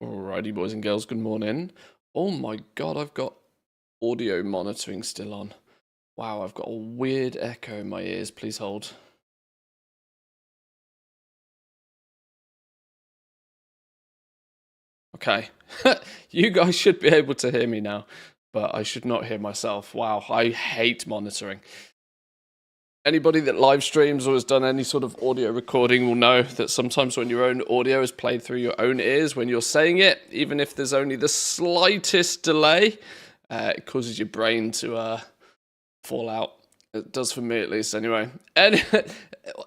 Alrighty, boys and girls, good morning. Oh my god, I've got audio monitoring still on. Wow, I've got a weird echo in my ears. Please hold. Okay, you guys should be able to hear me now, but I should not hear myself. Wow, I hate monitoring. Anybody that live streams or has done any sort of audio recording will know that sometimes when your own audio is played through your own ears, when you're saying it, even if there's only the slightest delay, it causes your brain to fall out. It does for me at least, anyway.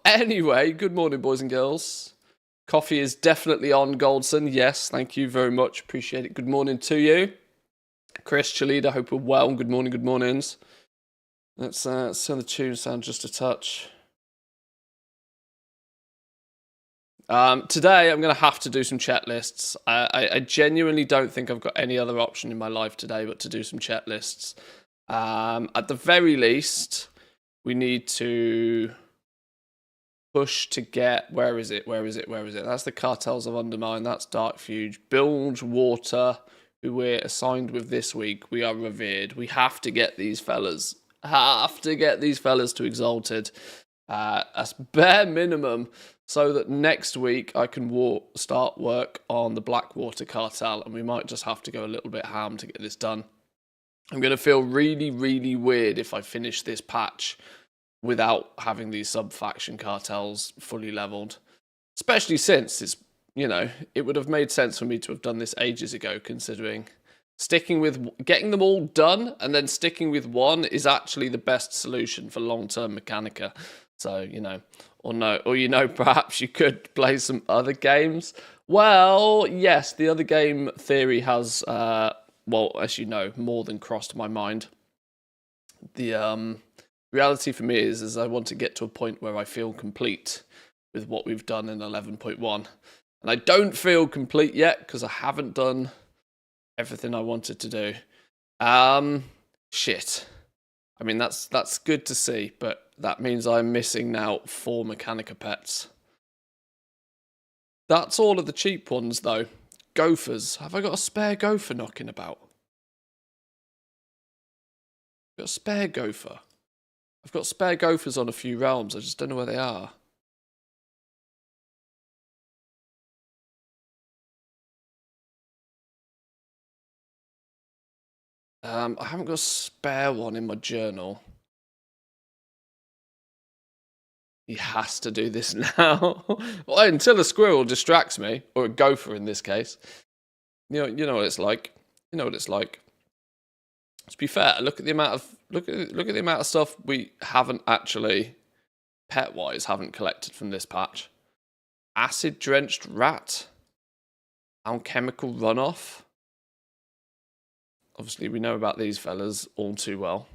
Anyway, good morning, boys and girls. Coffee is definitely on, Goldson. Yes, thank you very much. Appreciate it. Good morning to you. Chris, Chalida, hope we're well. Good morning, good mornings. Let's turn the tune sound just a touch. Today, I'm going to have to do some checklists. I genuinely don't think I've got any other option in my life today but to do some checklists. At the very least, we need to push to get, where is it? That's the Cartels of Undermine, that's Dark Fuge. Bilge Water, who we're assigned with this week. We are revered. We have to get these fellas. To Exalted. As bare minimum, so that next week I can start work on the Blackwater Cartel, and we might just have to go a little bit ham to get this done. I'm going to feel really, really weird if I finish this patch without having these sub-faction cartels fully leveled. Especially since it's, it would have made sense for me to have done this ages ago, considering getting them all done and then sticking with one is actually the best solution for long-term Mechanica. So, perhaps you could play some other games. Well, yes, the other game theory has, as you know, more than crossed my mind. The reality for me is I want to get to a point where I feel complete with what we've done in 11.1. And I don't feel complete yet because I haven't done everything I wanted to do. Shit. I mean, that's good to see, but that means I'm missing now 4 Mechanica pets. That's all of the cheap ones, though. Gophers. Have I got a spare gopher knocking about? Got a spare gopher. I've got spare gophers on a few realms. I just don't know where they are. I haven't got a spare one in my journal. He has to do this now. Well, until a squirrel distracts me, or a gopher in this case. You know what it's like. You know what it's like. To be fair, look at the amount of stuff we haven't actually, pet-wise, haven't collected from this patch. Acid-drenched rat. Alchemical runoff. Obviously, we know about these fellas all too well.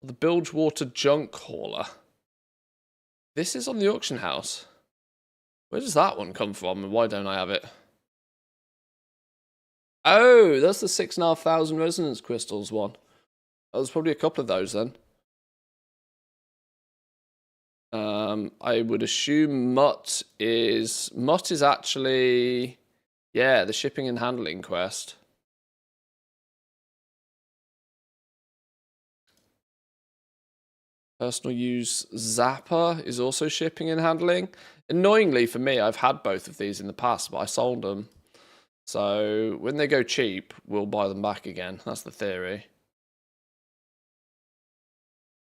The Bilgewater junk hauler. This is on the auction house. Where does that one come from, and why don't I have it? Oh, that's the 6,500 resonance crystals one. Oh, there's probably a couple of those then. I would assume Mutt is actually, yeah, the shipping and handling quest. Personal use Zapper is also shipping and handling. Annoyingly for me, I've had both of these in the past, but I sold them. So when they go cheap, we'll buy them back again. That's the theory.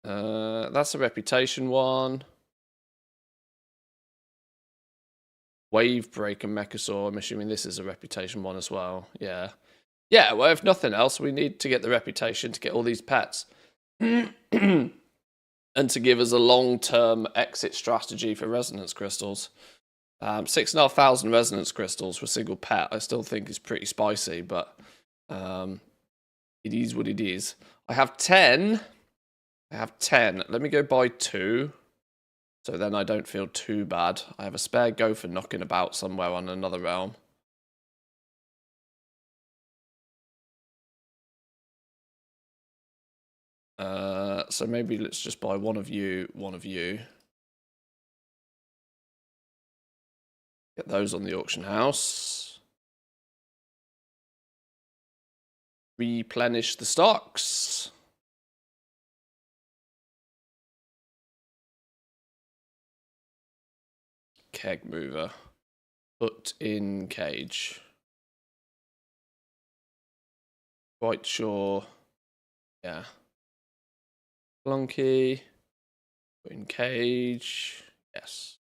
That's a reputation one. Wave Breaker Mechasaur. I'm assuming this is a reputation one as well. Yeah. Yeah, well, if nothing else, we need to get the reputation to get all these pets. And to give us a long-term exit strategy for resonance crystals. 6,500 resonance crystals for a single pet, I still think is pretty spicy, but it is what it is. I have 10. Let me go buy 2, so then I don't feel too bad. I have a spare gopher knocking about somewhere on another realm. So maybe let's just buy one of you. Get those on the auction house. replenish the stocks. Keg mover. Put in cage. Quite sure. Yeah. Flunky. Put in cage. Yes.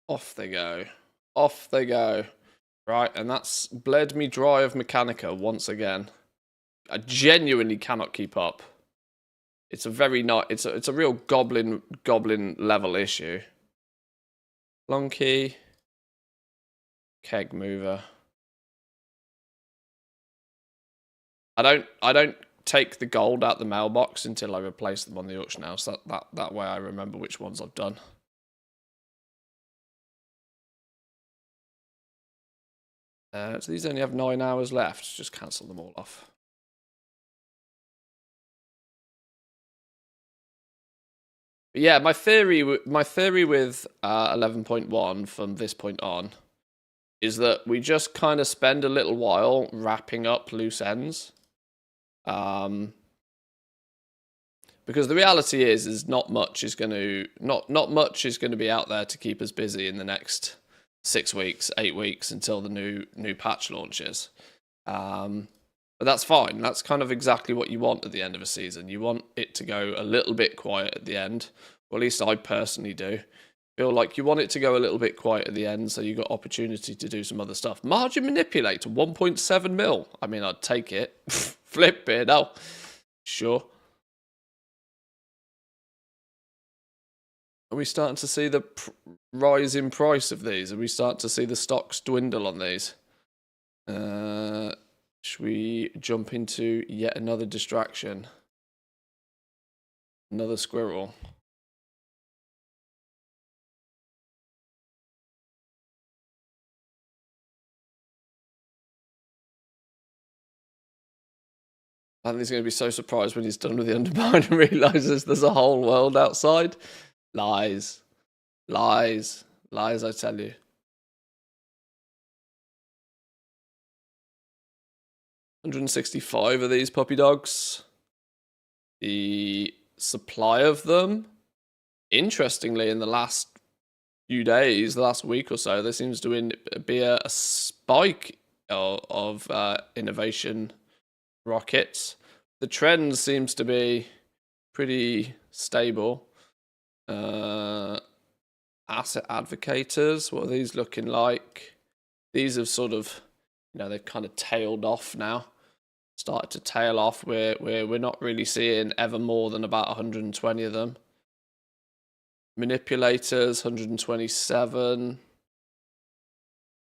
Off they go. Off they go. Right, and that's bled me dry of Mechanica once again. I genuinely cannot keep up. It's a very not. It's a real goblin level issue. Flunky. Keg mover. I don't take the gold out the mailbox until I replace them on the auction house. That way I remember which ones I've done. So these only have 9 hours left. Just cancel them all off. But yeah, my theory with 11.1 from this point on is that we just kind of spend a little while wrapping up loose ends. Because the reality is not much is going to be out there to keep us busy in the next 6 weeks, 8 weeks until the new patch launches. But that's fine. That's kind of exactly what you want at the end of a season. You want it to go a little bit quiet at the end, or at least I personally do. Feel like you want it to go a little bit quiet at the end, so you got opportunity to do some other stuff. Margin manipulator, 1.7 mil. I mean, I'd take it. Flip it. Oh, sure. Are we starting to see the rise in price of these? Are we starting to see the stocks dwindle on these? Should we jump into yet another distraction? Another squirrel. I think he's going to be so surprised when he's done with the Undermine and realizes there's a whole world outside. Lies. Lies. Lies, I tell you. $165 of these puppy dogs. The supply of them, interestingly, in the last few days, the last week or so, there seems to be a spike of innovation rockets. The trend seems to be pretty stable. Asset advocators, what are these looking like? These have sort of, they've kind of tailed off now. Started to tail off. We're not really seeing ever more than about 120 of them. Manipulators, 127.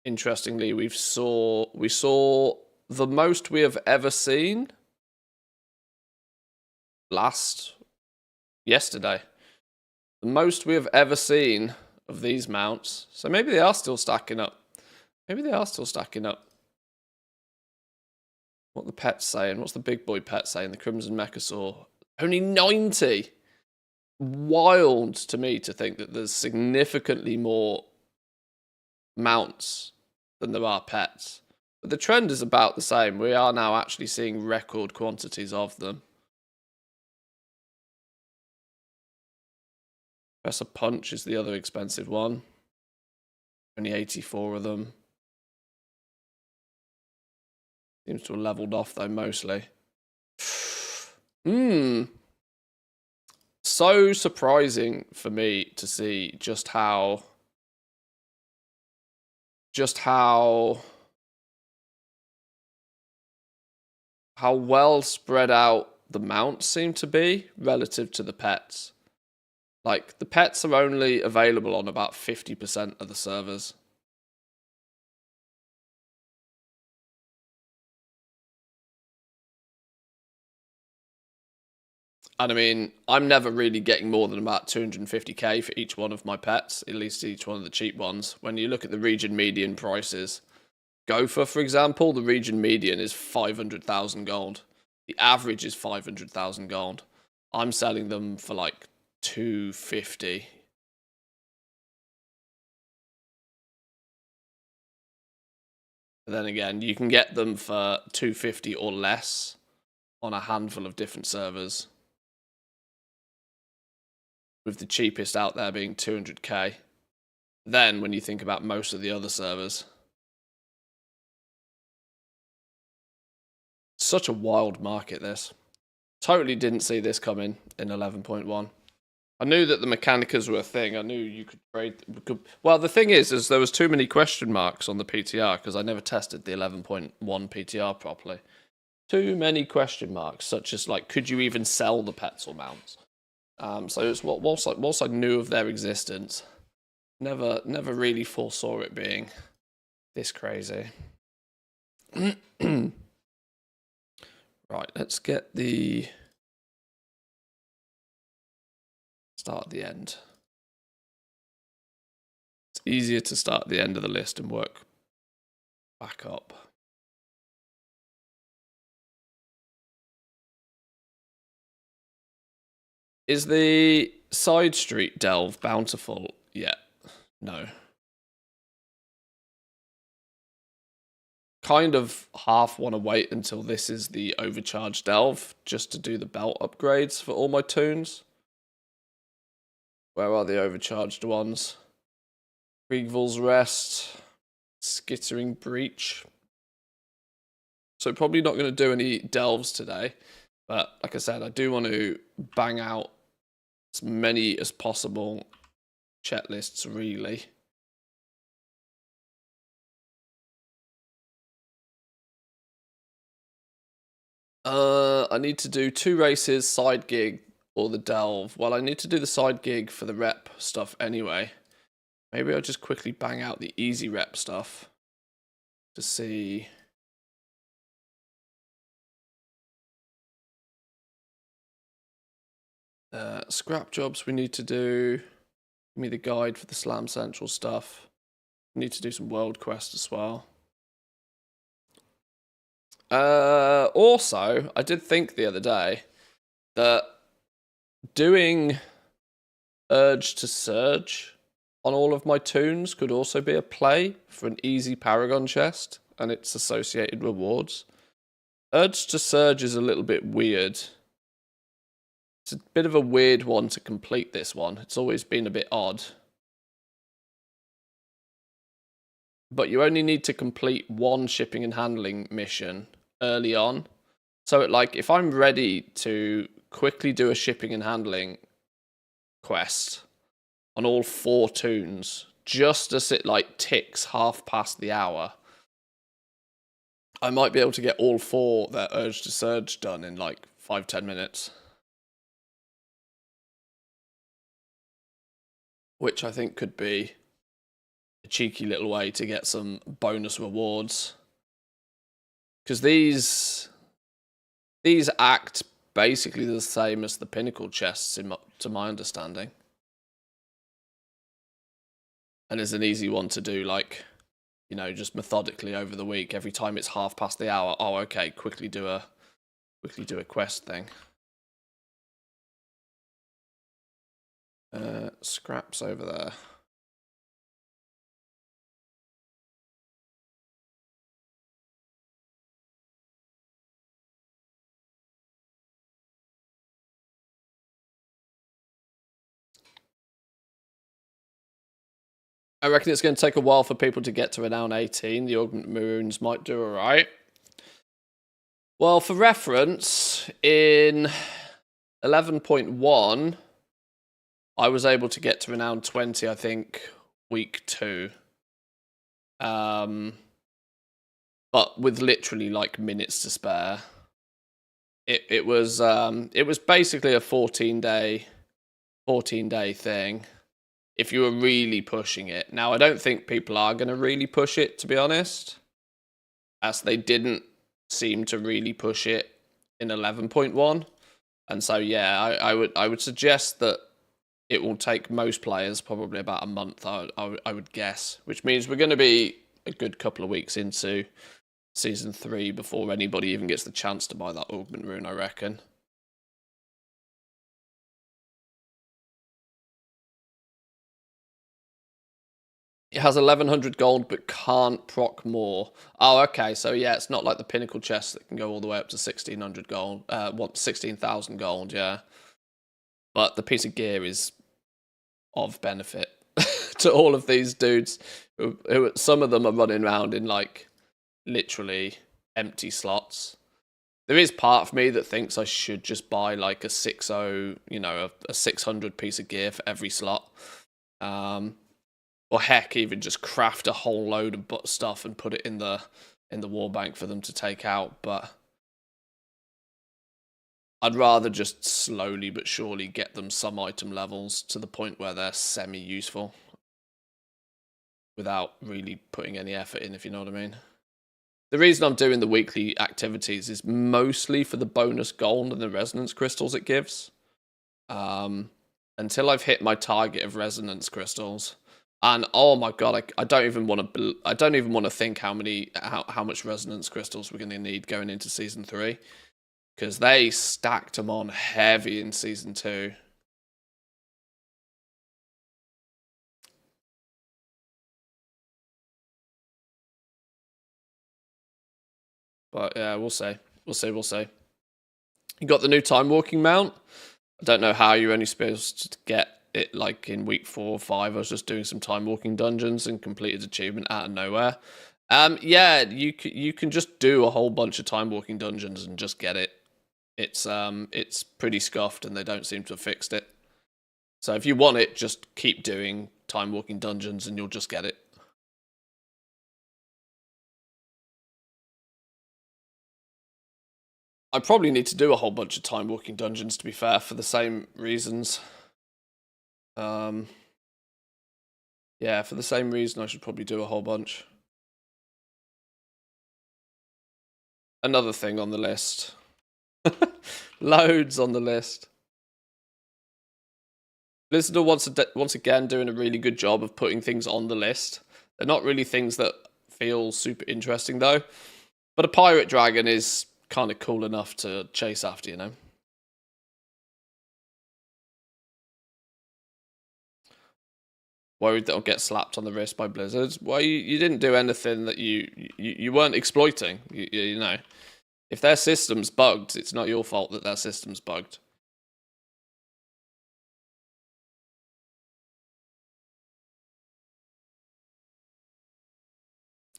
Interestingly, we saw the most we have ever seen yesterday. The most we have ever seen of these mounts. So maybe they are still stacking up. What the pet's saying? What's the big boy pet saying? The Crimson Mechasaur. Only 90. Wild to me to think that there's significantly more mounts than there are pets. But the trend is about the same. We are now actually seeing record quantities of them. Professor Punch is the other expensive one. Only 84 of them. Seems to have leveled off though, mostly. So surprising for me to see just how well spread out the mounts seem to be relative to the pets. Like, the pets are only available on about 50% of the servers. And I mean, I'm never really getting more than about 250k for each one of my pets, at least each one of the cheap ones. When you look at the region median prices, Gopher, for example, the region median is 500,000 gold. The average is 500,000 gold. I'm selling them for like 250. But then again, you can get them for 250 or less on a handful of different servers, with the cheapest out there being 200k. Then, when you think about most of the other servers, such a wild market, this. Totally didn't see this coming in 11.1. I knew that the Mechanicas were a thing. I knew you could trade. Well, the thing is there was too many question marks on the PTR because I never tested the 11.1 PTR properly. Too many question marks, such as like, could you even sell the Petzl mounts? So it's whilst I knew of their existence, never really foresaw it being this crazy. Right, let's get the start at the end. It's easier to start at the end of the list and work back up. Is the side street delve bountiful yet? No. Kind of half want to wait until this is the overcharged delve just to do the belt upgrades for all my toons. Where are the overcharged ones? Kriegville's Rest, Skittering Breach. So probably not going to do any delves today. But like I said, I do want to bang out as many as possible checklists, really. I need to do 2 races, side gig, or the delve. Well, I need to do the side gig for the rep stuff anyway. Maybe I'll just quickly bang out the easy rep stuff to see. Scrap jobs we need to do. Give me the guide for the Slam Central stuff. We need to do some world quest as well. Also, I did think the other day that doing Urge to Surge on all of my toons could also be a play for an easy Paragon chest and its associated rewards. Urge to Surge is a little bit weird. It's a bit of a weird one to complete this one. It's always been a bit odd. But you only need to complete 1 shipping and handling mission early on. So like if I'm ready to quickly do a shipping and handling quest on all 4 toons, just as it like ticks half past the hour, I might be able to get all 4 that Urge to Surge done in like 5-10 minutes. Which I think could be a cheeky little way to get some bonus rewards. Because these act basically the same as the Pinnacle chests, to my understanding. And is an easy one to do, like, you know, just methodically over the week. Every time it's half past the hour, oh, okay, quickly do a quest thing. Scraps over there. I reckon it's going to take a while for people to get to renown 18. The Augment Maroons might do alright. Well, for reference, in 11.1, I was able to get to renown 20, I think, week 2. But with literally like minutes to spare. It was basically a 14-day thing. If you were really pushing it. Now, I don't think people are going to really push it, to be honest, as they didn't seem to really push it in 11.1. And so, yeah, I would suggest that it will take most players probably about a month, I would guess, which means we're going to be a good couple of weeks into Season 3 before anybody even gets the chance to buy that Augment Rune, I reckon. It has 1100 gold, but can't proc more. Oh, okay. So yeah, it's not like the pinnacle chest that can go all the way up to 1600 gold. 16,000 gold. Yeah, but the piece of gear is of benefit to all of these dudes. Who some of them are running around in like literally empty slots. There is part of me that thinks I should just buy like a 60, a 600 piece of gear for every slot. Or heck, even just craft a whole load of stuff and put it in the war bank for them to take out. But I'd rather just slowly but surely get them some item levels to the point where they're semi-useful without really putting any effort in, if you know what I mean. The reason I'm doing the weekly activities is mostly for the bonus gold and the resonance crystals it gives. Until I've hit my target of resonance crystals. And oh my god, I don't even want to think how much resonance crystals we're going to need going into season 3, because they stacked them on heavy in season 2. But yeah, we'll see. We'll see. You got the new time walking mount. I don't know how you're only supposed to get it like in week 4 or 5. I was just doing some time walking dungeons and completed achievement out of nowhere. Yeah, you can just do a whole bunch of time walking dungeons and just get it. It's pretty scuffed and they don't seem to have fixed it. So if you want it, just keep doing time walking dungeons and you'll just get it. I probably need to do a whole bunch of time walking dungeons, to be fair, for the same reasons. Yeah, for the same reason, I should probably do a whole bunch. Another thing on the list. Loads on the list. Blizzard are once again doing a really good job of putting things on the list. They're not really things that feel super interesting, though. But a pirate dragon is kind of cool enough to chase after, you know? Worried that I'll get slapped on the wrist by Blizzard. Well, you didn't do anything that you weren't exploiting, you know? If their system's bugged, it's not your fault that their system's bugged.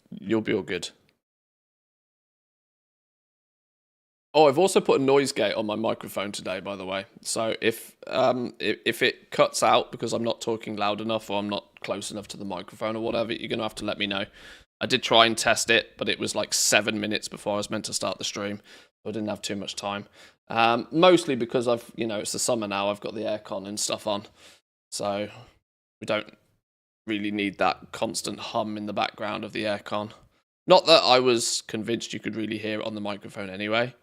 You'll be all good. Oh, I've also put a noise gate on my microphone today, by the way. So if it cuts out because I'm not talking loud enough or I'm not close enough to the microphone or whatever, you're going to have to let me know. I did try and test it, but it was like 7 minutes before I was meant to start the stream. So I didn't have too much time. Mostly because it's the summer now. I've got the aircon and stuff on. So we don't really need that constant hum in the background of the aircon. Not that I was convinced you could really hear it on the microphone anyway.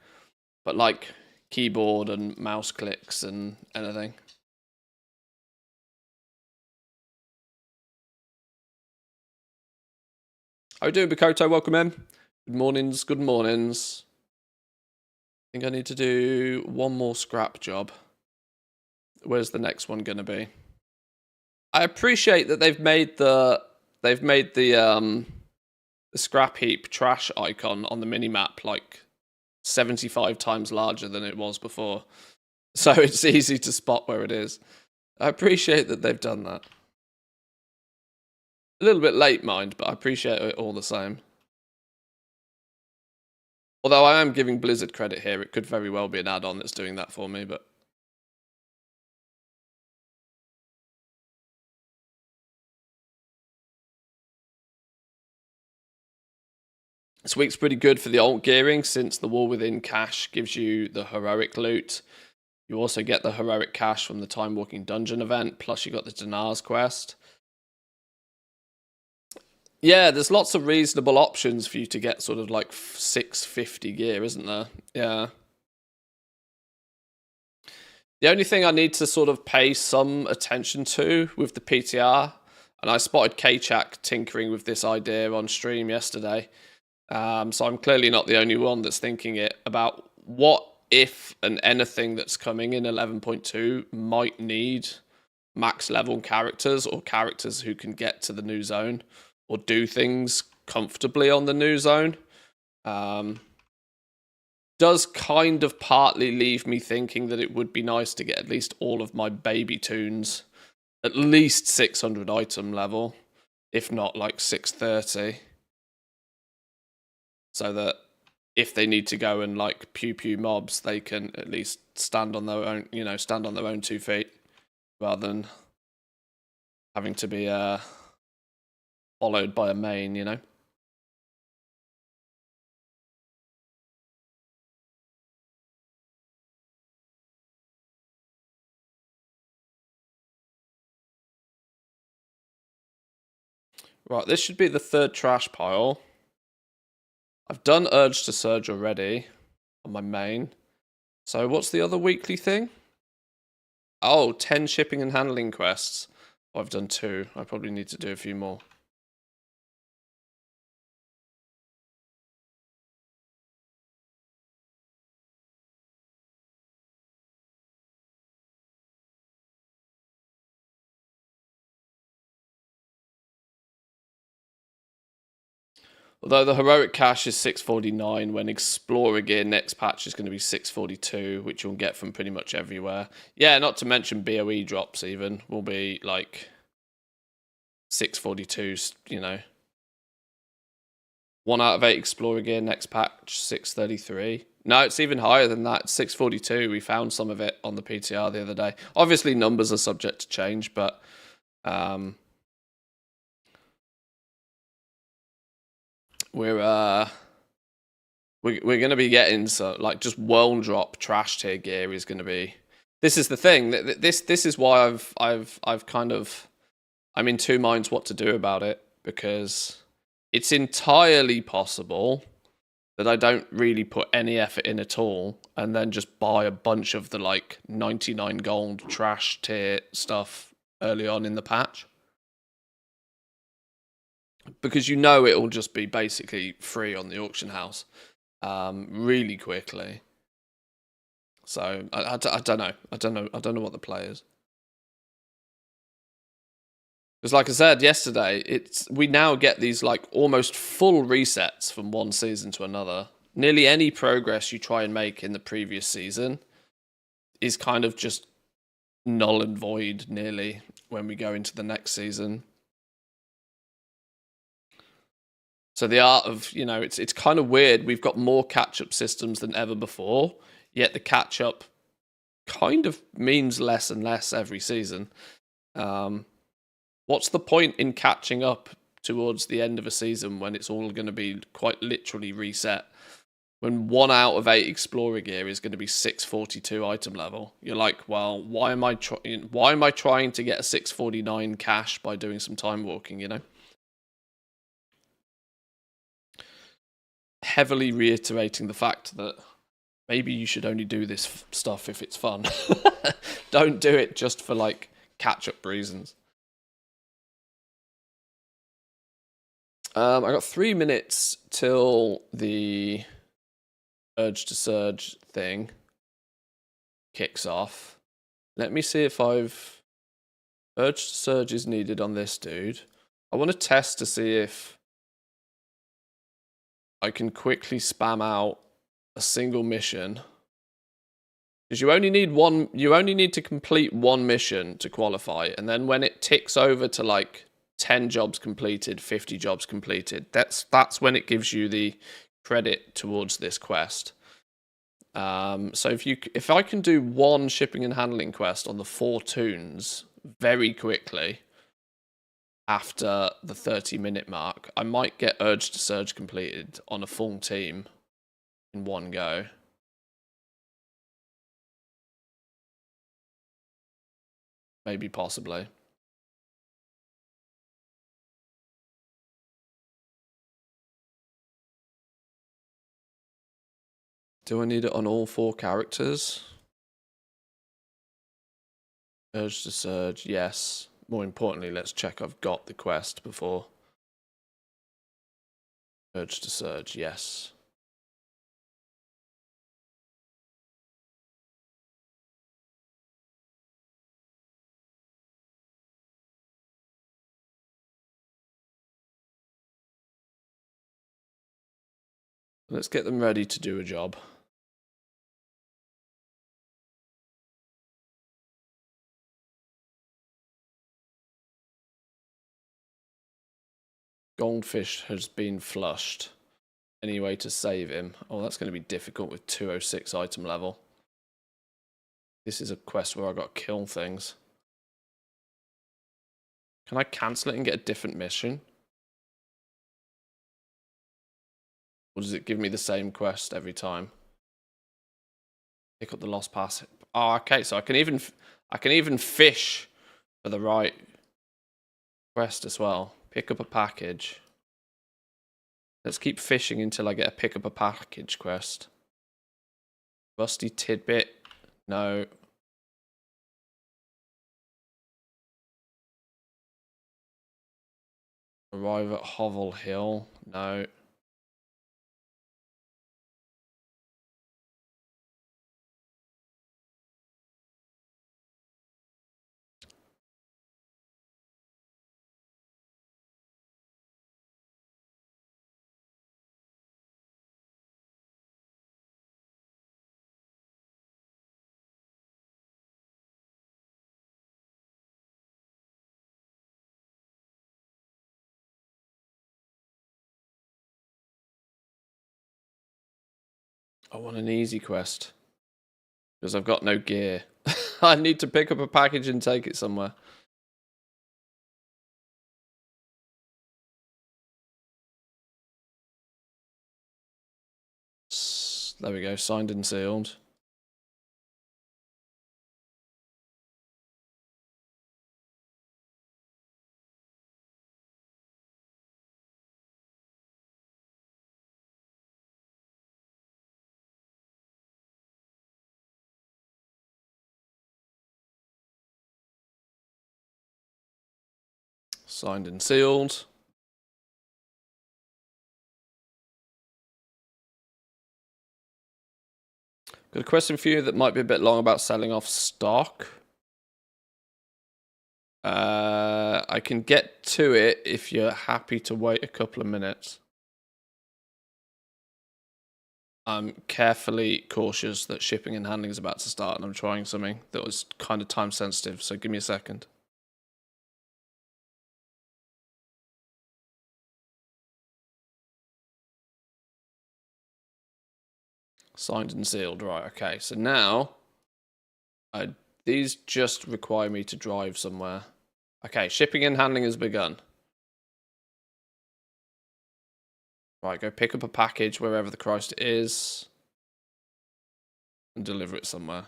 But like keyboard and mouse clicks and anything. How you doing, Bakoto? Welcome in. Good mornings, good mornings. I think I need to do one more scrap job. Where's the next one gonna be? I appreciate that they've made the scrap heap trash icon on the minimap like 75 times larger than it was before. So it's easy to spot where it is. I appreciate that they've done that. A little bit late, mind, but I appreciate it all the same. Although I am giving Blizzard credit here, it could very well be an add-on that's doing that for me, but... This week's pretty good for the alt gearing, since the War Within cache gives you the heroic loot. You also get the heroic cache from the Time Walking Dungeon event, plus you got the Dinar's quest. Yeah, there's lots of reasonable options for you to get sort of like 650 gear, isn't there? Yeah. The only thing I need to sort of pay some attention to with the PTR, and I spotted K-Chak tinkering with this idea on stream yesterday, so I'm clearly not the only one that's thinking it, about what if and anything that's coming in 11.2 might need max level characters or characters who can get to the new zone or do things comfortably on the new zone. Does kind of partly leave me thinking that it would be nice to get at least all of my baby toons at least 600 item level, if not like 630, so that if they need to go and like pew pew mobs, they can at least stand on their own, stand on their own 2 feet, rather than having to be followed by a main. Right, this should be the third trash pile. I've done Urge to Surge already on my main. So what's the other weekly thing? Oh, 10 shipping and handling quests. Oh, I've done 2. I probably need to do a few more. Although the heroic cash is 649, when Explorer gear next patch is going to be 642, which you'll get from pretty much everywhere. Yeah, not to mention BOE drops even will be like 642s, 1 out of 8 Explorer gear next patch, 633. No, it's even higher than that, 642. We found some of it on the PTR the other day. Obviously, numbers are subject to change, but we're going to be getting like just world drop trash tier gear is going to be. This is the thing. This is why I've kind of, I'm in two minds what to do about it, because it's entirely possible that I don't really put any effort in at all and then just buy a bunch of the like 99 gold trash tier stuff early on in the patch, because it'll just be basically free on the auction house really quickly. So I don't know. I don't know what the play is. Because like I said yesterday, we now get these like almost full resets from one season to another. Nearly any progress you try and make in the previous season is kind of just null and void nearly when we go into the next season. So the art of, it's kind of weird. We've got more catch-up systems than ever before, yet the catch-up kind of means less and less every season. What's the point in catching up towards the end of a season when it's all going to be quite literally reset? When 1 out of 8 Explorer gear is going to be 642 item level, you're like, well, why am I trying to get a 649 cash by doing some time walking? Heavily reiterating the fact that maybe you should only do this stuff if it's fun. Don't do it just for like catch-up reasons. I got 3 minutes till the Urge to Surge thing kicks off. Let me see if Urge to Surge is needed on this dude. I want to test to see if I can quickly spam out a single mission. Because you only need to complete 1 mission to qualify, and then when it ticks over to like 10 jobs completed, 50 jobs completed, that's when it gives you the credit towards this quest. So if I can do 1 shipping and handling quest on the 4 toons very quickly after the 30-minute mark, I might get Urge to Surge completed on a full team in one go. Maybe, possibly. Do I need it on all 4 characters? Urge to Surge, yes. More importantly, let's check I've got the quest before. Urge to Surge, yes. Let's get them ready to do a job. Goldfish has been flushed. Any way to save him? Oh, that's going to be difficult with 206 item level. This is a quest where I got to kill things. Can I cancel it and get a different mission? Or does it give me the same quest every time? Pick up the lost pass. Oh, okay. So I can even fish for the right quest as well. Pick up a package. Let's keep fishing until I get a pick up a package quest. Rusty tidbit. No. Arrive at Hovel Hill. No. I want an easy quest. Because I've got no gear. I need to pick up a package and take it somewhere. There we go. Signed and sealed. Signed and sealed. Got a question for you that might be a bit long about selling off stock. I can get to it if you're happy to wait a couple of minutes. I'm carefully cautious that shipping and handling is about to start, and I'm trying something that was kind of time sensitive, so give me a second. Signed and sealed. Right, okay. So now, these just require me to drive somewhere. Okay, shipping and handling has begun. Right, go pick up a package wherever the Christ is and deliver it somewhere.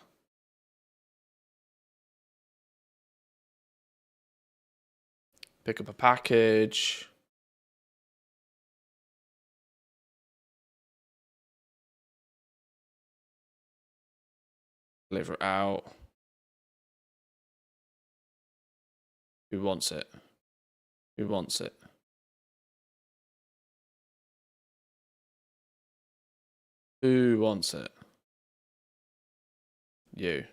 Pick up a package. Deliver it out. Who wants it? Who wants it? Who wants it? You.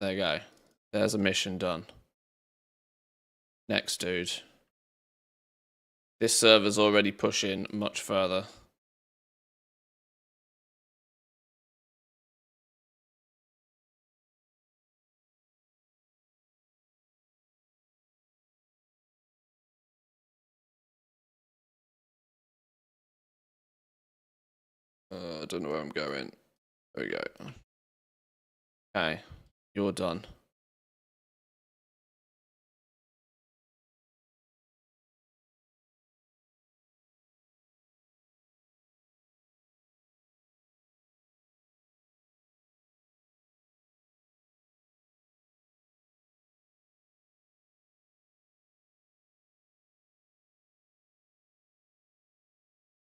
There you go. There's a mission done. Next, dude. This server's already pushing much further. I don't know where I'm going. There we go. Okay, you're done.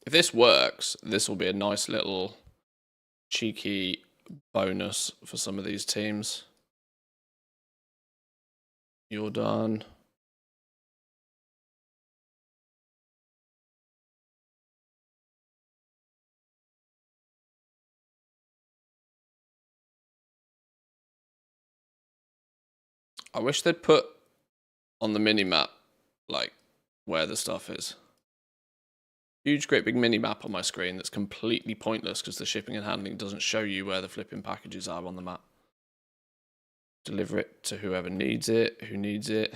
If this works, this will be a nice little cheeky bonus for some of these teams. You're done. I wish they'd put on the mini map like where the stuff is. huge, great big mini map on my screen that's completely pointless because the shipping and handling doesn't show you where the flipping packages are on the map. Deliver it to whoever needs it. Who needs it?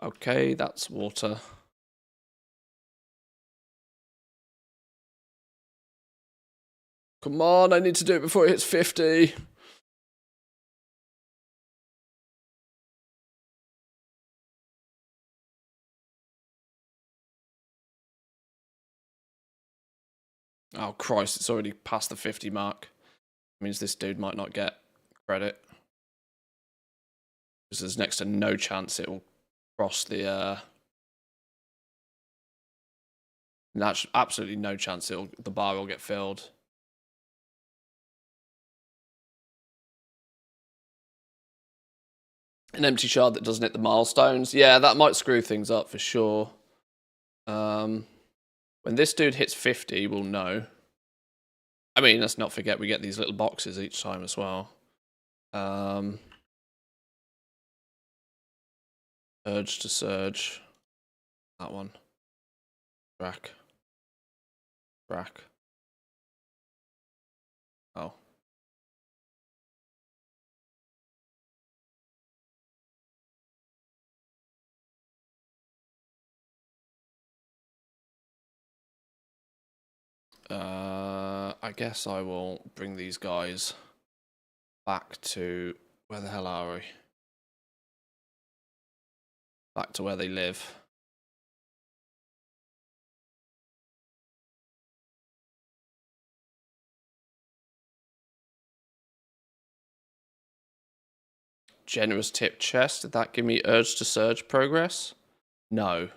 Okay, that's water. Come on, I need to do it before it hits 50. Oh, Christ, it's already past the 50 mark. It means this dude might not get credit. Because there's next to no chance it will cross the... That's absolutely no chance the bar will get filled. An empty shard that doesn't hit the milestones. Yeah, that might screw things up for sure. When this dude hits 50, we'll know. I mean, let's not forget we get these little boxes each time as well. Urge to surge. That one. Rack. Rack. Oh. I guess I will bring these guys back to... Where the hell are we? Back to where they live. Generous tip chest. Did that give me urge to surge progress? No.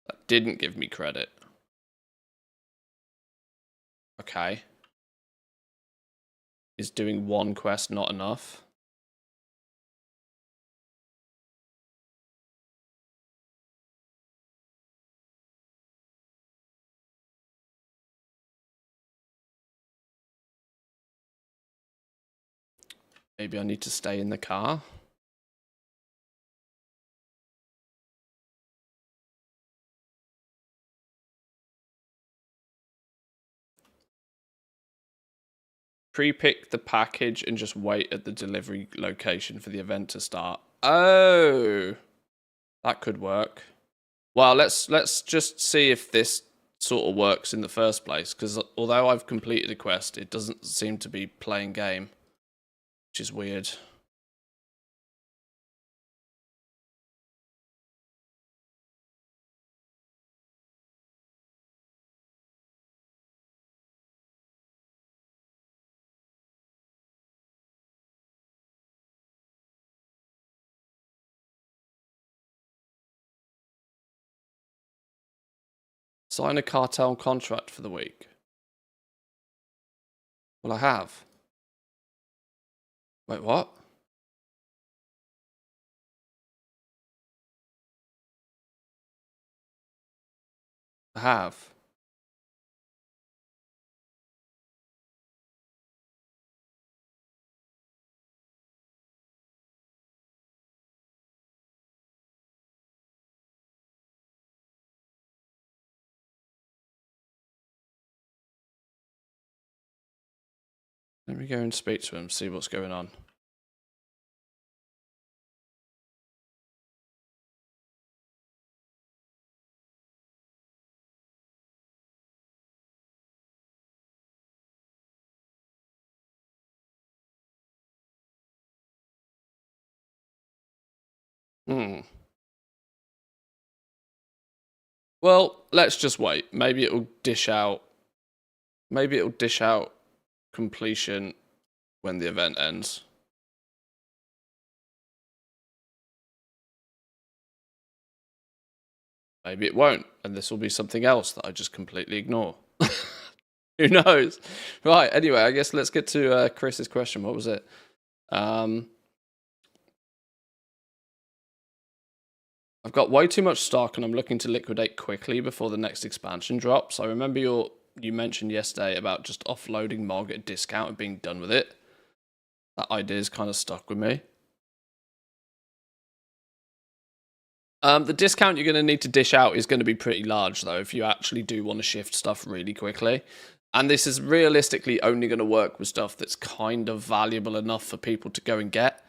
That didn't give me credit. Okay. Is doing one quest not enough? Maybe I need to stay in the car? Pre-pick the package and just wait at the delivery location for the event to start. Oh, that could work. Well, let's just see if this sort of works in the first place, because although I've completed a quest, it doesn't seem to be playing game, which is weird. Sign a cartel contract for the week. Well, I have. Wait, what? I have. Let me go and speak to him, see what's going on. Well, let's just wait. Maybe it'll dish out. Maybe it'll dish out completion when the event ends. Maybe it won't, and this will be something else that I just completely ignore. Who knows? Right, anyway, I guess let's get to Chris's question. What was it? I've got way too much stock and I'm looking to liquidate quickly before the next expansion drops. I remember you mentioned yesterday about just offloading Mog at a discount and being done with it. That idea's kind of stuck with me. The discount you're going to need to dish out is going to be pretty large, though, if you actually do want to shift stuff really quickly. And this is realistically only going to work with stuff that's kind of valuable enough for people to go and get.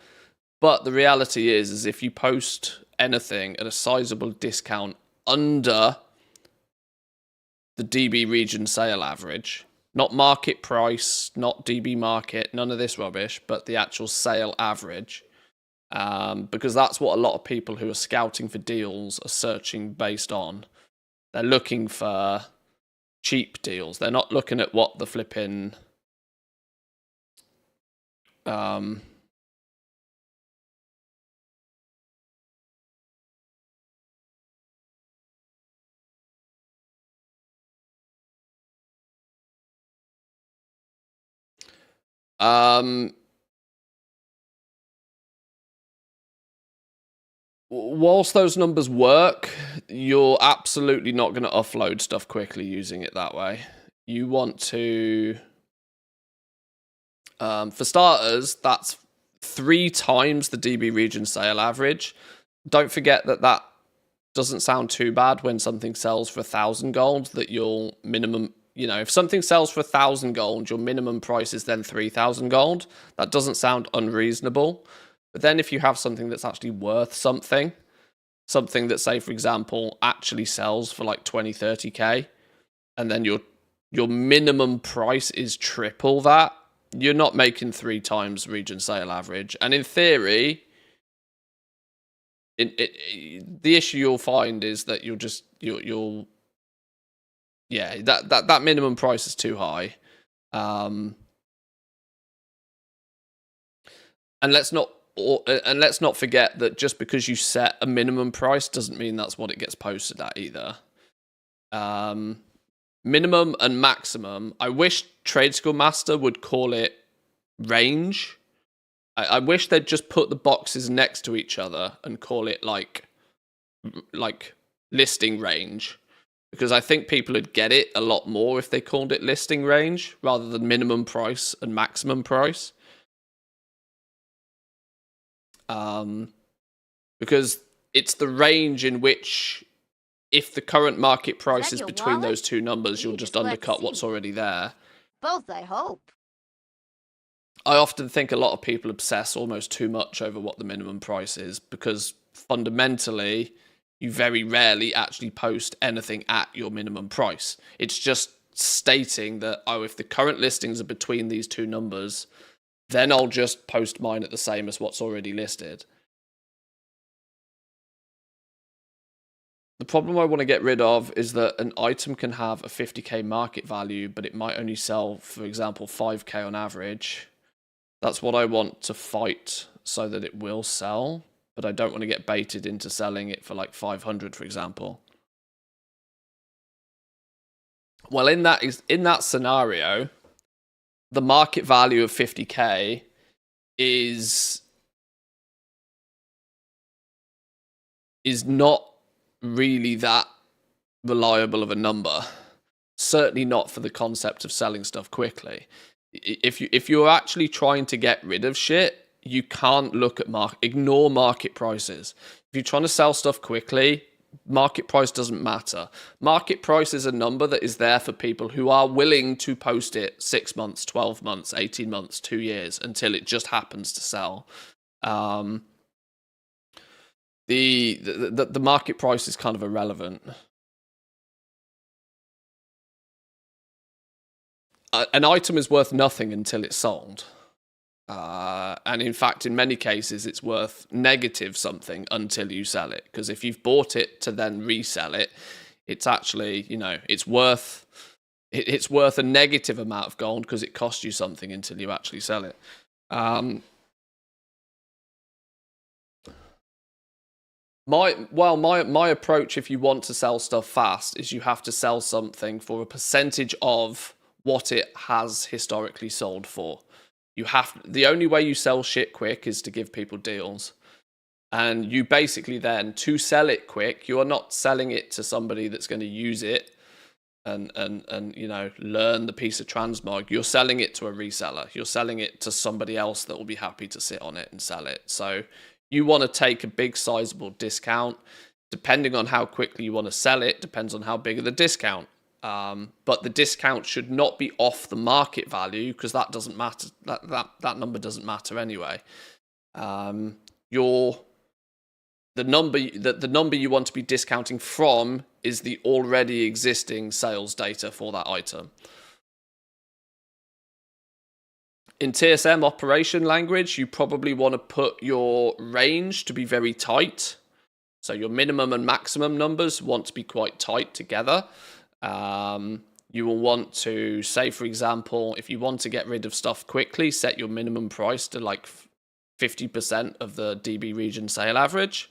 But the reality is if you post anything at a sizable discount under the DB region sale average, not market price, not DB market, none of this rubbish, but the actual sale average, because that's what a lot of people who are scouting for deals are searching based on. They're looking for cheap deals. They're not looking at what the flipping whilst those numbers work, you're absolutely not going to offload stuff quickly using it that way. You want to, for starters, that's 3 times the DB region sale average. Don't forget that that doesn't sound too bad when something sells for 1,000 gold, that your minimum, you know, if something sells for 1,000 gold, your minimum price is then 3,000 gold. That doesn't sound unreasonable. But then if you have something that's actually worth something that, say, for example, actually sells for like 20, 30k, and then your minimum price is triple that, you're not making 3 times region sale average. And in theory, the issue you'll find is that you'll that minimum price is too high. And let's not forget that just because you set a minimum price doesn't mean that's what it gets posted at either. Minimum and maximum. I wish Trade School Master would call it range. I wish they'd just put the boxes next to each other and call it like listing range, because I think people would get it a lot more if they called it listing range rather than minimum price and maximum price. Because it's the range in which, if the current market price is between those two numbers, you'll just undercut what's already there. Both, I hope. I often think a lot of people obsess almost too much over what the minimum price is, because fundamentally, you very rarely actually post anything at your minimum price. It's just stating that, oh, if the current listings are between these two numbers, then I'll just post mine at the same as what's already listed. The problem I want to get rid of is that an item can have a 50k market value, but it might only sell, for example, 5k on average. That's what I want to fight so that it will sell, but I don't want to get baited into selling it for like 500, for example. Well, in that scenario, the market value of 50k is not really that reliable of a number. Certainly not for the concept of selling stuff quickly. If you're actually trying to get rid of shit, you can't look at ignore market prices. If you're trying to sell stuff quickly, market price doesn't matter. Market price is a number that is there for people who are willing to post it 6 months, 12 months, 18 months, 2 years until it just happens to sell. The market price is kind of irrelevant. An item is worth nothing until it's sold. And in fact, in many cases, it's worth negative something until you sell it. Because if you've bought it to then resell it, it's actually, you know, it's worth a negative amount of gold because it cost you something until you actually sell it. My approach, if you want to sell stuff fast, is you have to sell something for a percentage of what it has historically sold for. The only way you sell shit quick is to give people deals. And you basically then, to sell it quick, you are not selling it to somebody that's going to use it and you know, learn the piece of transmog, you're selling it to a reseller. You're selling it to somebody else that will be happy to sit on it and sell it. So you want to take a big sizable discount. Depending on how quickly you want to sell it, depends on how big of the discount. But the discount should not be off the market value, because that doesn't matter. That number doesn't matter anyway. The number you want to be discounting from is the already existing sales data for that item. In TSM operation language, you probably want to put your range to be very tight. So your minimum and maximum numbers want to be quite tight together. You will want to say, for example, if you want to get rid of stuff quickly, set your minimum price to like 50% of the DB region sale average.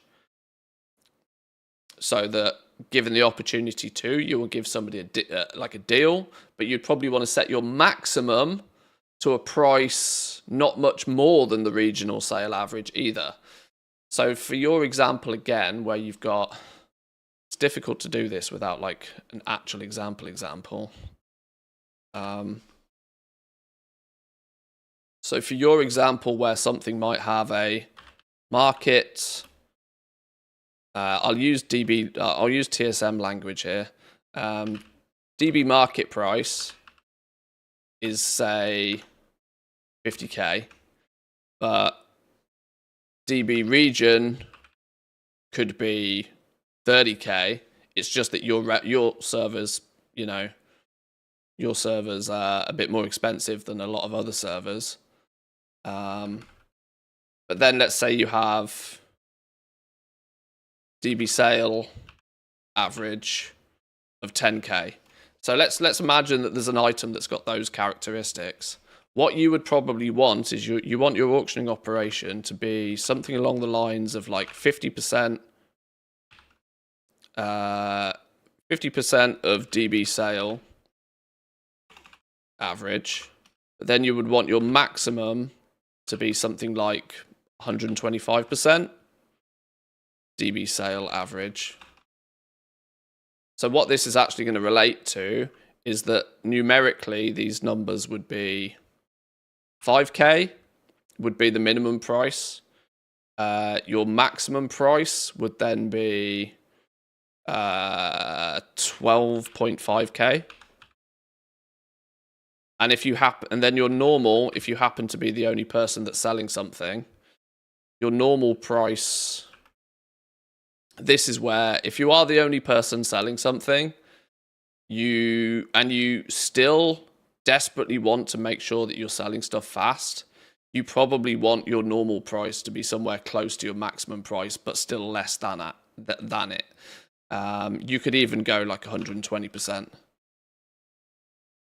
So that given the opportunity to, you will give somebody a deal, but you'd probably want to set your maximum to a price not much more than the regional sale average either. So for your example again, where you've got, it's difficult to do this without like an actual example. So for your example, where something might have a market, I'll use TSM language here. DB market price is, say, 50k, but DB region could be 30k. It's just that your servers, you know, your servers are a bit more expensive than a lot of other servers. But then let's say you have DB sale average of 10k. So let's imagine that there's an item that's got those characteristics. What you would probably want is you want your auctioning operation to be something along the lines of like 50% of DB sale average. But then you would want your maximum to be something like 125% DB sale average. So what this is actually going to relate to is that numerically these numbers would be 5k would be the minimum price. Your maximum price would then be 12.5k. And if you and then your normal, if you happen to be the only person that's selling something, your normal price, this is where, if you are the only person selling something, you still desperately want to make sure that you're selling stuff fast, you probably want your normal price to be somewhere close to your maximum price, but still less than it. You could even go like 120%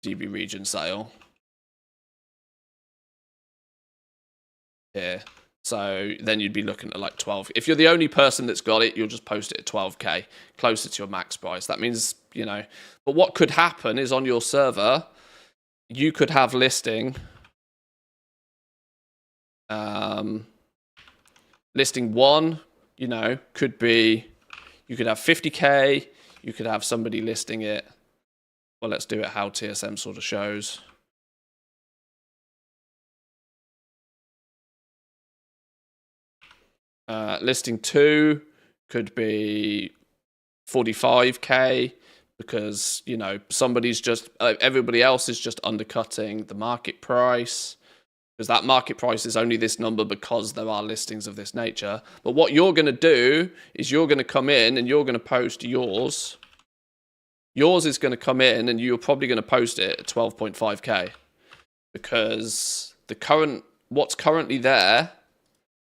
DB region sale here. So then you'd be looking at like 12. If you're the only person that's got it, you'll just post it at 12k, closer to your max price. That means, you know, but what could happen is on your server, you could have listing one, you know, could be, you could have 50k, you could have somebody listing it. Well, let's do it how TSM sort of shows. Listing 2 could be 45k, because, you know, somebody's just, everybody else is just undercutting the market price, because that market price is only this number because there are listings of this nature. But what you're going to do is you're going to come in and you're going to post yours. Yours is going to come in and you're probably going to post it at 12.5k, because what's currently there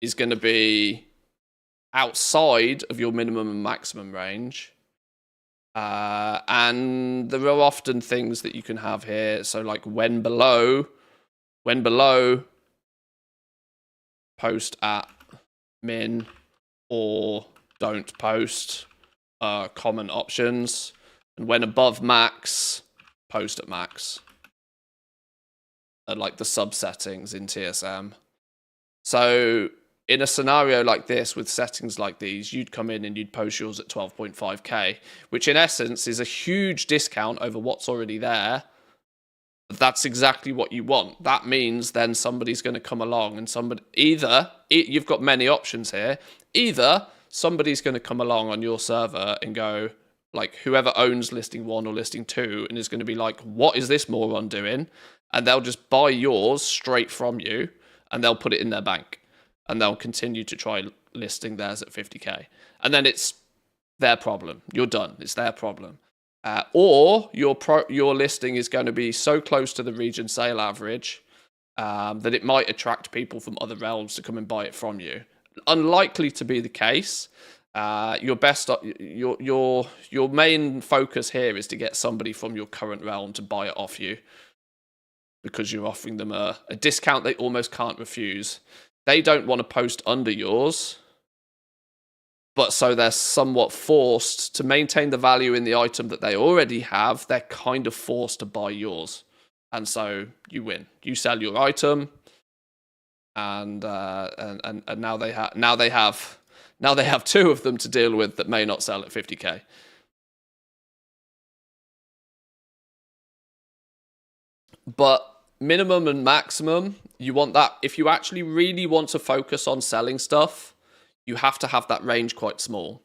is going to be outside of your minimum and maximum range. And there are often things that you can have here. So like when below, post at min or don't post common options. And when above max, post at max. Like the sub settings in TSM. So in a scenario like this with settings like these, you'd come in and you'd post yours at 12.5k, which in essence is a huge discount over what's already there. That's exactly what you want. That means then somebody's going to come along and you've got many options here. Either somebody's going to come along on your server and go, like, whoever owns listing 1 or listing 2 and is going to be like, what is this moron doing? And they'll just buy yours straight from you and they'll put it in their bank and they'll continue to try listing theirs at 50k. And then it's their problem. You're done. It's their problem. Or your listing is going to be so close to the region sale average that it might attract people from other realms to come and buy it from you. Unlikely to be the case. Your main focus here is to get somebody from your current realm to buy it off you, because you're offering them a discount they almost can't refuse. They don't want to post under yours, but so they're somewhat forced to maintain the value in the item that they already have. They're kind of forced to buy yours, and so you win. You sell your item, and now they have 2 of them to deal with that may not sell at 50k. But minimum and maximum, you want that. If you actually really want to focus on selling stuff, you have to have that range quite small.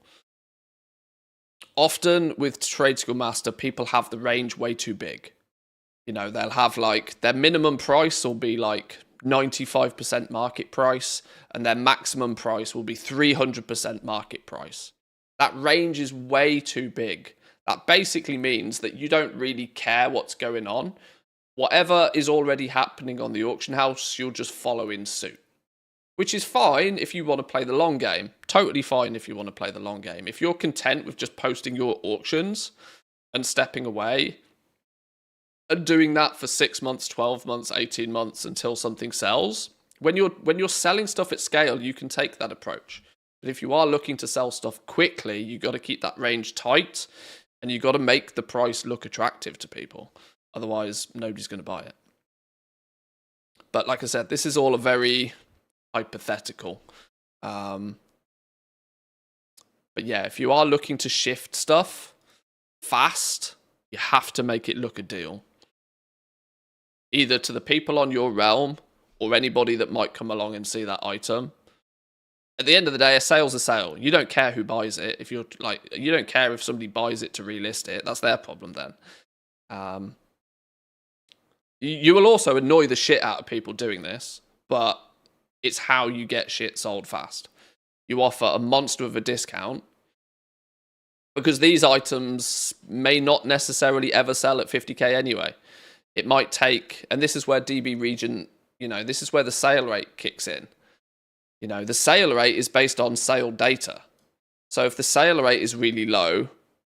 Often with Trade School Master, people have the range way too big. You know, they'll have like their minimum price will be like 95% market price, and their maximum price will be 300% market price. That range is way too big. That basically means that you don't really care what's going on. Whatever is already happening on the auction house, you'll just follow in suit. Which is fine if you want to play the long game. Totally fine if you want to play the long game. If you're content with just posting your auctions and stepping away and doing that for 6 months, 12 months, 18 months until something sells, when you're selling stuff at scale, you can take that approach. But if you are looking to sell stuff quickly, you got to keep that range tight and you got to make the price look attractive to people. Otherwise, nobody's going to buy it. But like I said, this is all a very hypothetical. But yeah, if you are looking to shift stuff fast, you have to make it look a deal. Either to the people on your realm or anybody that might come along and see that item. At the end of the day, a sale's a sale. You don't care who buys it. If you're like, you don't care if somebody buys it to relist it. That's their problem then. You will also annoy the shit out of people doing this, but it's how you get shit sold fast. You offer a monster of a discount because these items may not necessarily ever sell at 50k anyway. It might take, and this is where DB region, this is where the sale rate kicks in. The sale rate is based on sale data. So if the sale rate is really low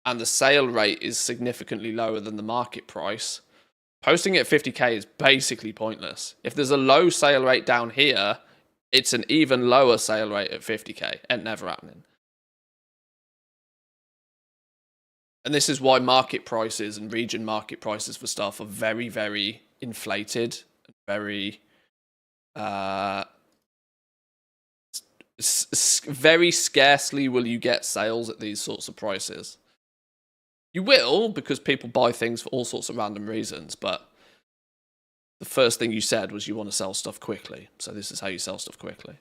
and the sale rate is significantly lower than the market price, posting it at 50k is basically pointless. If there's a low sale rate down here, it's an even lower sale rate at 50k. Ain't never happening. And this is why market prices and region market prices for stuff are very, very inflated. Very, very scarcely will you get sales at these sorts of prices. You will, because people buy things for all sorts of random reasons, but the first thing you said was you want to sell stuff quickly. So this is how you sell stuff quickly.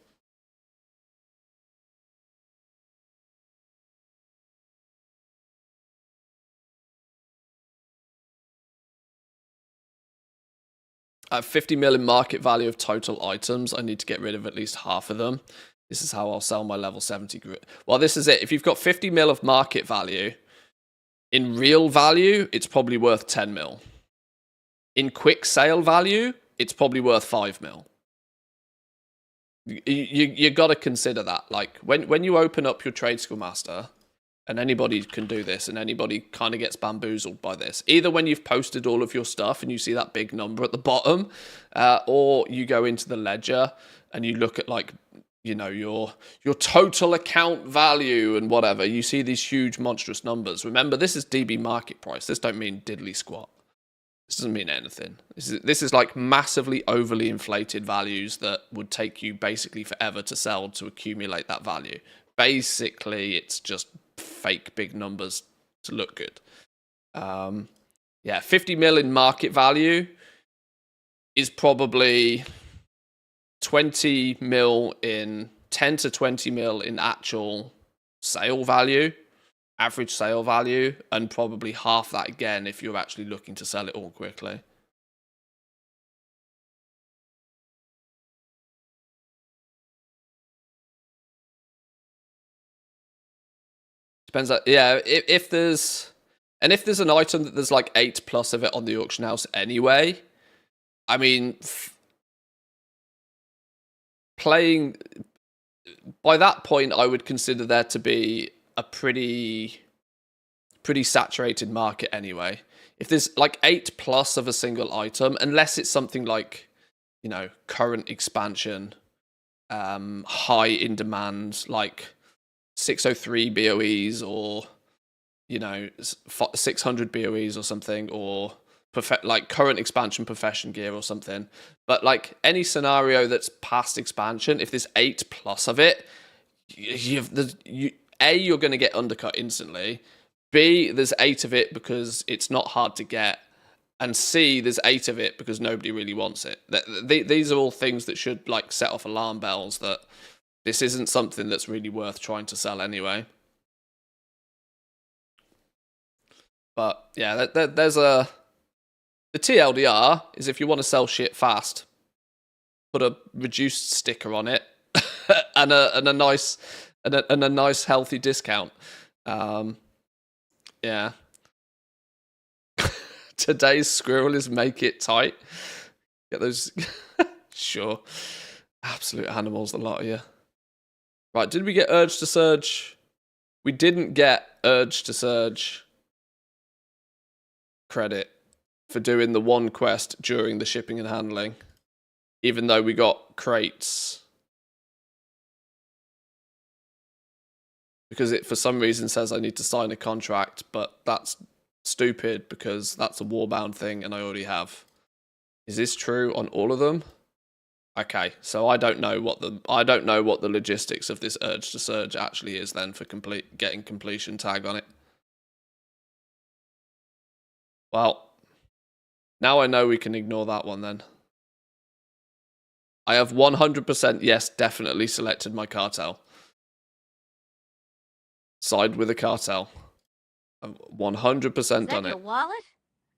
I have 50 million market value of total items. I need to get rid of at least half of them. This is how I'll sell my level 70 group. Well, this is it. If you've got 50 mil of market value, in real value, it's probably worth 10 mil. In quick sale value, it's probably worth 5 mil. You got to consider that. Like when you open up your Trade School Master, and anybody can do this, and anybody kind of gets bamboozled by this. Either when you've posted all of your stuff and you see that big number at the bottom, or you go into the ledger and you look at your total account value and whatever. You see these huge monstrous numbers. Remember, this is DB market price. This don't mean diddly squat. This doesn't mean anything. This is like massively overly inflated values that would take you basically forever to sell to accumulate that value. Basically, it's just fake big numbers to look good. Yeah, 50 mil in market value is probably 20 mil in 10 to 20 mil in actual sale value, average sale value, and probably half that again if you're actually looking to sell it all quickly. Depends. Yeah, if there's an item that there's like 8+ of it on the auction house anyway, I mean, playing by that point, I would consider there to be a pretty saturated market anyway. If there's like 8+ of a single item, unless it's something like, you know, current expansion, high in demand, like 603 BOEs or, you know, 600 BOEs or something, or like current expansion profession gear or something. But like any scenario that's past expansion, if there's 8+ of it, you're going to get undercut instantly. B, there's 8 of it because it's not hard to get. And C, there's 8 of it because nobody really wants it. These are all things that should like set off alarm bells that this isn't something that's really worth trying to sell anyway. But yeah, there's the TLDR is if you want to sell shit fast, put a reduced sticker on it and a nice healthy discount. Yeah. Today's squirrel is make it tight. Get those. Sure. Absolute animals, the lot of you. Right, did we get Urge to Surge? We didn't get Urge to Surge credit for doing the one quest during the shipping and handling, even though we got crates. Because it, for some reason, says I need to sign a contract, but that's stupid because that's a warbound thing and I already have. Is this true on all of them? Okay, so I don't know what the logistics of this Urge to Surge actually is then for getting completion tag on it. Well, now I know we can ignore that one then. I have 100% yes, definitely selected my cartel. Side with a cartel. I've 100% done it. Your wallet?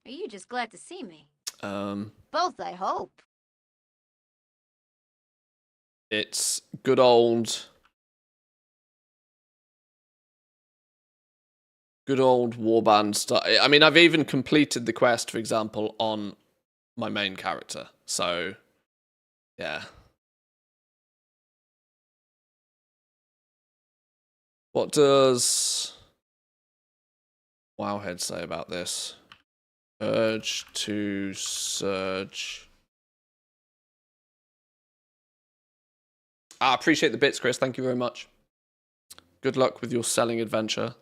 Or are you just glad to see me? Both, I hope. It's good old warband stuff. I mean, I've even completed the quest, for example, on my main character. So, yeah. What does Wowhead say about this? Urge to Surge. I appreciate the bits, Chris. Thank you very much. Good luck with your selling adventure.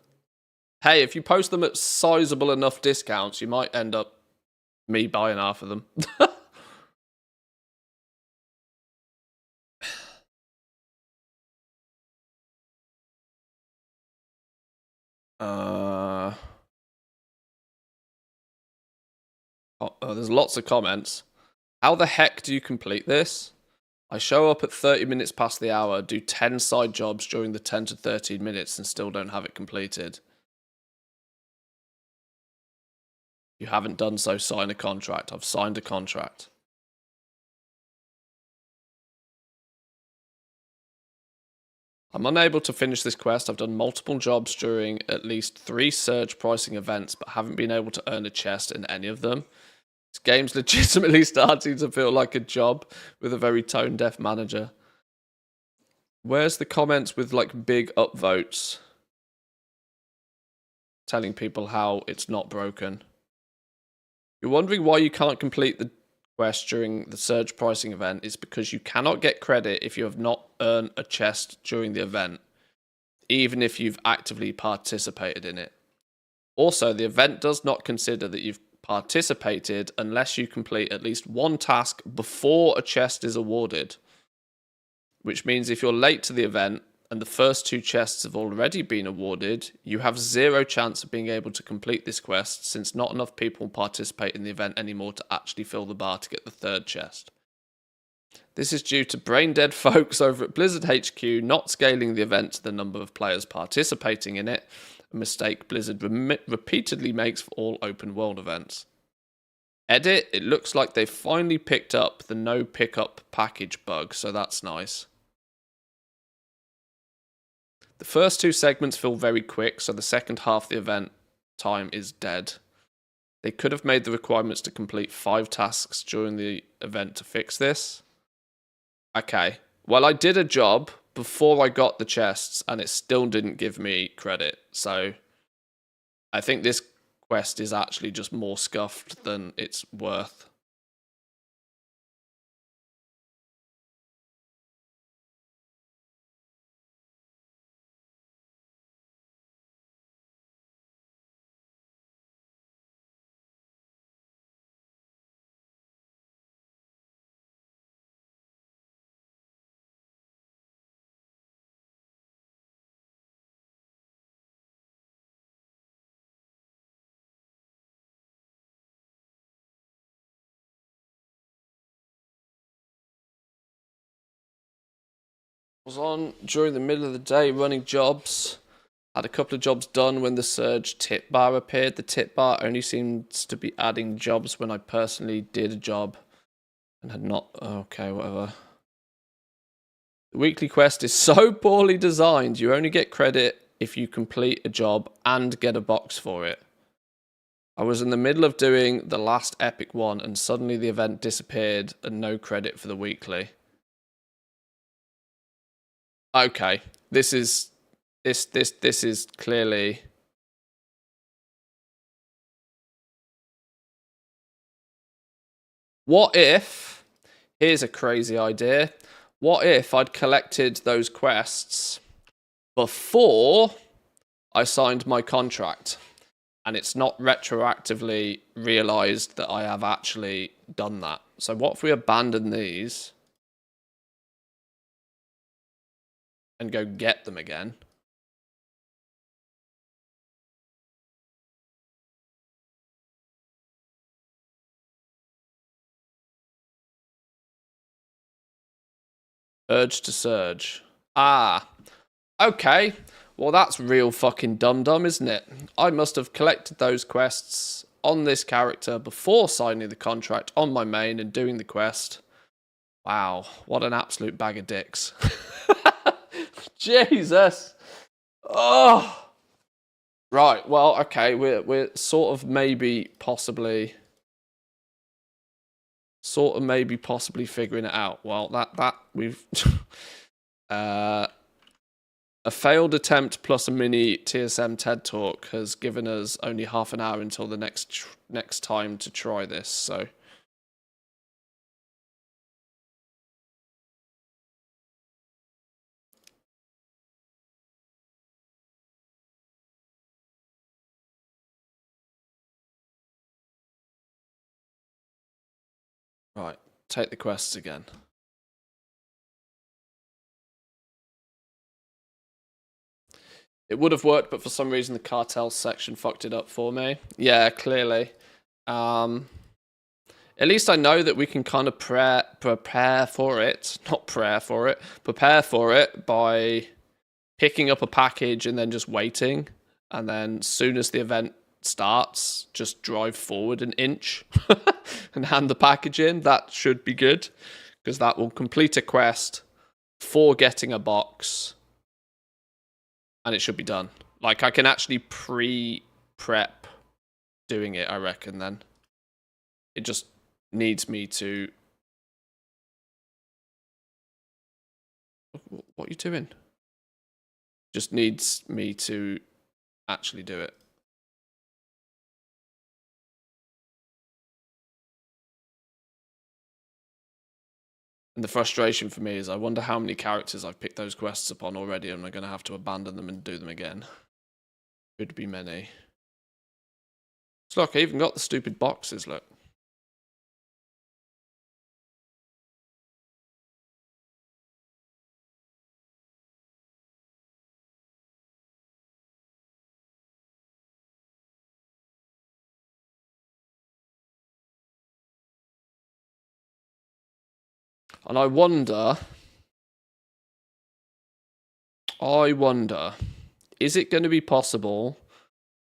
Hey, if you post them at sizable enough discounts, you might end up me buying half of them. There's lots of comments. How the heck do you complete this? I show up at 30 minutes past the hour, do 10 side jobs during the 10 to 13 minutes and still don't have it completed. You haven't done so, sign a contract. I've signed a contract. I'm unable to finish this quest. I've done multiple jobs during at least 3 surge pricing events, but haven't been able to earn a chest in any of them. This game's legitimately starting to feel like a job with a very tone-deaf manager. Where's the comments with like big upvotes telling people how it's not broken? You're wondering why you can't complete the quest during the surge pricing event. It's because you cannot get credit if you have not earned a chest during the event, even if you've actively participated in it. Also, the event does not consider that you've participated unless you complete at least one task before a chest is awarded. Which means if you're late to the event and the first 2 chests have already been awarded, you have 0 chance of being able to complete this quest since not enough people participate in the event anymore to actually fill the bar to get the 3rd chest. This is due to brain-dead folks over at Blizzard HQ not scaling the event to the number of players participating in it, a mistake Blizzard repeatedly makes for all open-world events. Edit, it looks like they've finally picked up the no pickup package bug, so that's nice. The first 2 segments feel very quick, so the second half of the event time is dead. They could have made the requirements to complete 5 tasks during the event to fix this. Okay, well, I did a job before I got the chests, and it still didn't give me credit, so I think this quest is actually just more scuffed than it's worth. Was on during the middle of the day running jobs. Had a couple of jobs done when the surge tip bar appeared. The tip bar only seems to be adding jobs when I personally did a job and had not. Okay, whatever. The weekly quest is so poorly designed. You only get credit if you complete a job and get a box for it. I was in the middle of doing the last epic one and suddenly the event disappeared and no credit for the weekly. Okay, this is clearly. What if, here's a crazy idea, what if I'd collected those quests before I signed my contract and it's not retroactively realized that I have actually done that? So what if we abandon these and go get them again? Urge to surge. Ah, okay. Well, that's real fucking dum-dum, isn't it? I must have collected those quests on this character before signing the contract on my main and doing the quest. Wow, what an absolute bag of dicks. Jesus. Oh. Right, well, okay, we're sort of maybe possibly figuring it out. Well, that we've a failed attempt plus a mini TSM TED Talk has given us only half an hour until the next time to try this, so right, take the quests again. It would have worked, but for some reason the cartel section fucked it up for me. Yeah, clearly. At least I know that we can kind of prepare for it by picking up a package and then just waiting. And then soon as the event starts, just drive forward an inch and hand the package in. That should be good, because that will complete a quest for getting a box. And it should be done. Like, I can actually pre-prep doing it, I reckon, then. It just needs me to... What are you doing? Just needs me to actually do it. And the frustration for me is I wonder how many characters I've picked those quests upon already and I'm going to have to abandon them and do them again. Could be many. Look, I even got the stupid boxes, look. And I wonder, is it going to be possible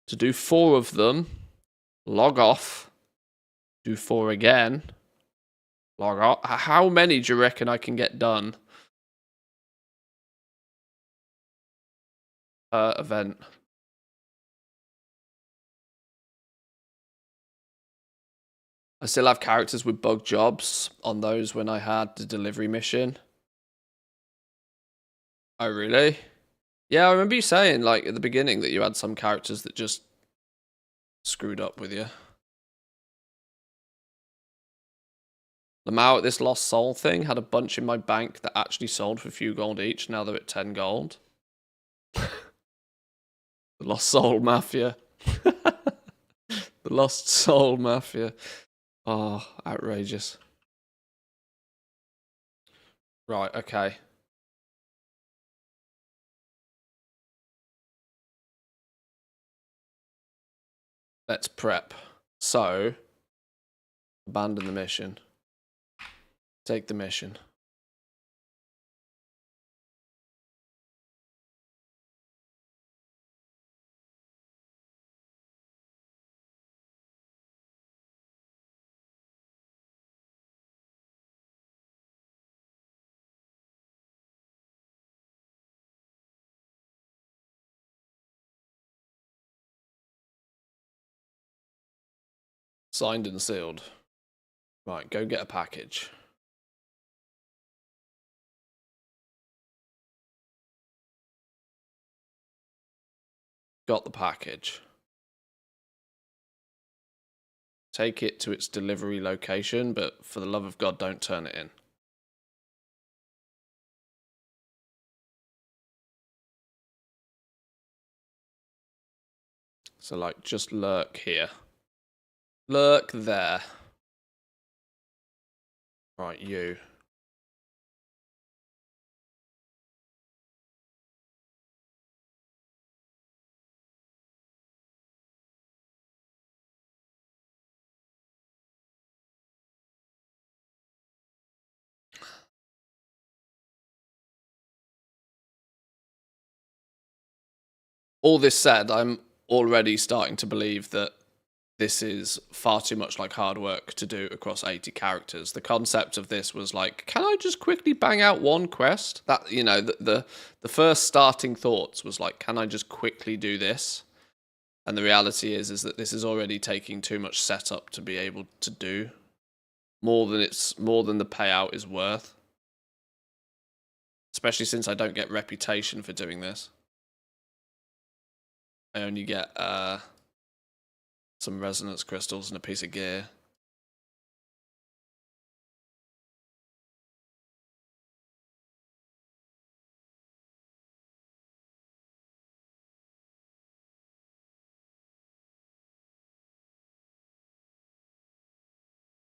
to do 4 of them, log off, do 4 again, log off? How many do you reckon I can get done per event? I still have characters with bug jobs on those when I had the delivery mission. Oh, really? Yeah, I remember you saying, like, at the beginning that you had some characters that just screwed up with you. Lamau at this Lost Soul thing had a bunch in my bank that actually sold for a few gold each. Now they're at 10 gold. The Lost Soul Mafia. The Lost Soul Mafia. Oh, outrageous. Right, okay. Let's prep. So, abandon the mission. Take the mission. Signed and sealed. Right, go get a package. Got the package. Take it to its delivery location, but for the love of God, don't turn it in. So, like, just lurk here. Lurk there. Right, you. All this said, I'm already starting to believe that this is far too much like hard work to do across 80 characters. The concept of this was like, can I just quickly bang out one quest? That, you know, the first starting thoughts was like, can I just quickly do this? And the reality is that this is already taking too much setup to be able to do more than the payout is worth. Especially since I don't get reputation for doing this. I only get some resonance crystals and a piece of gear.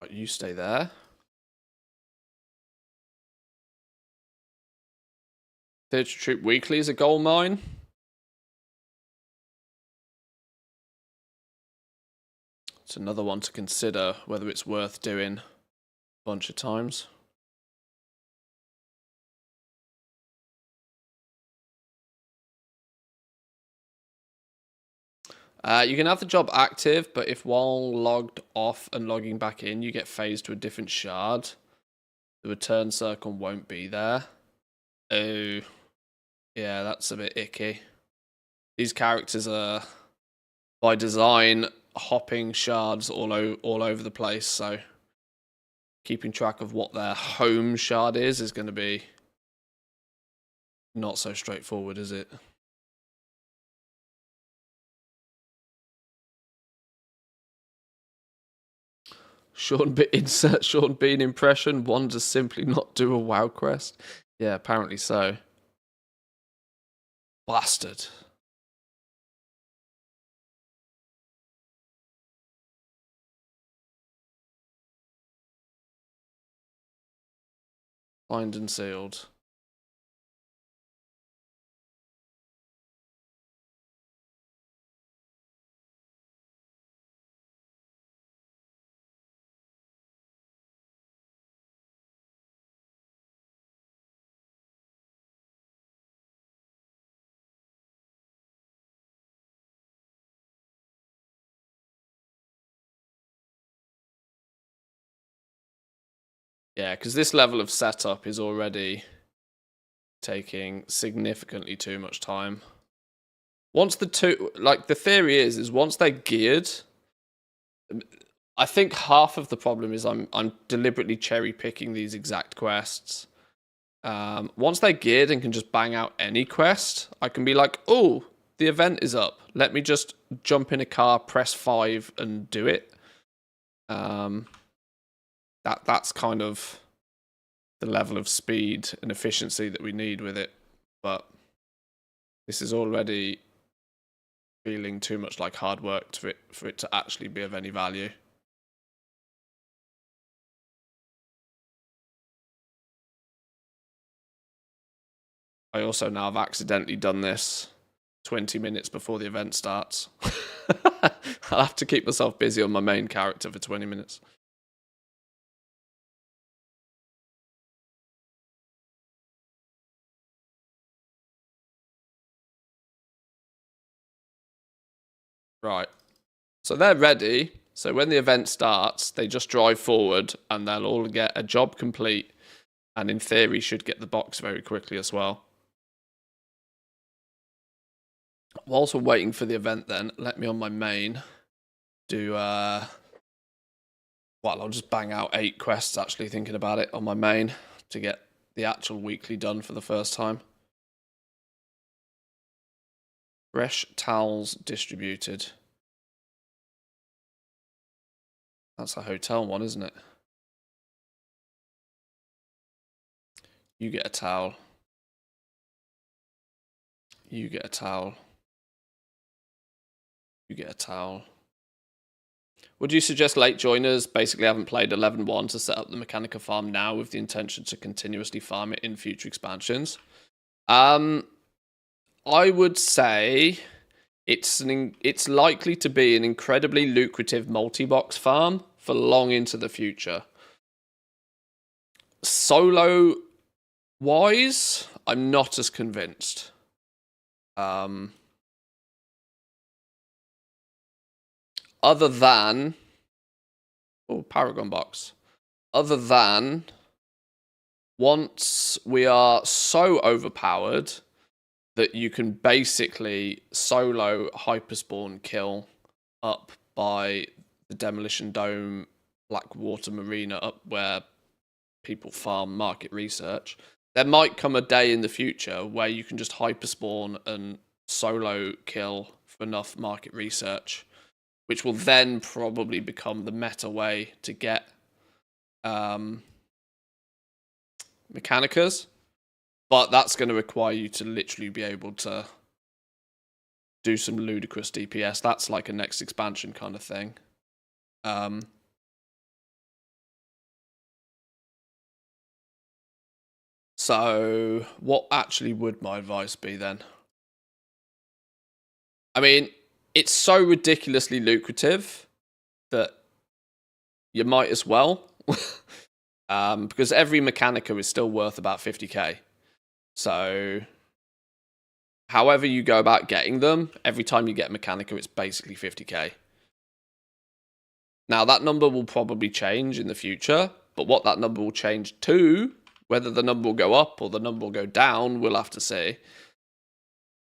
Right, you stay there. Theatre Troop Weekly is a gold mine. It's another one to consider whether it's worth doing a bunch of times. You can have the job active, but if while logged off and logging back in, you get phased to a different shard, the return circle won't be there. Oh, yeah, that's a bit icky. These characters are, by design, hopping shards all over the place, so keeping track of what their home shard is going to be not so straightforward, is it? Insert Sean Bean impression. One does simply not do a WoW quest. Yeah, apparently so. Bastard. Signed and sealed. Yeah, because this level of setup is already taking significantly too much time. Once the theory is once they're geared, I think half of the problem is I'm deliberately cherry picking these exact quests. Once they're geared and can just bang out any quest, I can be like, oh, the event is up. Let me just jump in a car, press 5 and do it. That's kind of the level of speed and efficiency that we need with it. But this is already feeling too much like hard work for it to actually be of any value. I also now have accidentally done this 20 minutes before the event starts. I'll have to keep myself busy on my main character for 20 minutes. Right. So they're ready. So when the event starts, they just drive forward and they'll all get a job complete. And in theory, should get the box very quickly as well. Whilst we're waiting for the event then, let me on my main do... well, I'll just bang out 8 quests actually thinking about it on my main to get the actual weekly done for the first time. Fresh towels distributed. That's a hotel one, isn't it? You get a towel. You get a towel. You get a towel. Would you suggest late joiners basically haven't played 11.1 to set up the Mechanica farm now with the intention to continuously farm it in future expansions? I would say it's likely to be an incredibly lucrative multi-box farm for long into the future. Solo wise, I'm not as convinced. Other than Paragon box. Other than once we are so overpowered that you can basically solo hyperspawn kill up by the Demolition Dome, Blackwater Marina, up where people farm market research. There might come a day in the future where you can just hyperspawn and solo kill for enough market research, which will then probably become the meta way to get Mechanicas. But that's going to require you to literally be able to do some ludicrous DPS. That's like a next expansion kind of thing. So what actually would my advice be then? I mean, it's so ridiculously lucrative that you might as well. Because every Mechanica is still worth about 50k. So however you go about getting them, every time you get Mechanica, it's basically 50k. Now, that number will probably change in the future, but what that number will change to, whether the number will go up or the number will go down, we'll have to see.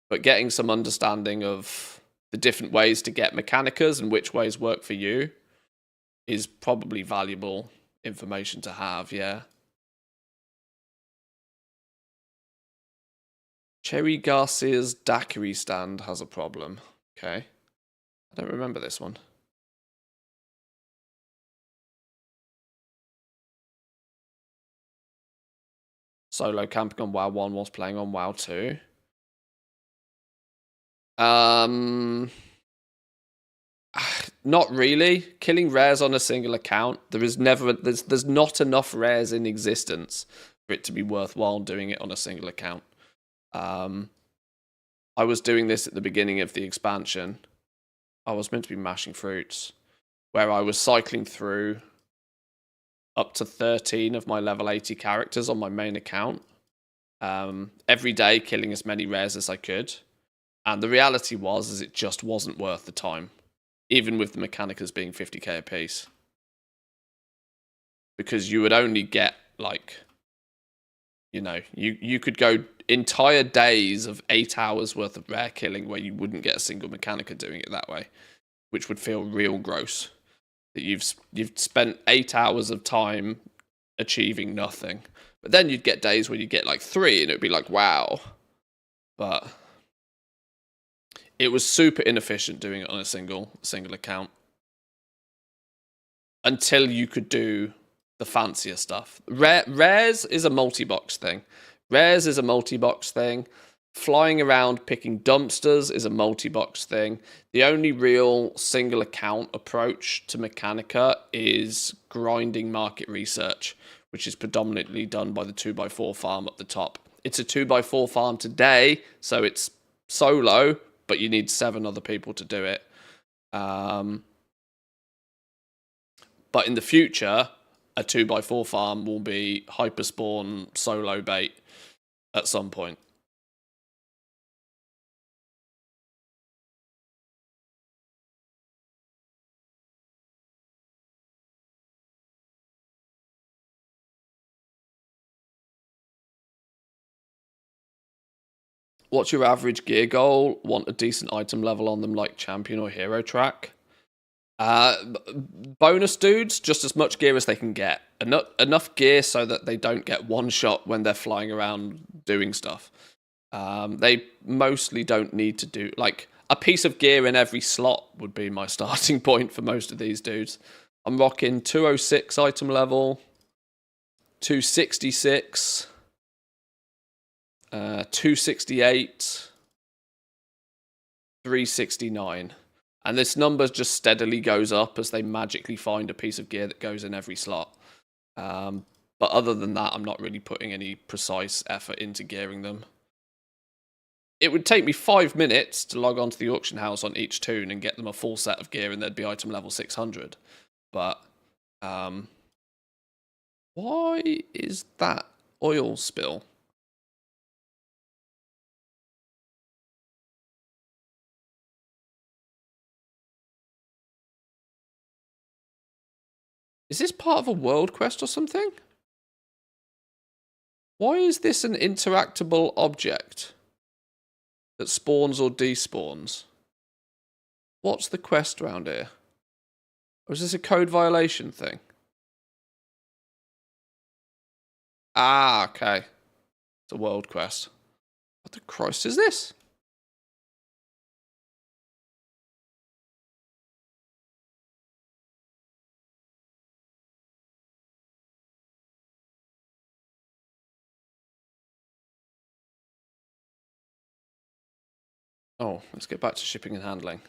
But getting some understanding of the different ways to get Mechanicas and which ways work for you is probably valuable information to have, yeah. Cherry Garcia's daiquiri stand has a problem. Okay. I don't remember this one. Solo camping on WoW 1 whilst playing on WoW 2. Not really. Killing rares on a single account. There's not enough rares in existence for it to be worthwhile doing it on a single account. I was doing this at the beginning of the expansion. I was meant to be mashing fruits, where I was cycling through up to 13 of my level 80 characters on my main account. Every day, killing as many rares as I could. And the reality is it just wasn't worth the time, even with the Mechanicas being 50k a piece. Because you would only get, like, you know, you could go entire days of 8 hours worth of rare killing where you wouldn't get a single Mechanica doing it that way, which would feel real gross. That you've spent 8 hours of time achieving nothing. But then you'd get days where you get like 3 and it'd be like, wow. But it was super inefficient doing it on a single account. Until you could do the fancier stuff. Rares is a multi-box thing. Flying around picking dumpsters is a multi-box thing. The only real single account approach to Mechanica is grinding market research, which is predominantly done by the 2x4 farm at the top. It's a 2x4 farm today, so it's solo, but you need 7 other people to do it. But in the future, a 2x4 farm will be hyperspawn solo bait at some point. What's your average gear goal? Want a decent item level on them like champion or hero track? Bonus dudes, just as much gear as they can get. Enough gear so that they don't get one shot when they're flying around doing stuff. They mostly don't need to do, like, a piece of gear in every slot would be my starting point for most of these dudes. I'm rocking 206 item level, 266, 268, 369. And this number just steadily goes up as they magically find a piece of gear that goes in every slot. But other than that, I'm not really putting any precise effort into gearing them. It would take me 5 minutes to log onto the auction house on each toon and get them a full set of gear, and they'd be item level 600. But why is that oil spill? Is this part of a world quest or something? Why is this an interactable object that spawns or despawns? What's the quest around here? Or is this a code violation thing? Ah, okay. It's a world quest. What the Christ is this? Oh, let's get back to shipping and handling.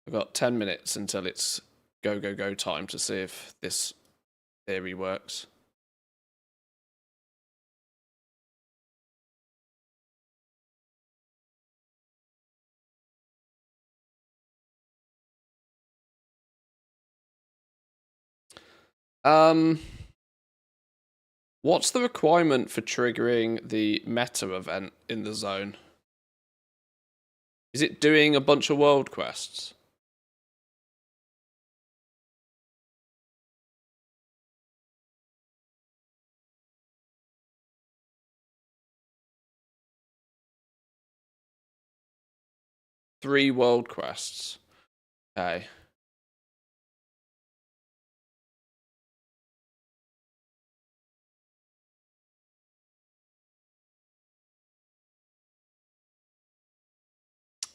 I've got 10 minutes until it's go time to see if this theory works. What's the requirement for triggering the meta event in the zone? Is it doing a bunch of world quests? Three world quests. Okay.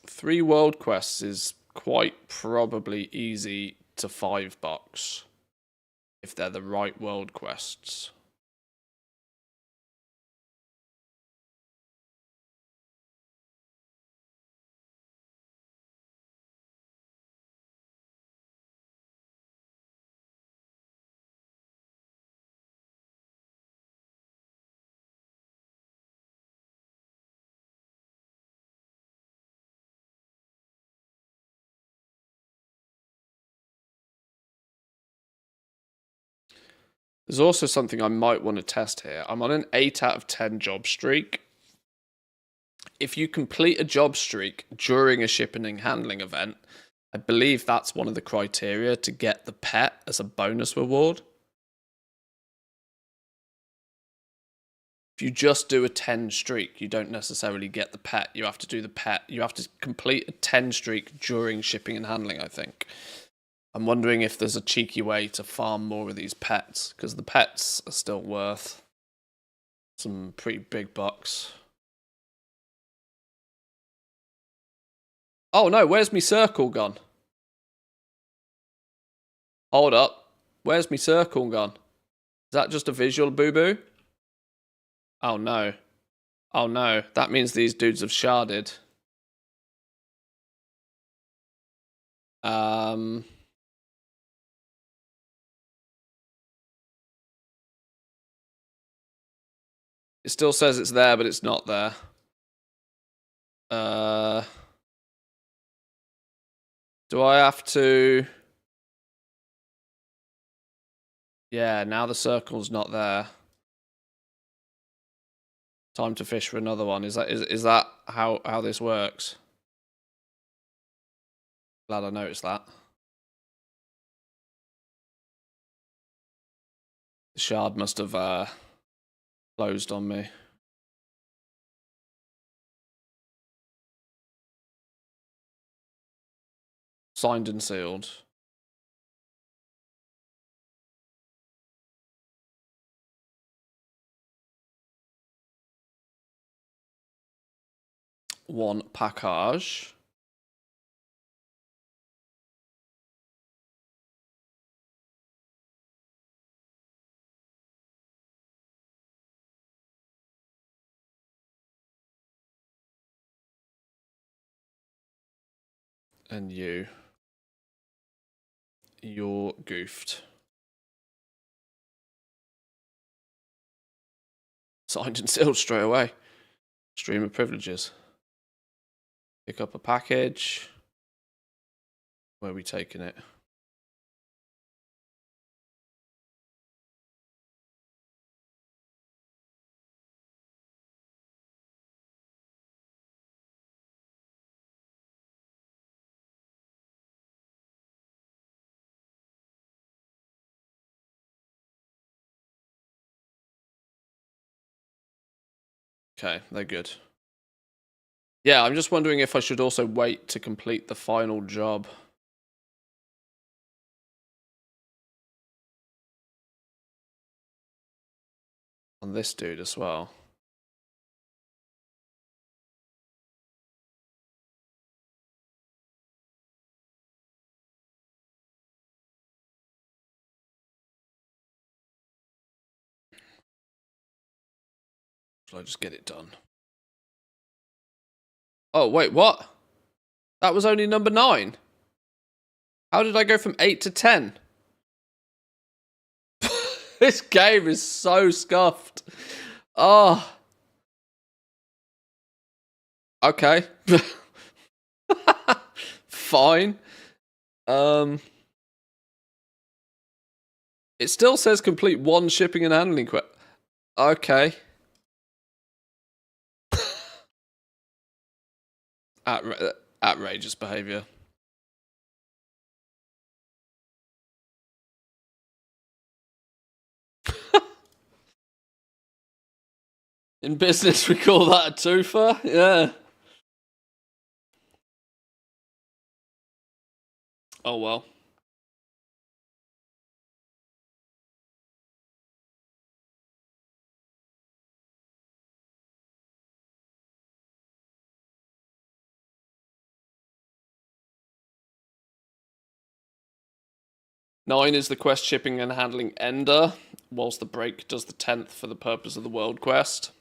Three world quests is quite probably easy to 5-box if they're the right world quests. There's also something I might want to test here. I'm on an 8 out of 10 job streak. If you complete a job streak during a shipping and handling event, I believe that's one of the criteria to get the pet as a bonus reward. If you just do a 10 streak, you don't necessarily get the pet. You have to do the pet. You have to complete a 10 streak during shipping and handling, I think. I'm wondering if there's a cheeky way to farm more of these pets, because the pets are still worth some pretty big bucks. Oh no, where's me circle gone? Hold up. Where's me circle gone? Is that just a visual boo-boo? Oh no. Oh no, that means these dudes have sharded. It still says it's there, but it's not there. Do I have to... Yeah, now the circle's not there. Time to fish for another one. Is that how this works? Glad I noticed that. The shard must have closed on me. Signed and sealed. One package. And you're goofed. Signed and sealed straight away. Stream of privileges. Pick up a package. Where are we taking it? Okay, they're good. Yeah, I'm just wondering if I should also wait to complete the final job. On this dude as well. Shall I just get it done? Oh, wait, what? That was only number 9. How did I go from 8 to 10? This game is so scuffed. Oh. Okay. Fine. It still says complete 1 shipping and handling quest. Okay. Outrageous behavior. In business, we call that a twofer. Yeah. Oh well. Nine is the quest shipping and handling ender, whilst the break does the 10th for the purpose of the world quest.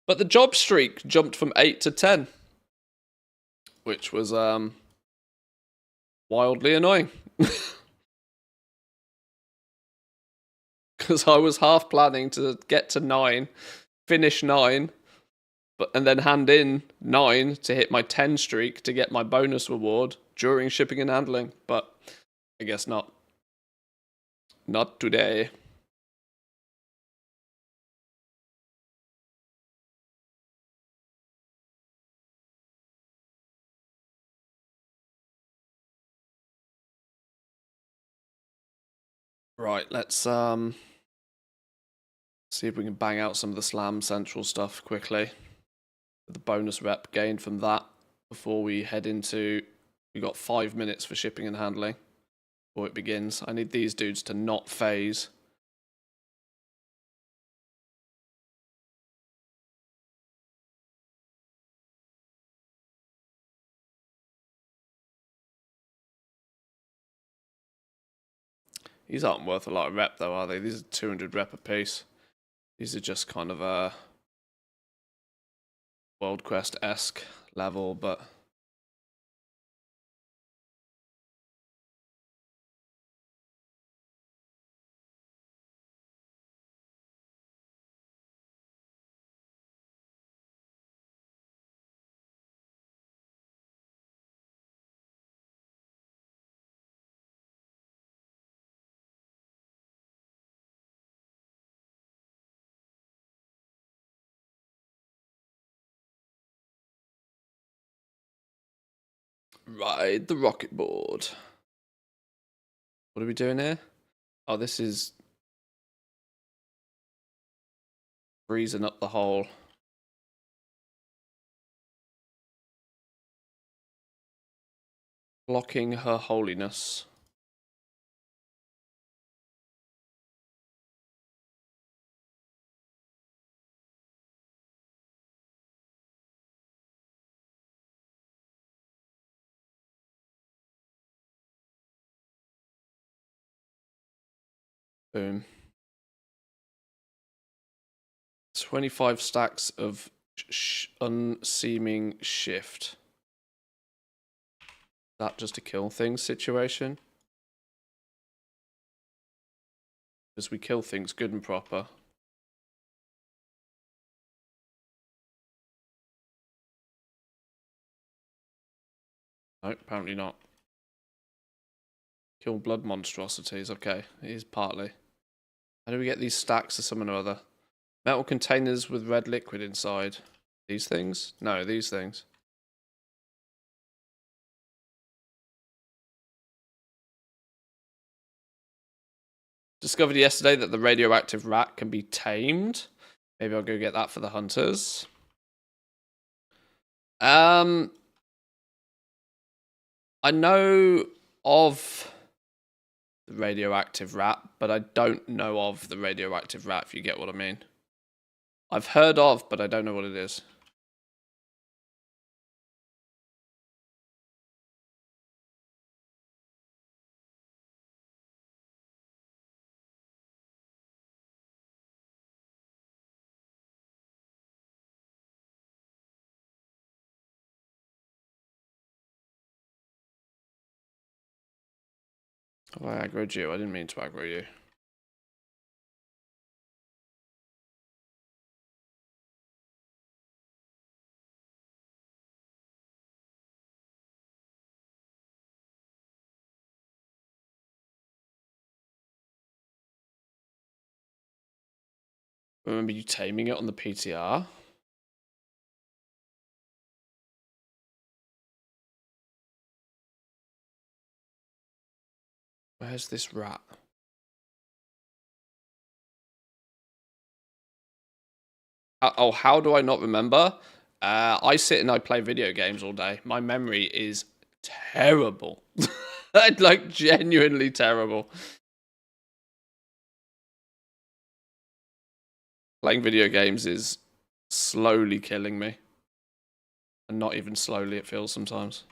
But the job streak jumped from 8 to 10, which was wildly annoying. Because I was half planning to get to 9, finish 9, and then hand in 9 to hit my 10 streak to get my bonus reward during shipping and handling. But I guess not. Not today. Right, let's see if we can bang out some of the Slam Central stuff quickly. The bonus rep gained from that before we head into... We got 5 minutes for shipping and handling before it begins. I need these dudes to not phase. These aren't worth a lot of rep though, are they? These are 200 rep a piece. These are just kind of a World Quest-esque level, but... Ride the rocket board. What are we doing here? Oh, this is freezing up the hole. Blocking her holiness. Boom. 25 stacks of unseeming shift. That just a kill things situation? Because we kill things good and proper. No, apparently not. Kill blood monstrosities. Okay, it is partly. How do we get these stacks of something or other? Metal containers with red liquid inside. These things? No, these things. Discovered yesterday that the radioactive rat can be tamed. Maybe I'll go get that for the hunters. I know of the radioactive rat, but I don't know of the radioactive rat, if you get what I mean. I've heard of, but I don't know what it is. Oh, I aggroed you. I didn't mean to aggro you. Remember you taming it on the PTR? Where's this rat? Oh, how do I not remember? I sit and I play video games all day. My memory is terrible. Like, genuinely terrible. Playing video games is slowly killing me. And not even slowly, it feels sometimes.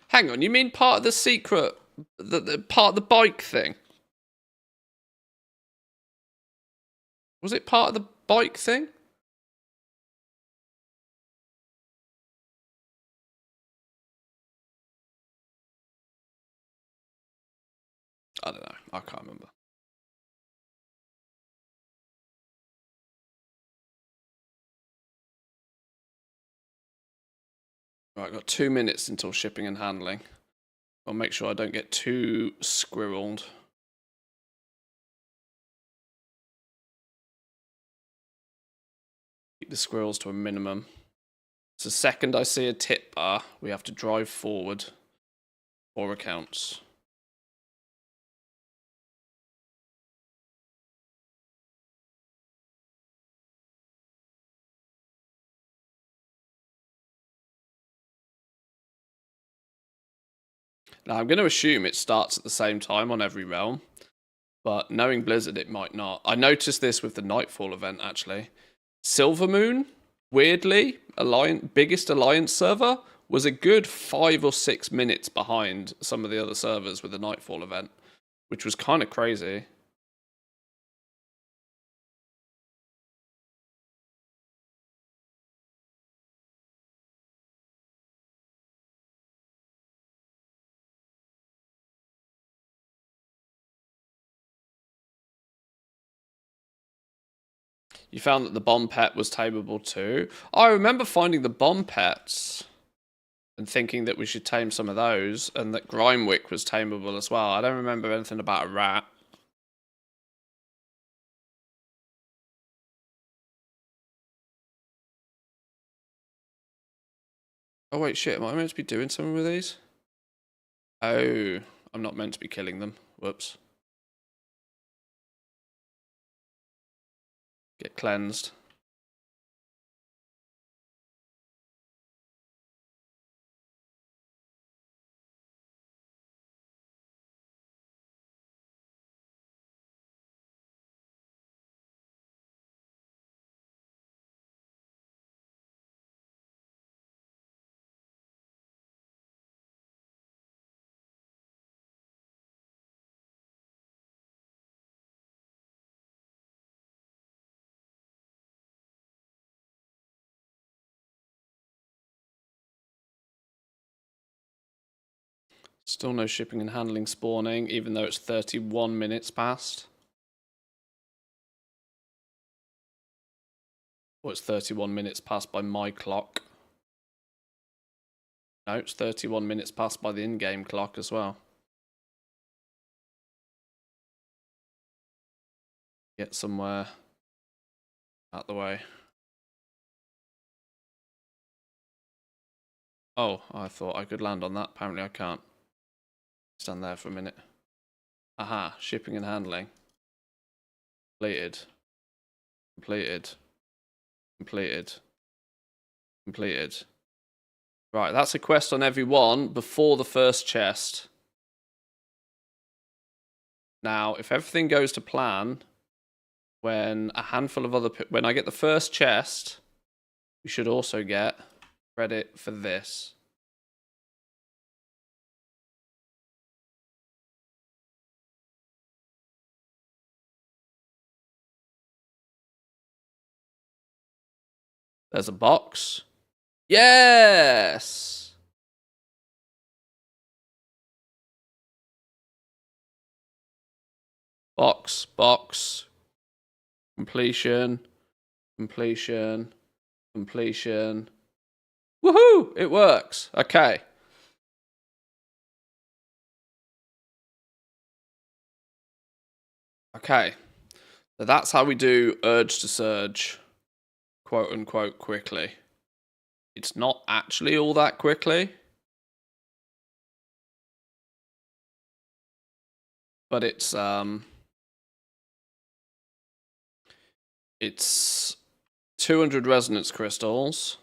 Hang on, you mean part of the secret, the part of the bike thing? Was it part of the bike thing? I don't know. I can't remember. Right, I've got 2 minutes until shipping and handling. I'll make sure I don't get too squirreled. keep the squirrels to a minimum. So the second I see a tip bar, we have to drive forward 4 accounts. Now, I'm going to assume it starts at the same time on every realm, but knowing Blizzard, it might not. I noticed this with the Nightfall event, actually. Silvermoon, weirdly, biggest Alliance server, was a good 5 or 6 minutes behind some of the other servers with the Nightfall event, which was kind of crazy. You found that the bomb pet was tameable too. I remember finding the bomb pets and thinking that we should tame some of those, and that Grimewick was tameable as well. I don't remember anything about a rat. Oh wait, shit, am I meant to be doing something with these? Oh, I'm not meant to be killing them. Whoops. Get cleansed. Still no shipping and handling spawning, even though it's 31 minutes past. Or it's 31 minutes past by my clock. No, it's 31 minutes past by the in-game clock as well. Get somewhere out the way. Oh, I thought I could land on that. Apparently I can't. Stand there for a minute. Aha, shipping and handling. Completed. Completed. Completed. Completed. Right, that's a quest on every one before the first chest. Now, if everything goes to plan, when a handful of when I get the first chest, we should also get credit for this. There's a box. Yes! Box, box. Completion. Completion. Completion. Woohoo! It works. Okay. Okay. So that's how we do Urge to Surge, quote unquote, quickly. It's not actually all that quickly, but it's 200 resonance crystals,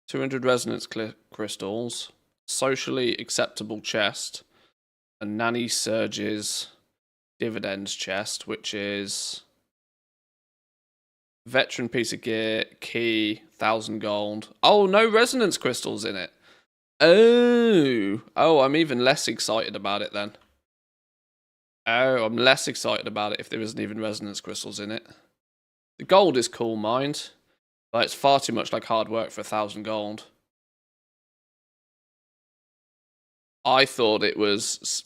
200 resonance crystals, socially acceptable chest, and Nanny Surge's dividends chest, which is veteran piece of gear, key, 1,000 gold. Oh, no resonance crystals in it. Oh, I'm even less excited about it then. Oh, I'm less excited about it if there isn't even resonance crystals in it. The gold is cool, mind, but it's far too much like hard work for 1,000 gold. I thought it was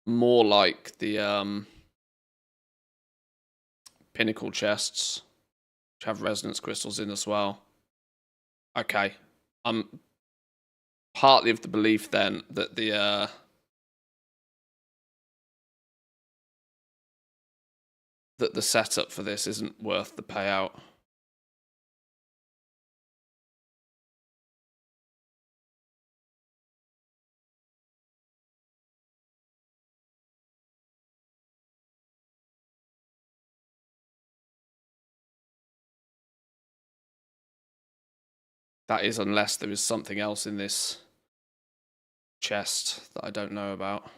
more like the pinnacle chests, which have resonance crystals in as well. Okay, I'm partly of the belief then that the that the setup for this isn't worth the payout. That is unless there is something else in this chest that I don't know about.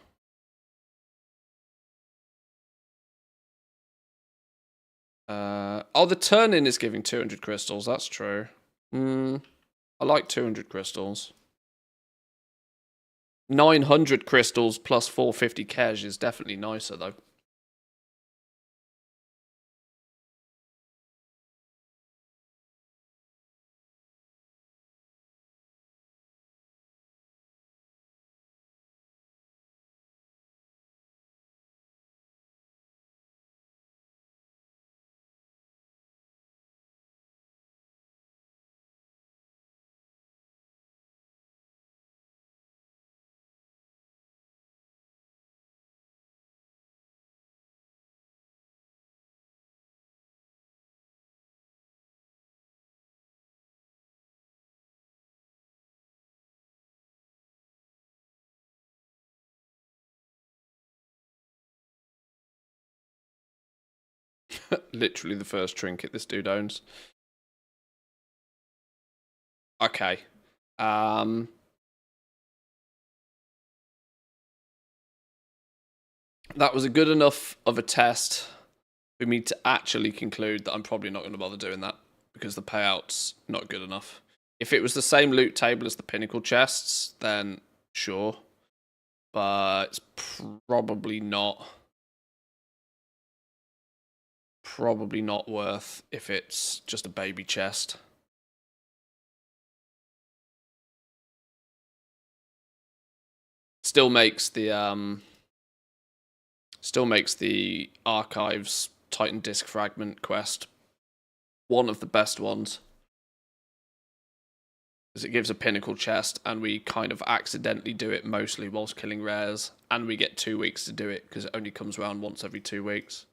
Oh, the turn-in is giving 200 crystals. That's true. I like 200 crystals. 900 crystals plus 450 cash is definitely nicer, though. Literally the first trinket this dude owns. Okay. That was a good enough of a test for me to actually conclude that I'm probably not going to bother doing that because the payout's not good enough. If it was the same loot table as the pinnacle chests, then sure. But it's probably not worth if it's just a baby chest. Still makes the Archives Titan Disc Fragment quest one of the best ones. Because it gives a pinnacle chest, and we kind of accidentally do it mostly whilst killing rares, and we get 2 weeks to do it because it only comes around once every 2 weeks.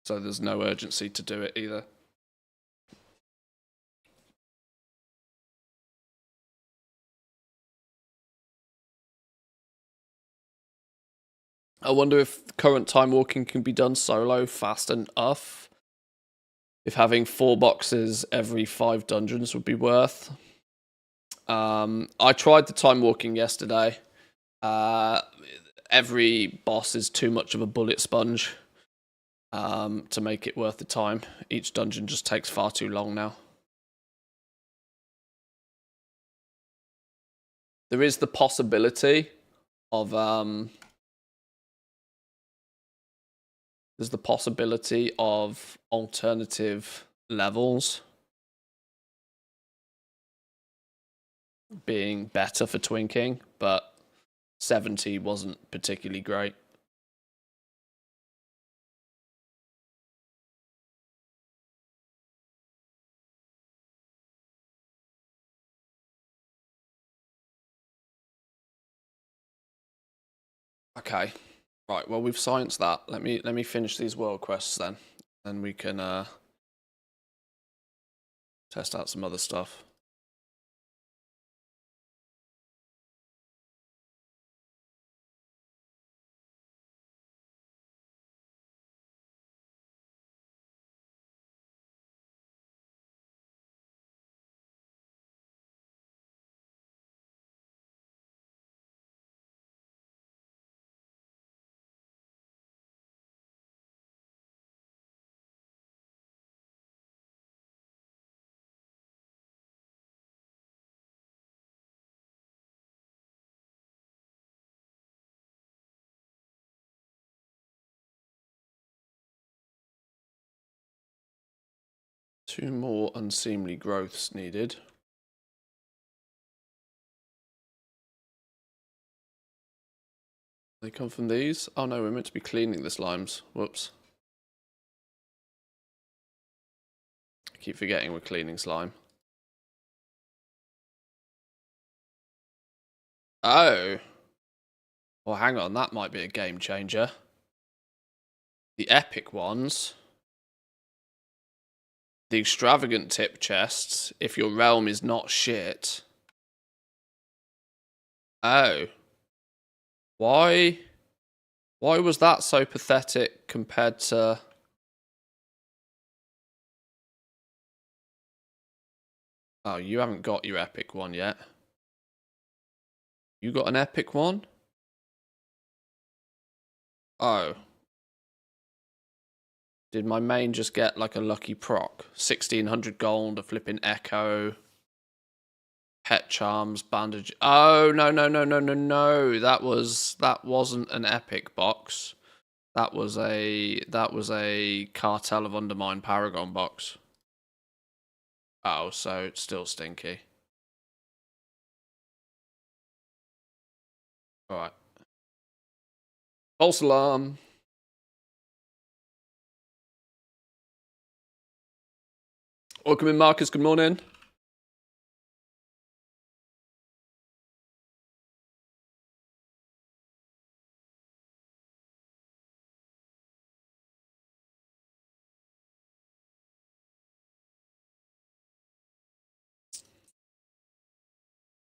So there's no urgency to do it either. I wonder if current time walking can be done solo fast enough. If having 4 boxes every 5 dungeons would be worth. I tried the time walking yesterday. Every boss is too much of a bullet sponge to make it worth the time. Each dungeon just takes far too long now. There is the possibility of alternative levels being better for twinking, but 70 wasn't particularly great. Okay. Right, well, we've scienced that. Let me finish these world quests then, and we can test out some other stuff. Two more unseemly growths needed. They come from these? Oh no, we're meant to be cleaning the slimes. Whoops. I keep forgetting we're cleaning slime. Oh. Well, hang on, that might be a game changer. the epic ones, the extravagant tip chests, if your realm is not shit. Oh. Why was that so pathetic compared to... Oh, you haven't got your epic one yet. You got an epic one? Oh. Did my main just get like a lucky proc? 1600 gold, a flipping echo, pet charms, bandage. Oh, no. That wasn't an epic box. That was a Cartel of Undermine Paragon box. Oh, so it's still stinky. Alright. False alarm. Welcome in, Marcus. Good morning.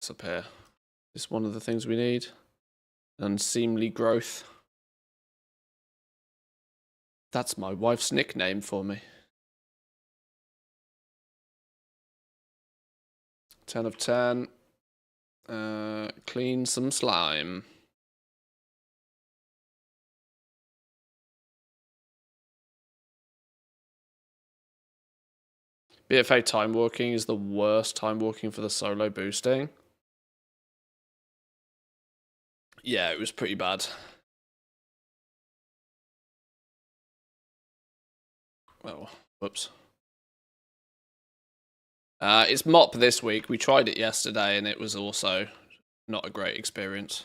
It's up here. It's one of the things we need. Unseemly growth. That's my wife's nickname for me. 10 of 10. Clean some slime. BFA time walking is the worst time walking for the solo boosting. Yeah, it was pretty bad. Oh, whoops. It's mop this week. We tried it yesterday and it was also not a great experience.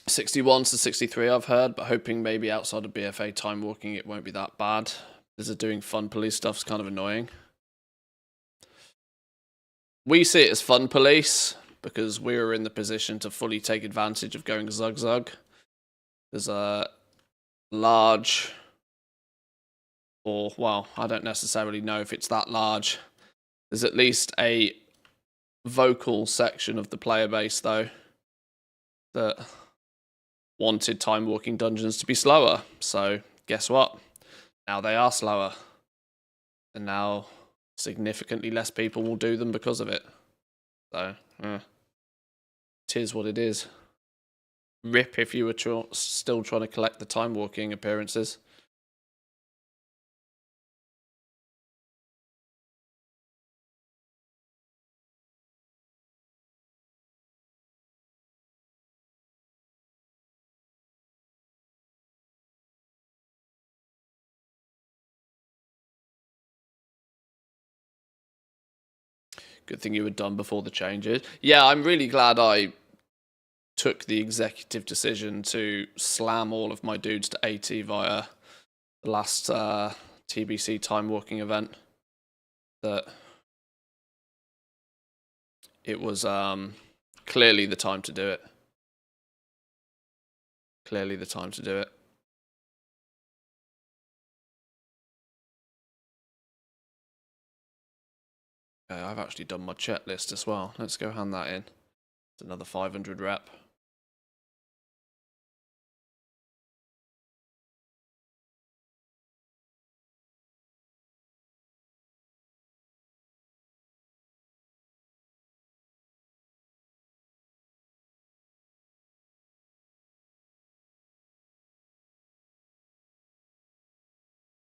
'61 to '63 I've heard, but hoping maybe outside of BFA time walking it won't be that bad. Because doing fun police stuff's kind of annoying. We see it as fun police because we were in the position to fully take advantage of going Zug Zug. There's a large, or well, I don't necessarily know if it's that large. There's at least a vocal section of the player base though that wanted time walking dungeons to be slower. So guess what? Now they are slower. And now significantly less people will do them because of it. So, tis what it is. Rip if you were still trying to collect the time walking appearances. Good thing you were done before the changes. Yeah, I'm really glad I took the executive decision to slam all of my dudes to 80 via the last TBC time walking event. That it was clearly the time to do it. Clearly the time to do it. Okay, I've actually done my checklist as well. Let's go hand that in. It's another 500 rep.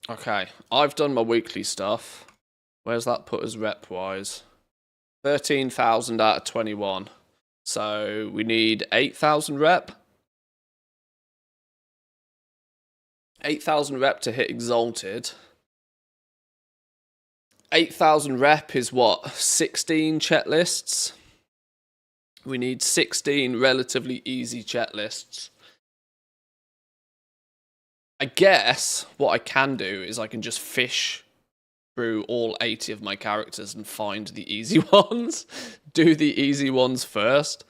Okay, I've done my weekly stuff. Where's that put us rep-wise? 13,000 out of 21. So we need 8,000 rep. 8,000 rep to hit Exalted. 8,000 rep is what? 16 checklists? We need 16 relatively easy checklists. I guess what I can do is I can just fish through all 80 of my characters and find the easy ones. Do the easy ones first.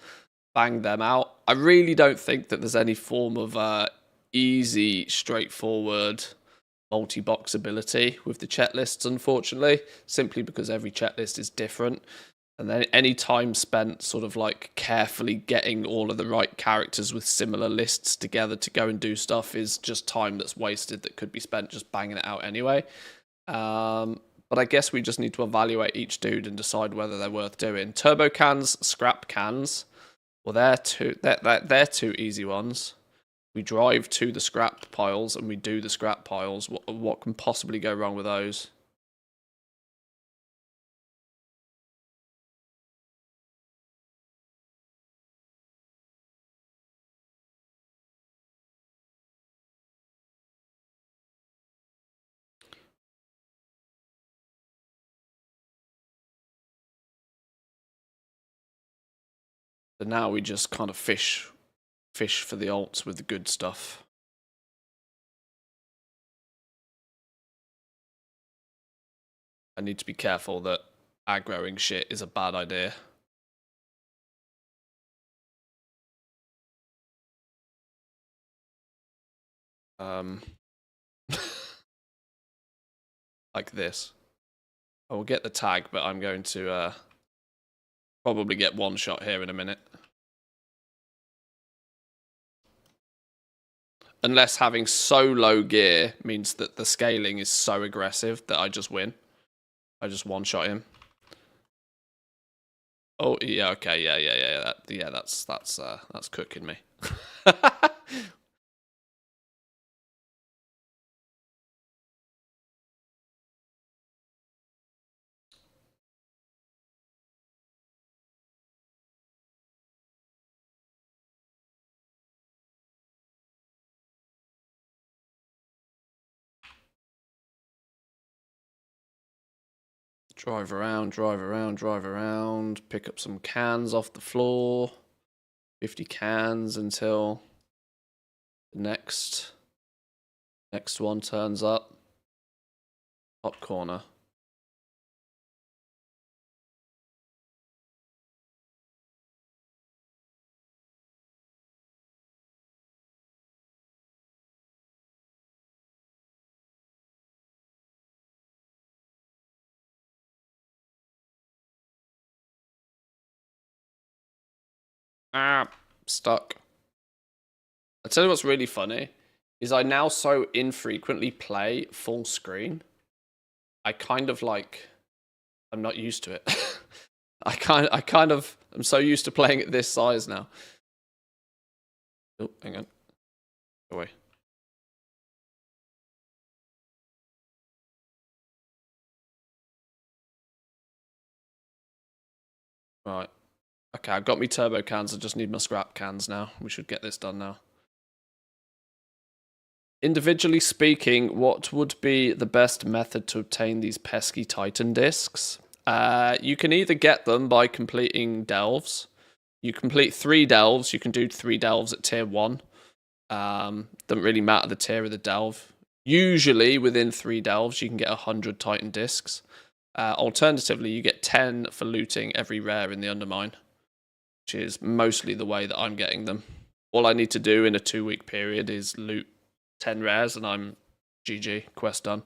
Bang them out. I really don't think that there's any form of easy, straightforward multi-box ability with the checklists, unfortunately, simply because every checklist is different. And then any time spent sort of like carefully getting all of the right characters with similar lists together to go and do stuff is just time that's wasted that could be spent just banging it out anyway. But I guess we just need to evaluate each dude and decide whether they're worth doing. Turbo cans, scrap cans. Well, they're two easy ones. We drive to the scrap piles and we do the scrap piles. What can possibly go wrong with those? So now we just kind of fish for the alts with the good stuff. I need to be careful that aggroing shit is a bad idea. Like this. I will get the tag, but I'm going to probably get one shot here in a minute. Unless having so low gear means that the scaling is so aggressive that I just win. I just one-shot him. Oh, yeah, okay, yeah. That's cooking me. Drive around, pick up some cans off the floor. 50 cans until the next one turns up. Top corner. Stuck. I tell you what's really funny is I now so infrequently play full screen. I kind of like, I'm not used to it. I kind of am so used to playing at this size now. Oh, hang on. Go away. Right. Okay, I've got me turbo cans. I just need my scrap cans now. We should get this done now. Individually speaking, what would be the best method to obtain these pesky Titan discs? You can either get them by completing delves. You complete 3 delves. You can do 3 delves at tier 1. Doesn't really matter the tier of the delve. Usually, within 3 delves, you can get 100 Titan discs. Alternatively, you get 10 for looting every rare in the Undermine, which is mostly the way that I'm getting them. All I need to do in a 2-week period is loot 10 rares and I'm GG, quest done.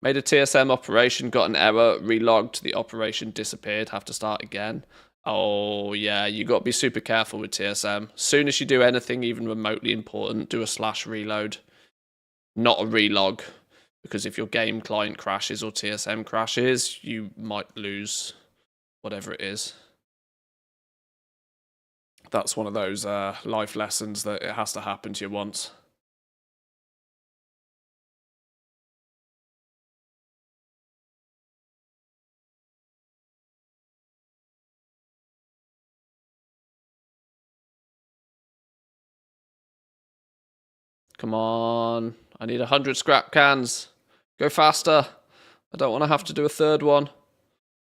Made a TSM operation, got an error, relogged, the operation disappeared, have to start again. Oh yeah, you got to be super careful with TSM. Soon as you do anything even remotely important, do a /reload, not a relog. Because if your game client crashes or TSM crashes, you might lose whatever it is. That's one of those life lessons that it has to happen to you once. Come on. I need 100 scrap cans. Go faster. I don't want to have to do a third one.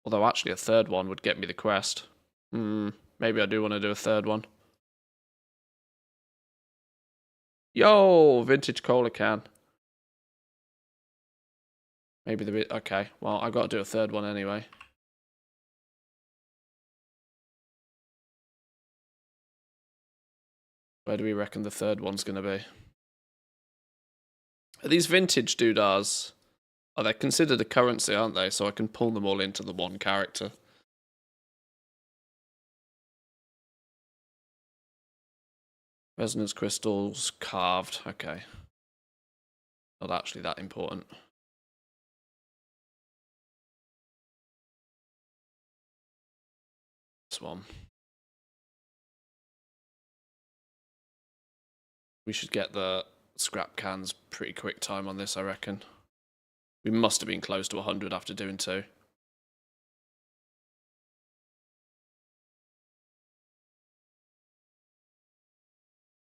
Although actually a third one would get me the quest. Maybe I do want to do a third one. Yo, vintage cola can. Maybe the bit. Okay, well, I got to do a third one anyway. Where do we reckon the third one's going to be? Are these vintage doodahs? Oh, they're considered a currency, aren't they? So I can pull them all into the one character. Resonance crystals carved. Okay. Not actually that important. This one. We should get the scrap cans pretty quick time on this, I reckon. We must have been close to 100 after doing 2.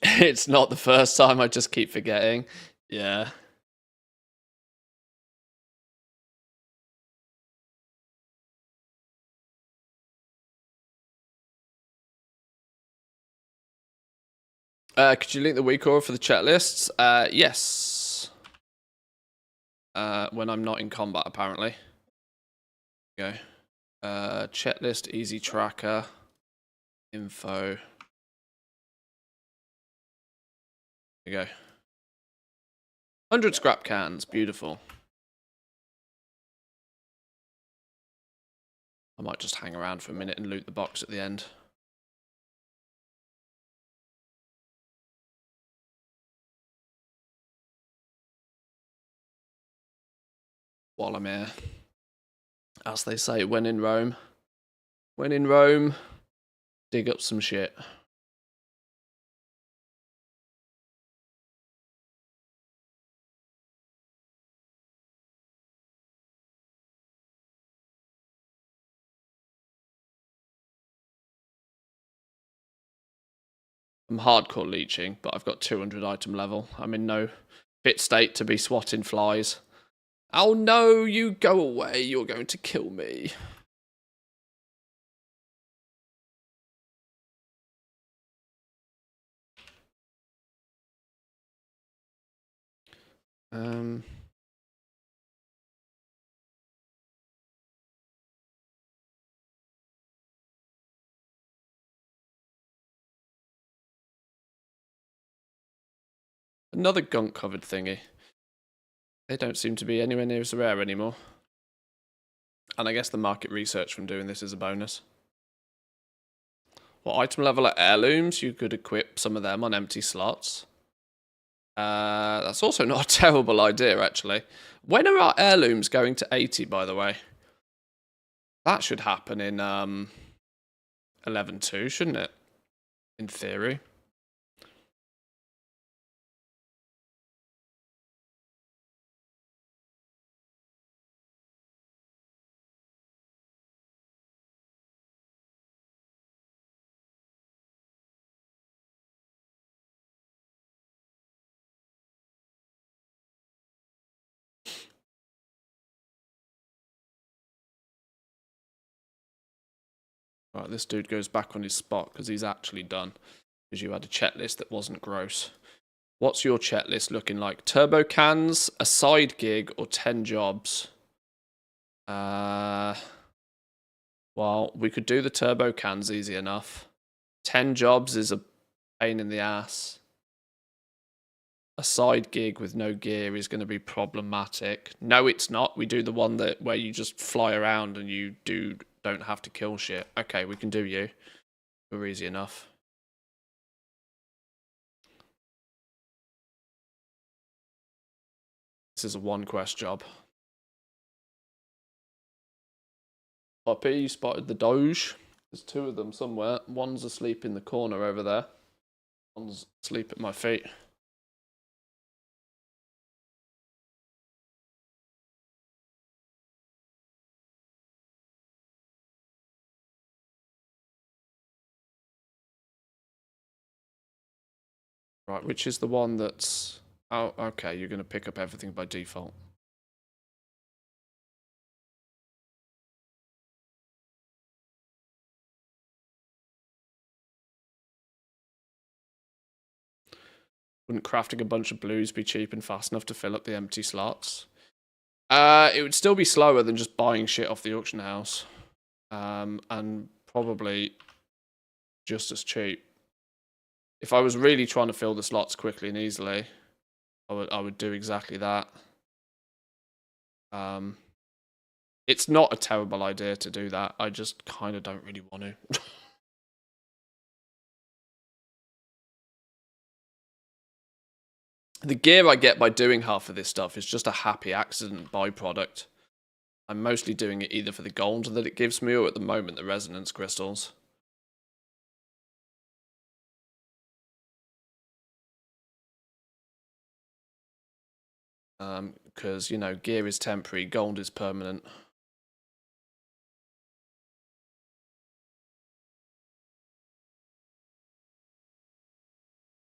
It's not the first time, I just keep forgetting. Yeah. Could you link the week order for the chat lists? Yes. When I'm not in combat, apparently. Go. Chat list, easy tracker, info. There you go. 100 scrap cans, beautiful. I might just hang around for a minute and loot the box at the end. While I'm here. As they say, when in Rome, dig up some shit. I'm hardcore leeching, but I've got 200 item level. I'm in no fit state to be swatting flies. Oh no, you go away, you're going to kill me. Another gunk covered thingy. They don't seem to be anywhere near as rare anymore. And I guess the market research from doing this is a bonus. What item level are heirlooms? You could equip some of them on empty slots. That's also not a terrible idea, actually. When are our heirlooms going to 80, by the way? That should happen in 11.2, shouldn't it? In theory. Right, this dude goes back on his spot because he's actually done. Because you had a checklist that wasn't gross. What's your checklist looking like? Turbo cans, a side gig, or 10 jobs? Well, we could do the turbo cans easy enough. 10 jobs is a pain in the ass. A side gig with no gear is going to be problematic. No, it's not. We do the one that where you just fly around and you don't have to kill shit. Okay, we can do you. We're easy enough. This is a 1-quest job. Poppy, you spotted the Doge. There's 2 of them somewhere. One's asleep in the corner over there. One's asleep at my feet. Right, which is the one that's... Oh, okay, you're going to pick up everything by default. Wouldn't crafting a bunch of blues be cheap and fast enough to fill up the empty slots? It would still be slower than just buying shit off the auction house. And probably just as cheap. If I was really trying to fill the slots quickly and easily, I would do exactly that. It's not a terrible idea to do that. I just kind of don't really want to. The gear I get by doing half of this stuff is just a happy accident byproduct. I'm mostly doing it either for the gold that it gives me or at the moment the resonance crystals. Because, you know, gear is temporary, gold is permanent.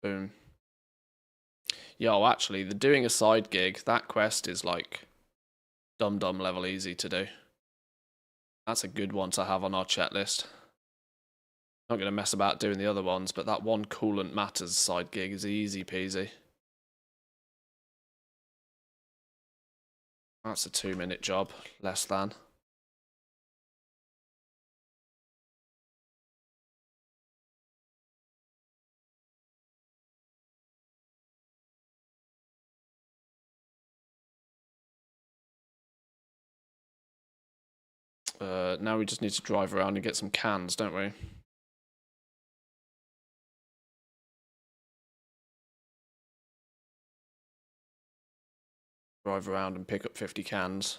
Boom. Yo, actually, the doing a side gig, that quest is like dum-dum level easy to do. That's a good one to have on our checklist. Not going to mess about doing the other ones, but that one Coolant Matters side gig is easy peasy. That's a 2-minute job, less than. Now we just need to drive around and get some cans, don't we? Drive around and pick up 50 cans.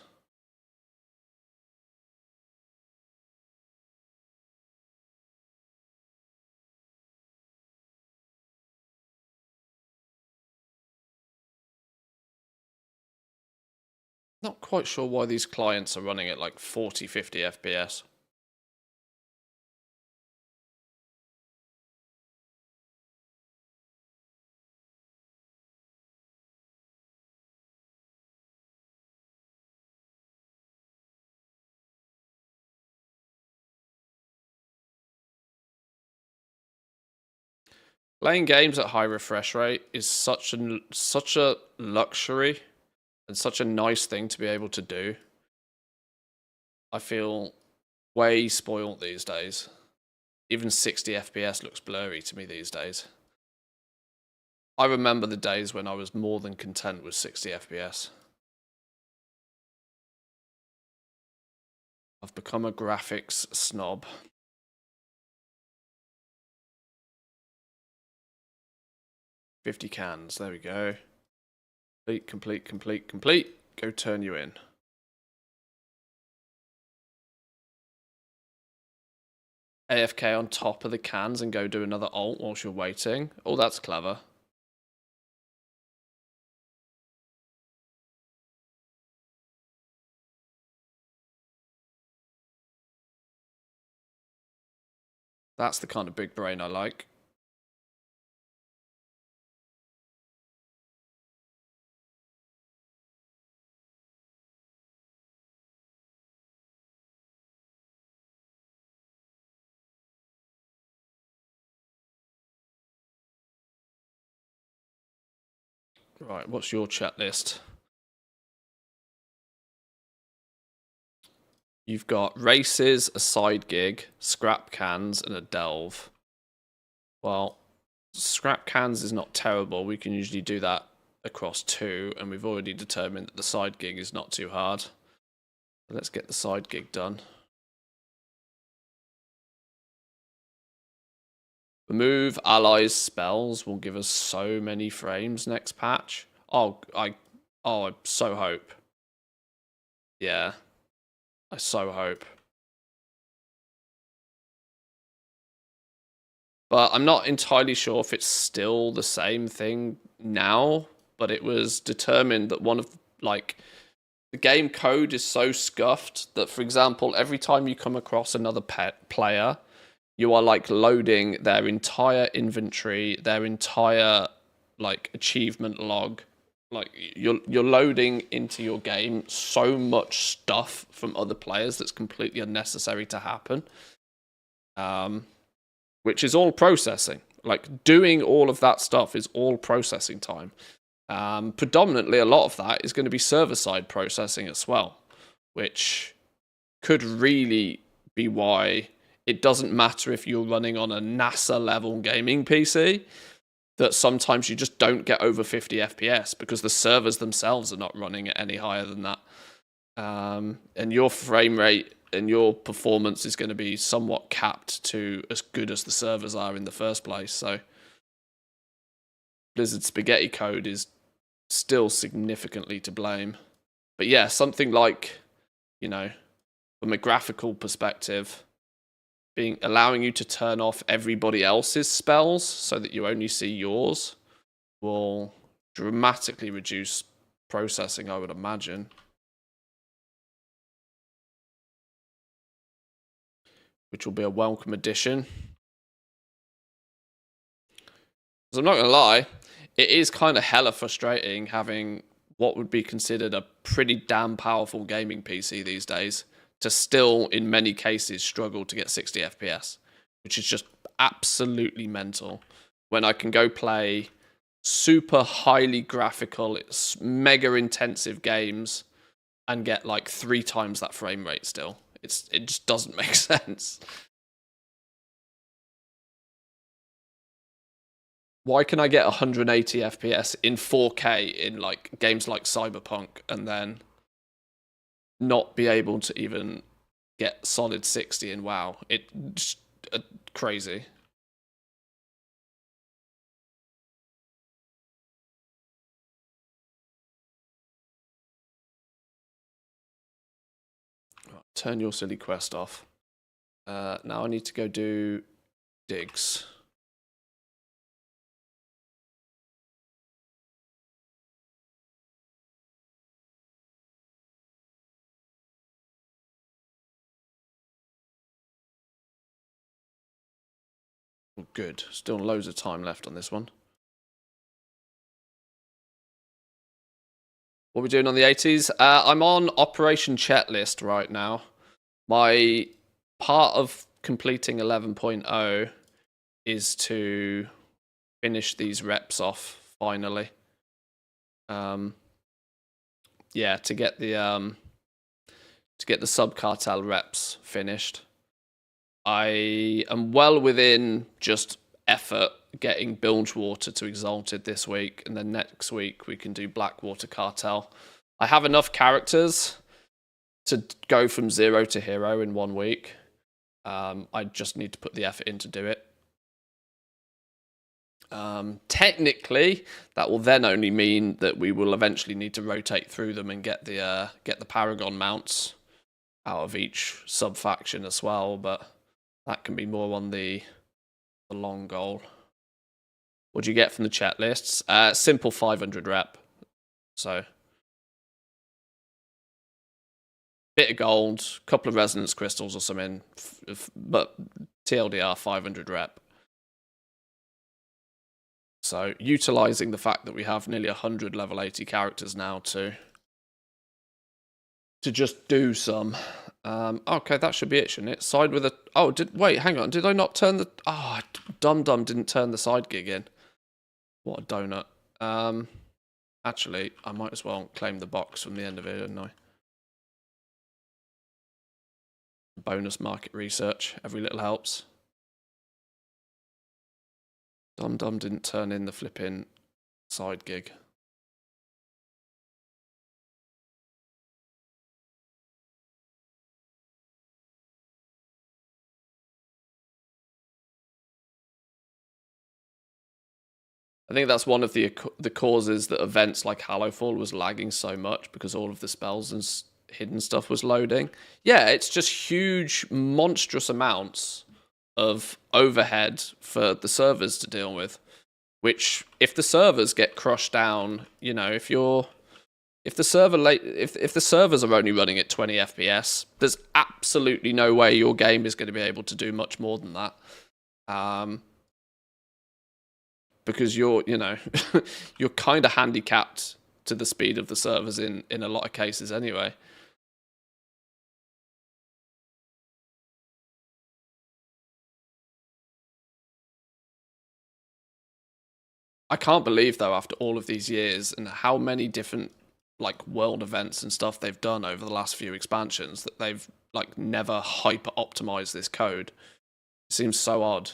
Not quite sure why these clients are running at like 40, 50 FPS. Playing games at high refresh rate is such a luxury and such a nice thing to be able to do. I feel way spoiled these days. Even 60 FPS looks blurry to me these days. I remember the days when I was more than content with 60 FPS. I've become a graphics snob. $50 cans, there we go. Complete. Go turn you in. AFK on top of the cans and go do another ult whilst you're waiting. Oh, that's clever. That's the kind of big brain I like. Right, what's your chat list? You've got races, a side gig, scrap cans, and a delve. Well, scrap cans is not terrible. We can usually do that across 2, and we've already determined that the side gig is not too hard. Let's get the side gig done. Remove allies spells will give us so many frames next patch. I so hope. Yeah. I so hope. But I'm not entirely sure if it's still the same thing now, but it was determined that one of, like, the game code is so scuffed that, for example, every time you come across another pet player, you are, like, loading their entire inventory, their entire, like, achievement log. Like, you're loading into your game so much stuff from other players that's completely unnecessary to happen. Which is all processing. Like, doing all of that stuff is all processing time. Predominantly, a lot of that is going to be server-side processing as well, which could really be why it doesn't matter if you're running on a NASA-level gaming PC, that sometimes you just don't get over 50 FPS because the servers themselves are not running at any higher than that. And your frame rate and your performance is going to be somewhat capped to as good as the servers are in the first place. So Blizzard spaghetti code is still significantly to blame. But yeah, something like, from a graphical perspective, allowing you to turn off everybody else's spells so that you only see yours will dramatically reduce processing, I would imagine. Which will be a welcome addition. Because I'm not going to lie, it is kind of hella frustrating having what would be considered a pretty damn powerful gaming PC these days to still, in many cases, struggle to get 60 FPS, which is just absolutely mental. When I can go play super highly graphical, it's mega intensive games and get like 3 times that frame rate still. It just doesn't make sense. Why can I get 180 FPS in 4K in like games like Cyberpunk and then not be able to even get solid 60 in WoW? It's just crazy. Turn your silly quest off. Now I need to go do digs. Oh, good. Still loads of time left on this one. What are we doing on the 80s? I'm on Operation Checklist right now. My part of completing 11.0 is to finish these reps off finally. Yeah, to get the sub cartel reps finished. I am well within just effort getting Bilgewater to Exalted this week, and then next week we can do Blackwater Cartel. I have enough characters to go from 0 to hero in 1 week. I just need to put the effort in to do it. Technically, that will then only mean that we will eventually need to rotate through them and get the Paragon mounts out of each sub faction as well, but that can be more on the long goal. What do you get from the chat lists? Simple 500 rep. So, bit of gold, couple of resonance crystals or something, but TLDR 500 rep. So, utilizing the fact that we have nearly 100 level 80 characters now to just do some. Okay, that should be it, shouldn't it? Side with a... Oh, wait, hang on. Did I not turn the... Oh, Dum didn't turn the side gig in. What a donut. Actually, I might as well claim the box from the end of it, didn't I? Bonus market research. Every little helps. Dum didn't turn in the flipping side gig. I think that's one of the causes that events like Hallowfall was lagging so much, because all of the spells and hidden stuff was loading. Yeah, it's just huge, monstrous amounts of overhead for the servers to deal with. Which, if the servers get crushed down, if the servers are only running at 20 FPS, there's absolutely no way your game is going to be able to do much more than that. Because you're kind of handicapped to the speed of the servers in a lot of cases anyway. I can't believe though, after all of these years and how many different like world events and stuff they've done over the last few expansions, that they've like never hyper optimized this code. It seems so odd.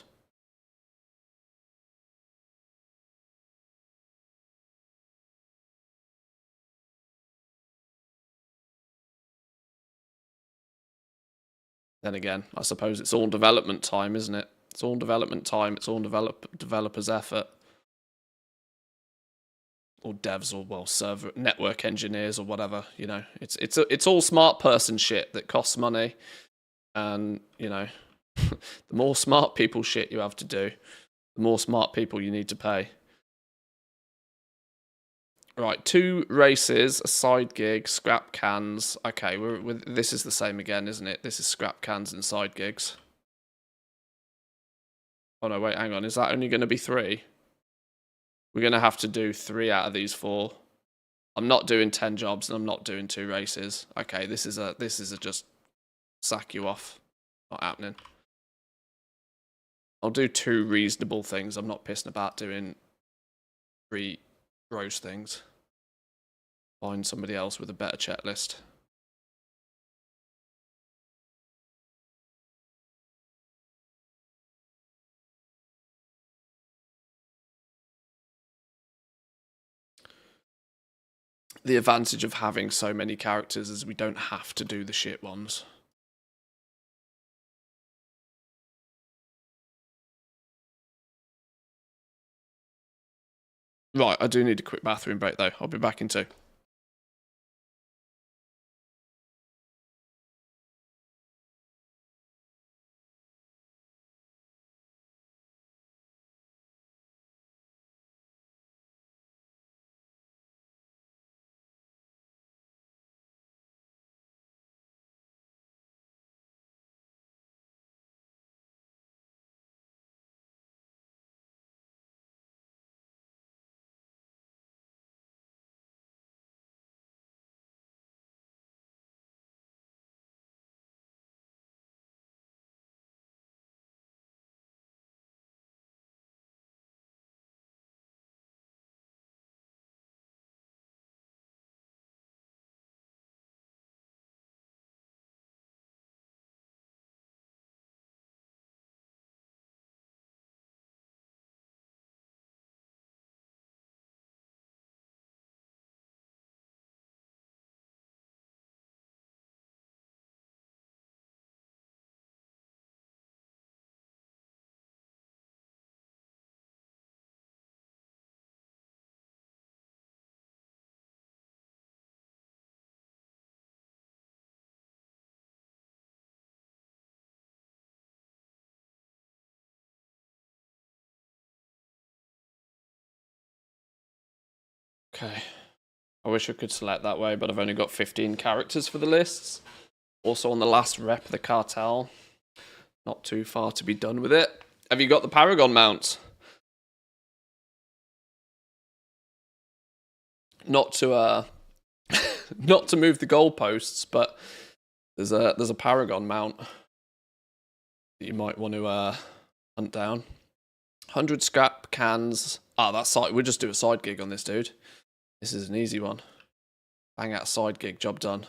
Then again, I suppose it's all development time, isn't it? It's all development time. It's all developers' effort, or devs, or well, server network engineers, or whatever. You know, it's all smart person shit that costs money, and you know, the more smart people shit you have to do, the more smart people you need to pay. Right, 2 races, a side gig, scrap cans. Okay, this is the same again, isn't it? This is scrap cans and side gigs. Oh no, wait, hang on. Is that only going to be 3? We're going to have to do 3 out of these 4. I'm not doing 10 jobs and I'm not doing 2 races. Okay, this is a just sack you off. Not happening. I'll do 2 reasonable things. I'm not pissing about doing 3 gross things. Find somebody else with a better checklist. The advantage of having so many characters is we don't have to do the shit ones. Right, I do need a quick bathroom break though. I'll be back in 2. Okay. I wish I could select that way, but I've only got 15 characters for the lists. Also on the last rep of the cartel. Not too far to be done with it. Have you got the Paragon mount? Not to not to move the goalposts, but there's a Paragon mount that you might want to hunt down. 100 scrap cans. That's side. We'll just do a side gig on this dude. This is an easy one. Bang out a side gig, job done.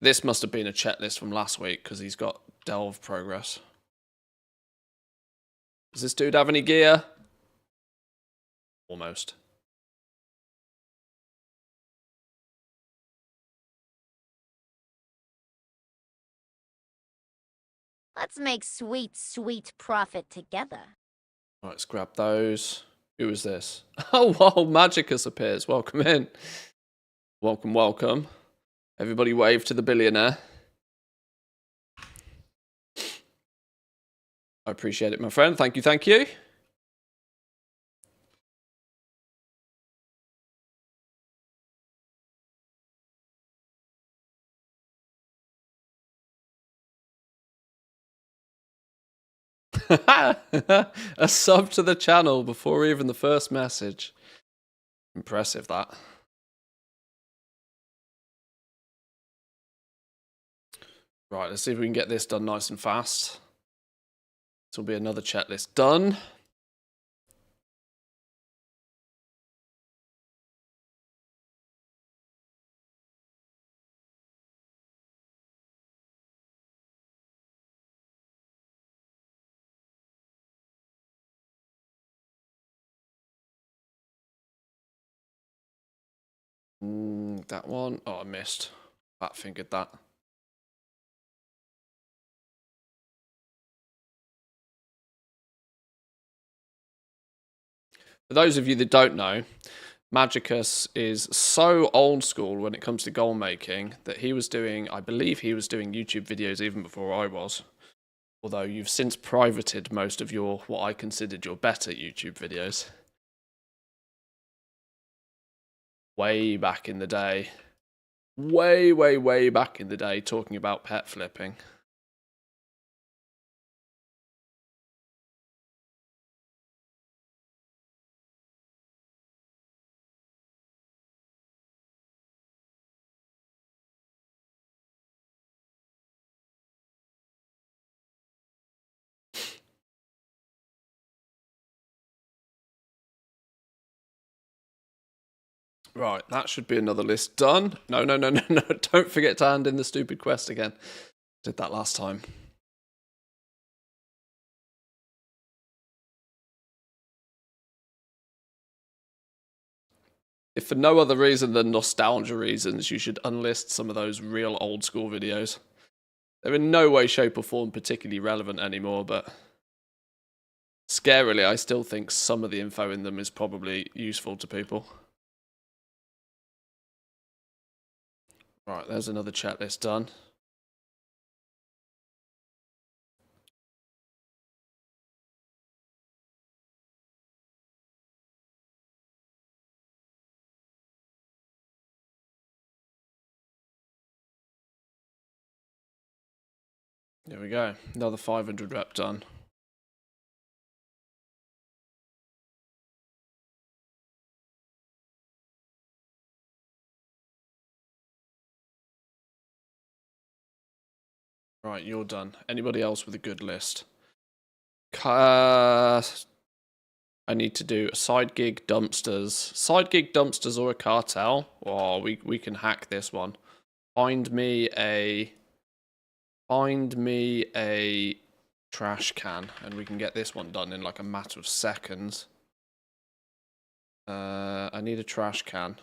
This must have been a checklist from last week because he's got delve progress. Does this dude have any gear? Almost. Let's make sweet, sweet profit together. All right, let's grab those. Who is this? Oh, wow, Magicus appears. Welcome in. Welcome, welcome. Everybody wave to the billionaire. I appreciate it, my friend. Thank you, thank you. A sub to the channel before even the first message. Impressive, that. Right, let's see if we can get this done nice and fast. This will be another checklist done. That one. Oh, I missed. Fat fingered that. For those of you that don't know, Magicus is so old school when it comes to goal making that he was doing, I believe he was doing YouTube videos even before I was. Although you've since privated most of your, what I considered your better YouTube videos. Way back in the day. Way back in the day talking about pet flipping. Right, that should be another list done. No. Don't forget to hand in the stupid quest again. Did that last time. If for no other reason than nostalgia reasons, you should unlist some of those real old school videos. They're in no way, shape, or form particularly relevant anymore, but scarily, I still think some of the info in them is probably useful to people. Right, there's another chat list done. There we go. Another 500 rep done. Right, you're done. Anybody else with a good list? I need to do a side gig dumpsters. Side gig dumpsters or a cartel. Oh, we can hack this one. Find me a trash can, and we can get this one done in like a matter of seconds. I need a trash can.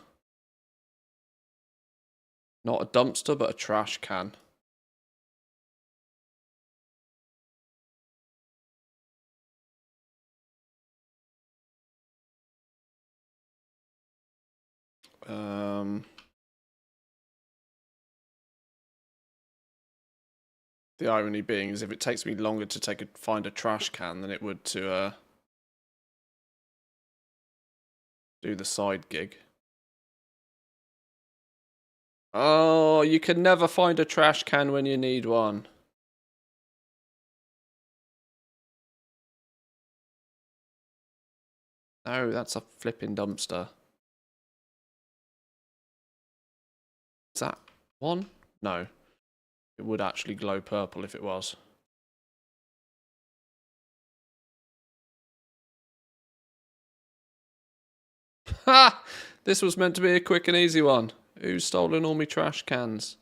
Not a dumpster, but a trash can. The irony being is if it takes me longer to find a trash can than it would to do the side gig. Oh, you can never find a trash can when you need one. No, that's a flipping dumpster. Is that one? No. It would actually glow purple if it was. Ha! This was meant to be a quick and easy one. Who's stolen all my trash cans?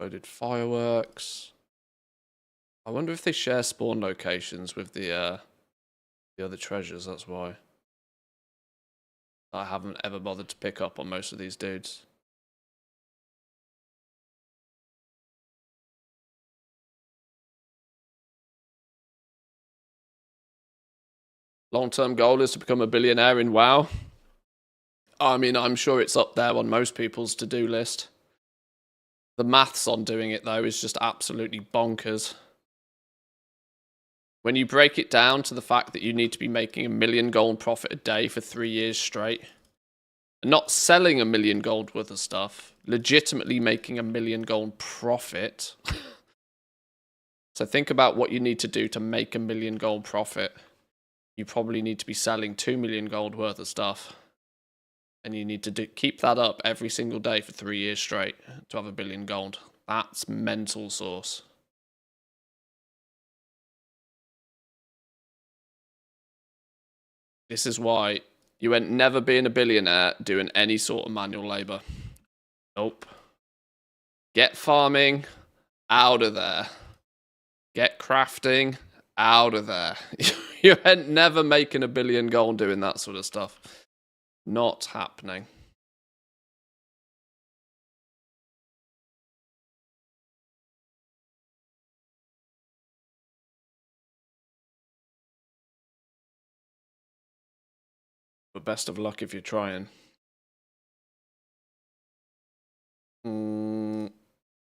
Loaded fireworks. I wonder if they share spawn locations with the other treasures, that's why. I haven't ever bothered to pick up on most of these dudes. Long-term goal is to become a billionaire in WoW. I mean, I'm sure it's up there on most people's to-do list. The maths on doing it, though, is just absolutely bonkers. When you break it down to the fact that you need to be making $1 million gold profit a day for 3 years straight, and not selling $1 million gold worth of stuff, legitimately making $1 million gold profit. So think about what you need to do to make $1 million gold profit. You probably need to be selling 2 million gold worth of stuff. And you need to keep that up every single day for 3 years straight to have $1 billion gold. That's mental sauce. This is why you ain't never being a billionaire doing any sort of manual labor. Nope. Get farming out of there. Get crafting out of there. You ain't never making $1 billion gold doing that sort of stuff. Not happening. But best of luck if you're trying.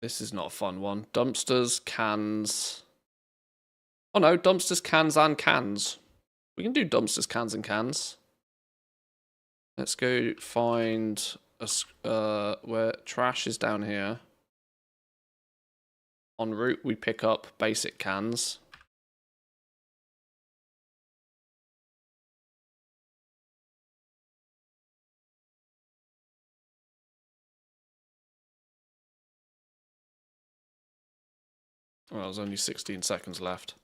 This is not a fun one. Dumpsters, cans. Oh no, dumpsters, cans, and cans. We can do dumpsters, cans, and cans. Let's go find where trash is down here. En route, we pick up basic cans. Well, there's only 16 seconds left.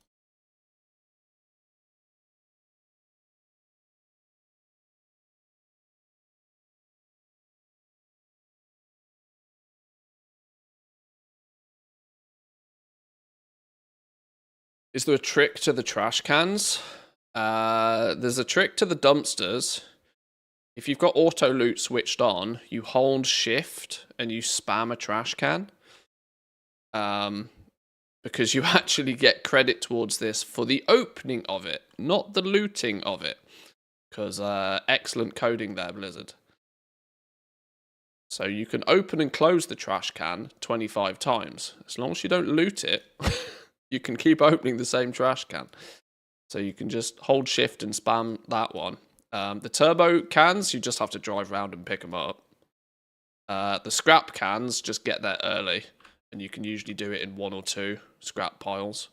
Is there a trick to the trash cans? There's a trick to the dumpsters. If you've got auto loot switched on, you hold shift and you spam a trash can. Because you actually get credit towards this for the opening of it, not the looting of it. Because excellent coding there, Blizzard. So you can open and close the trash can 25 times. As long as you don't loot it, you can keep opening the same trash can. So you can just hold shift and spam that one. The turbo cans, you just have to drive around and pick them up. The scrap cans, just get there early. And you can usually do it in 1 or 2 scrap piles.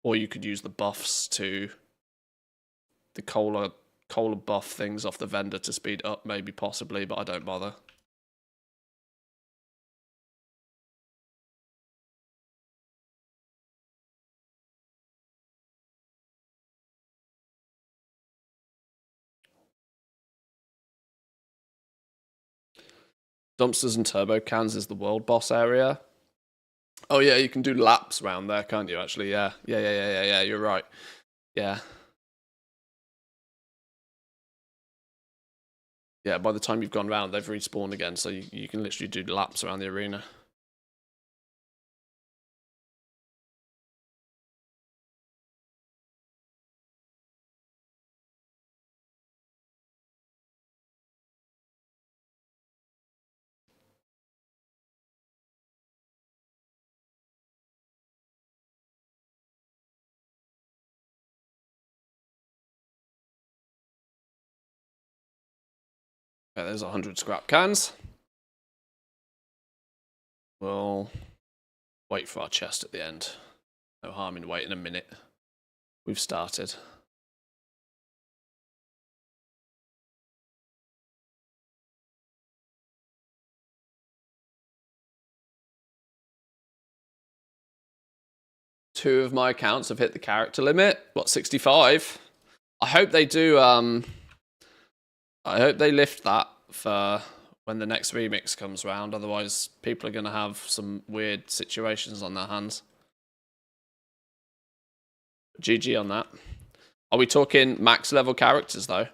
Or you could use the buffs to... the cola buff things off the vendor to speed up, maybe, possibly, but I don't bother. Dumpsters and turbo cans is the world boss area. Oh yeah, you can do laps around there, can't you, actually? Yeah, you're right. Yeah. Yeah, by the time you've gone round, they've respawned again, so you can literally do laps around the arena. Okay, there's 100 scrap cans. We'll wait for our chest at the end. No harm in waiting a minute. We've started. Two of my accounts have hit the character limit. What, 65? I hope they do, I hope they lift that for when the next remix comes around. Otherwise, people are going to have some weird situations on their hands. GG on that. Are we talking max level characters, though?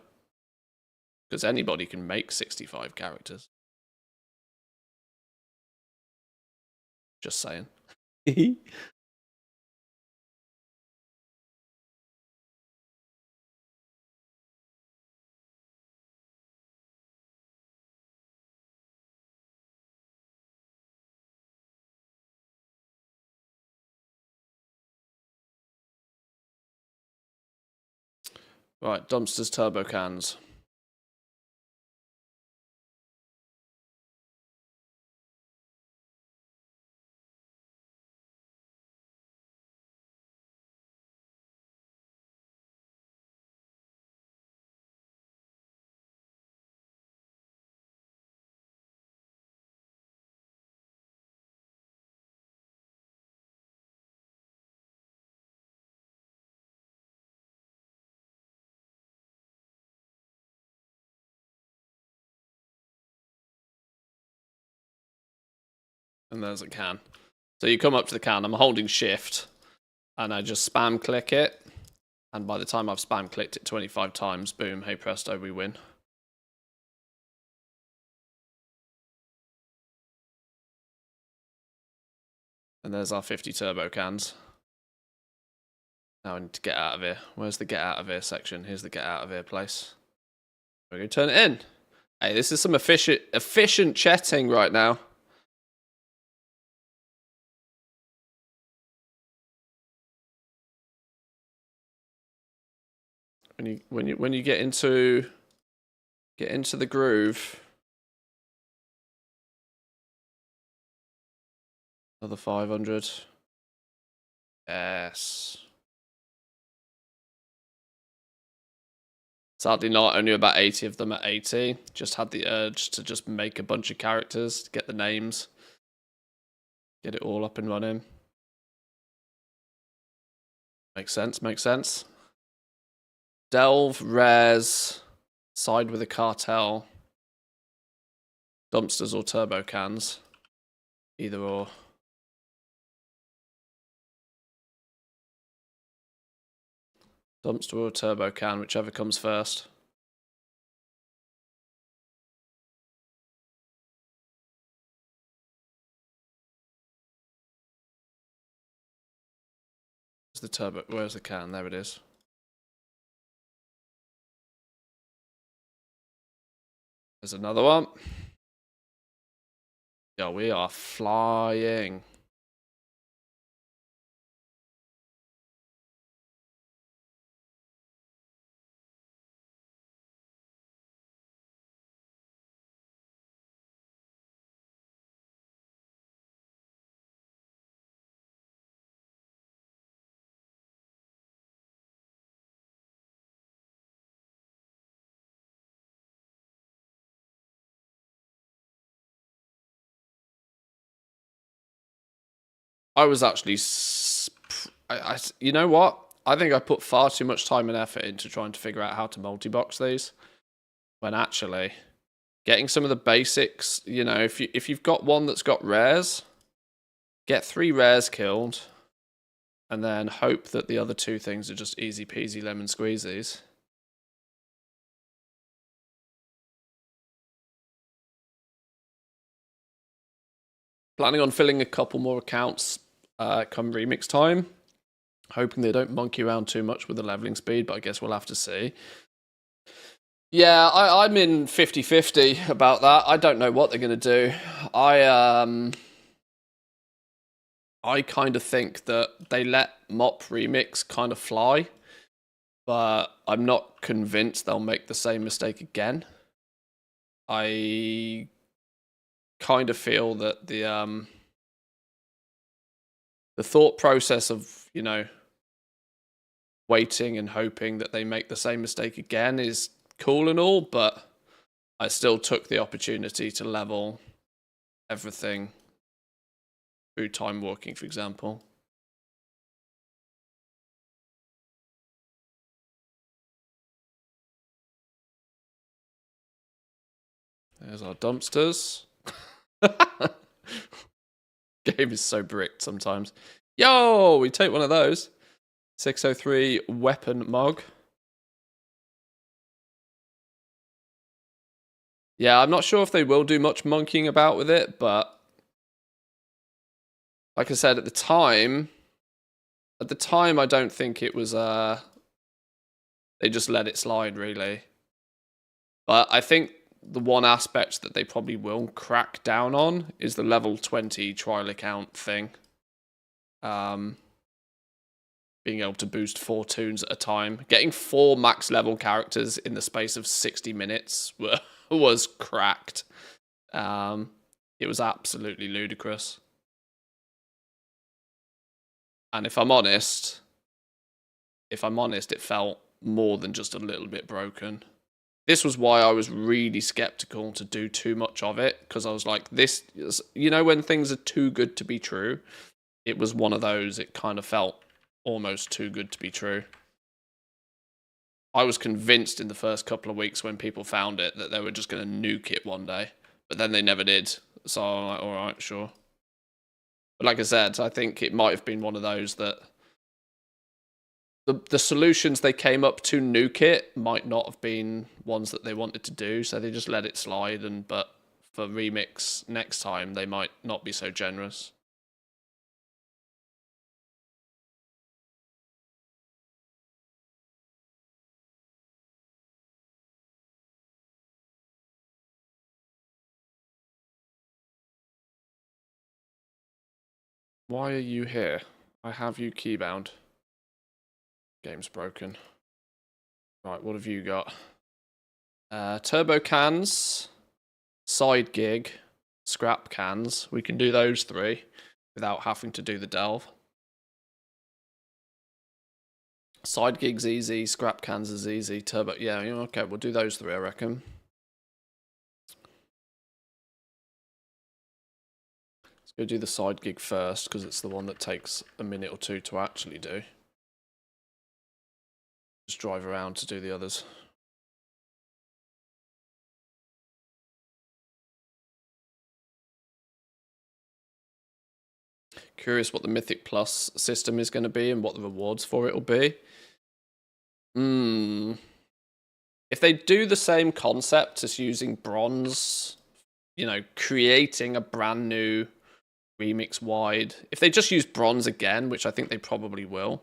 Because anybody can make 65 characters. Just saying. Right, dumpsters, turbo cans. And there's a can. So you come up to the can. I'm holding shift. and I just spam click it. And by the time I've spam clicked it 25 times, boom, hey presto, we win. And there's our 50 turbo cans. Now I need to get out of here. Where's the get out of here section? Here's the get out of here place. We're going to turn it in. Hey, this is some efficient chatting right now. When you get into the groove. Another 500. Yes. Sadly not, only about 80 of them at 80. Just had the urge to just make a bunch of characters, to get the names. Get it all up and running. Makes sense, makes sense. Delve, Rares, side with a cartel. Dumpsters or turbo cans. Either or. Dumpster or turbo can, whichever comes first. Where's the turbo? Where's the can? There it is. There's another one. Yeah, we are flying. I was actually, you know what? I think I put far too much time and effort into trying to figure out how to multi-box these. When actually, getting some of the basics, you know, if you've got one that's got rares, get 3 rares killed, and then hope that the other 2 things are just easy peasy lemon squeezies. Planning on filling a couple more accounts come remix time. Hoping they don't monkey around too much with the leveling speed, but I guess we'll have to see. Yeah, I'm in 50-50 about that. I don't know what they're going to do. I kind of think that they let Mop Remix kind of fly, but I'm not convinced they'll make the same mistake again. I kind of feel that the thought process of, you know, waiting and hoping that they make the same mistake again is cool and all, but I still took the opportunity to level everything through time walking, for example. There's our dumpsters. Game is so bricked sometimes. Yo, we take one of those. 603 weapon mog. Yeah, I'm not sure if they will do much monkeying about with it, but like I said, at the time, I don't think it was, they just let it slide, really. But I think the one aspect that they probably will crack down on is the level 20 trial account thing. Being able to boost 4 toons at a time. Getting 4 max level characters in the space of 60 minutes was cracked. It was absolutely ludicrous. And if I'm honest, it felt more than just a little bit broken. This was why I was really skeptical to do too much of it, because I was like, this, you know, when things are too good to be true, it was one of those, it kind of felt almost too good to be true. I was convinced in the first couple of weeks when people found it that they were just going to nuke it one day, but then they never did. So I'm like, all right, sure. But like I said, I think it might have been one of those that the solutions they came up to nuke it might not have been ones that they wanted to do, so they just let it slide. But for remix next time, they might not be so generous. Why are you here? I have you keybound. Game's broken. Right, what have you got? Turbo cans, side gig, scrap cans. We can do those 3 without having to do the delve. Side gig's easy, scrap cans is easy, turbo, yeah, okay, we'll do those 3, I reckon. Let's go do the side gig first, because it's the one that takes a minute or 2 to actually do. Just drive around to do the others. Curious what the Mythic Plus system is going to be and what the rewards for it will be. If they do the same concept as using bronze, creating a brand new remix wide, if they just use bronze again, which I think they probably will,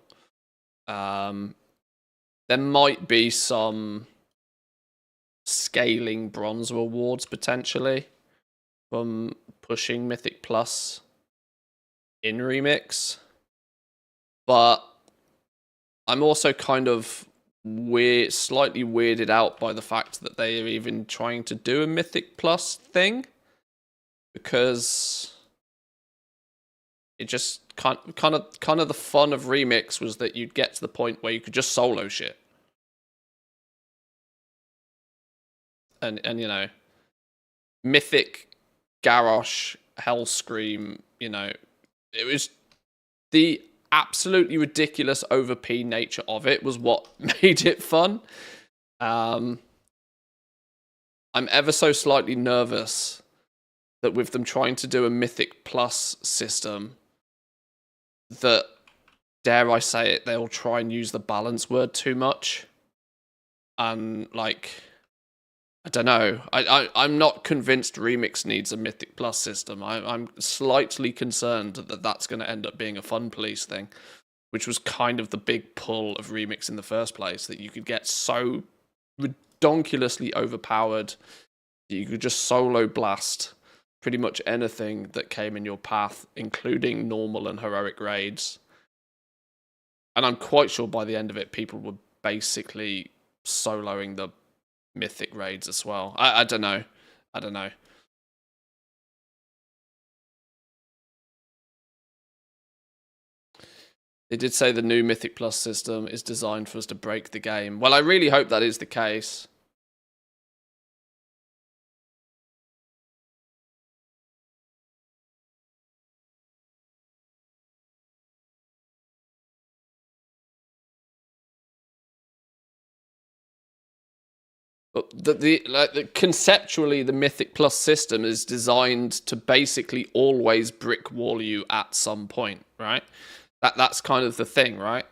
there might be some scaling bronze rewards potentially from pushing Mythic Plus in remix, but I'm also kind of slightly weirded out by the fact that they are even trying to do a Mythic Plus thing, because it just kind of the fun of remix was that you'd get to the point where you could just solo shit, and Mythic Garrosh Hellscream, it was the absolutely ridiculous over P nature of it was what made it fun. I'm ever so slightly nervous that with them trying to do a Mythic Plus system, that, dare I say it, they'll try and use the balance word too much. And I don't know. I'm not convinced Remix needs a Mythic Plus system. I'm slightly concerned that that's going to end up being a fun police thing, which was kind of the big pull of Remix in the first place, that you could get so redonkulously overpowered that you could just solo blast pretty much anything that came in your path, including normal and heroic raids. And I'm quite sure by the end of it, people were basically soloing the Mythic raids as well. I don't know. They did say the new Mythic Plus system is designed for us to break the game. Well, I really hope that is the case. But conceptually, the Mythic Plus system is designed to basically always brick wall you at some point, right? That's kind of the thing, right?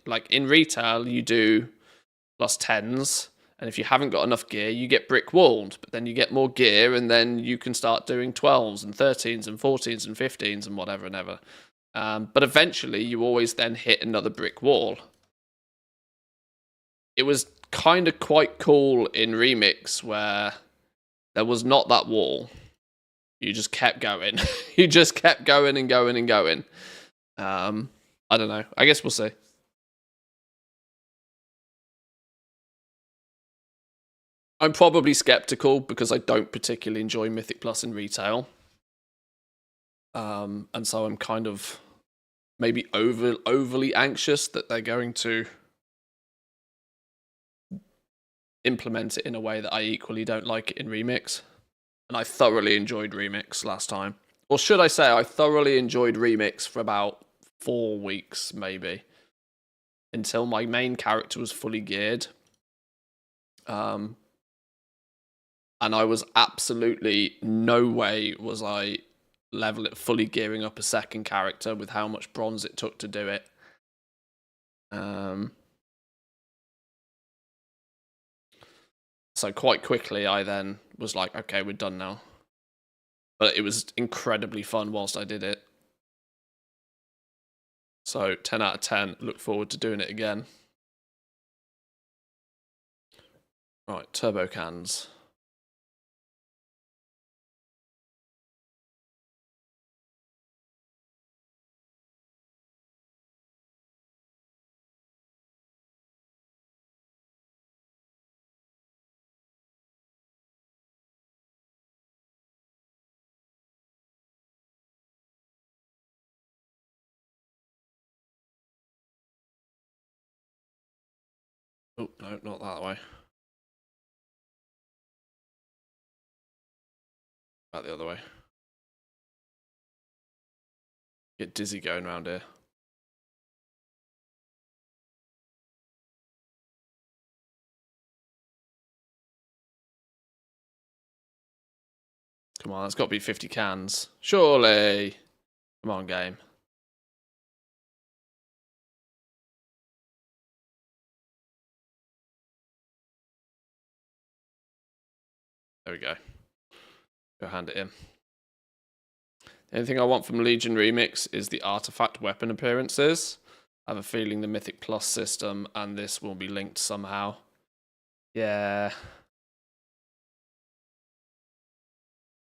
Like in retail, you do +10s, and if you haven't got enough gear, you get brick walled. But then you get more gear, and then you can start doing 12s and 13s and 14s and 15s and whatever and ever. But eventually, you always then hit another brick wall. It was kind of quite cool in Remix where there was not that wall. You just kept going. You just kept going and going and going. I don't know. I guess we'll see. I'm probably skeptical because I don't particularly enjoy Mythic Plus in retail. And so I'm kind of maybe overly anxious that they're going to implement it in a way that I equally don't like it in Remix. And I thoroughly enjoyed Remix last time. Or should I say, I thoroughly enjoyed Remix for about 4 weeks, maybe, until my main character was fully geared. And I was absolutely no way was I fully gearing up a second character with how much bronze it took to do it. So quite quickly, I then was like, okay, we're done now. But it was incredibly fun whilst I did it. So 10 out of 10. Look forward to doing it again. Right, turbo cans. Oh, no, not that way. Back the other way. Get dizzy going around here. Come on, that's got to be 50 cans. Surely. Come on, game. There we go. Go hand it in. The only thing I want from Legion Remix is the artifact weapon appearances. I have a feeling the Mythic Plus system and this will be linked somehow. Yeah.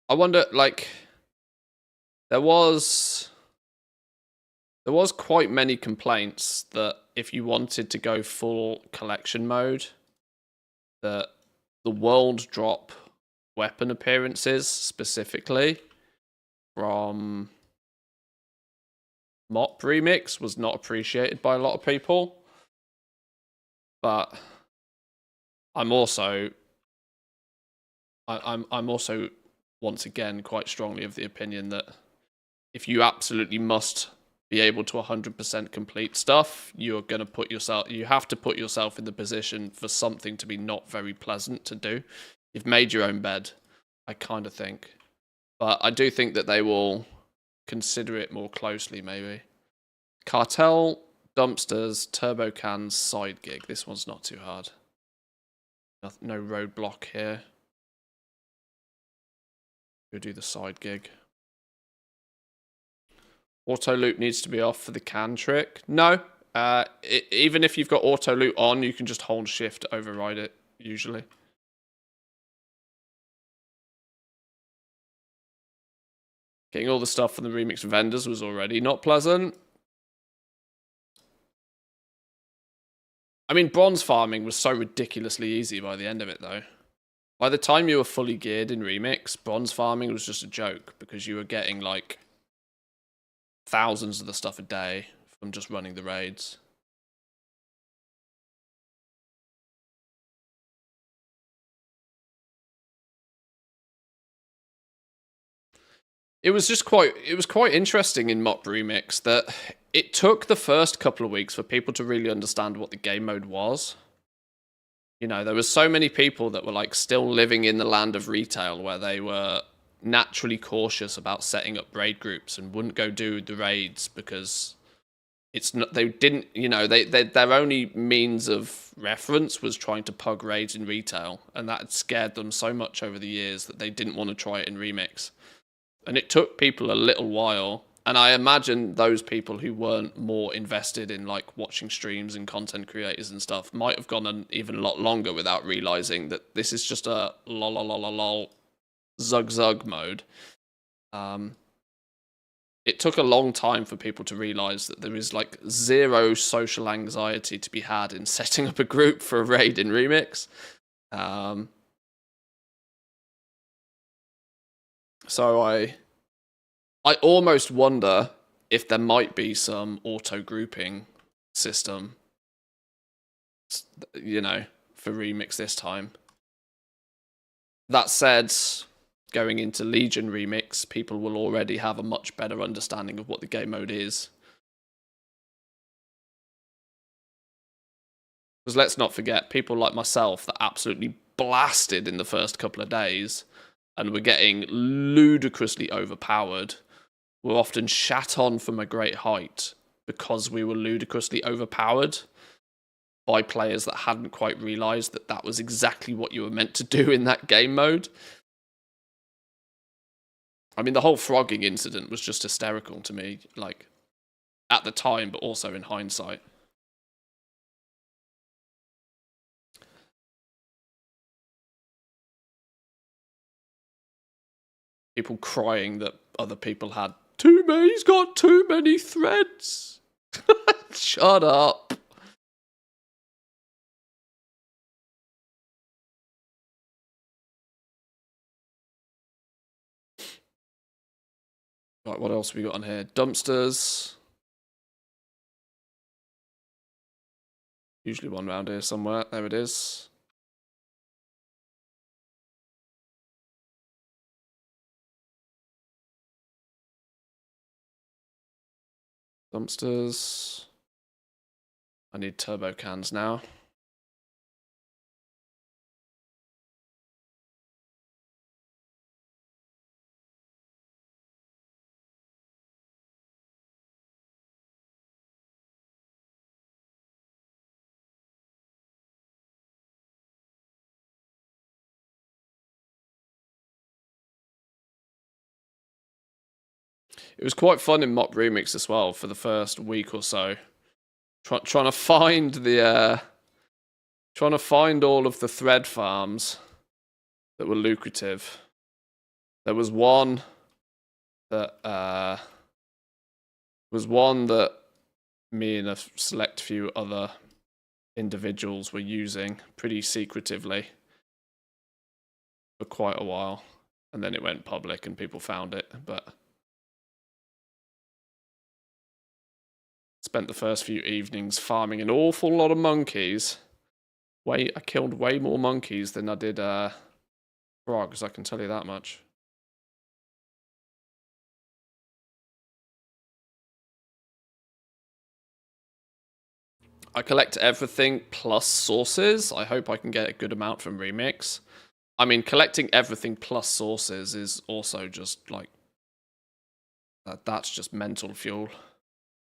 I wonder, like, there was quite many complaints that if you wanted to go full collection mode, that the world drop weapon appearances specifically from Mop Remix was not appreciated by a lot of people. But I'm also once again quite strongly of the opinion that if you absolutely must be able to 100% complete stuff, you have to put yourself in the position for something to be not very pleasant to do. You've made your own bed, I kind of think. But I do think that they will consider it more closely, maybe. Cartel, dumpsters, turbo cans, side gig. This one's not too hard. No roadblock here. Go do the side gig. Auto loop needs to be off for the can trick. No. Even if you've got auto loop on, you can just hold shift to override it, usually. Getting all the stuff from the remix vendors was already not pleasant. I mean, bronze farming was so ridiculously easy by the end of it, though. By the time you were fully geared in remix, bronze farming was just a joke because you were getting like thousands of the stuff a day from just running the raids. It was quite interesting in Mop Remix that it took the first couple of weeks for people to really understand what the game mode was. You know, there were so many people that were like still living in the land of retail where they were naturally cautious about setting up raid groups and wouldn't go do the raids because it's not, they didn't, you know, their only means of reference was trying to pug raids in retail, and that had scared them so much over the years that they didn't want to try it in remix. And it took people a little while, and I imagine those people who weren't more invested in like watching streams and content creators and stuff might have gone even a lot longer without realizing that this is just a lol zug mode. It took a long time for people to realize that there is like zero social anxiety to be had in setting up a group for a raid in remix. So I almost wonder if there might be some auto grouping system, you know, for remix this time. That said, going into Legion Remix, people will already have a much better understanding of what the game mode is. Because let's not forget, people like myself that absolutely blasted in the first couple of days and were getting ludicrously overpowered were often shat on from a great height because we were ludicrously overpowered by players that hadn't quite realised that that was exactly what you were meant to do in that game mode. I mean, the whole frogging incident was just hysterical to me, like, at the time, but also in hindsight. People crying that other people had he's got too many threads. Shut up. Right, what else have we got on here? Dumpsters. Usually one around here somewhere. There it is. Dumpsters. I need turbo cans now. It was quite fun in Mop Remix as well for the first week or so. Trying to find the trying to find all of the thread farms that were lucrative. There was one that me and a select few other individuals were using pretty secretively for quite a while, and then it went public and people found it, but spent the first few evenings farming an awful lot of monkeys. I killed way more monkeys than I did frogs, I can tell you that much. I collect everything plus sources. I hope I can get a good amount from Remix. I mean, collecting everything plus sources is also just like... that's just mental fuel.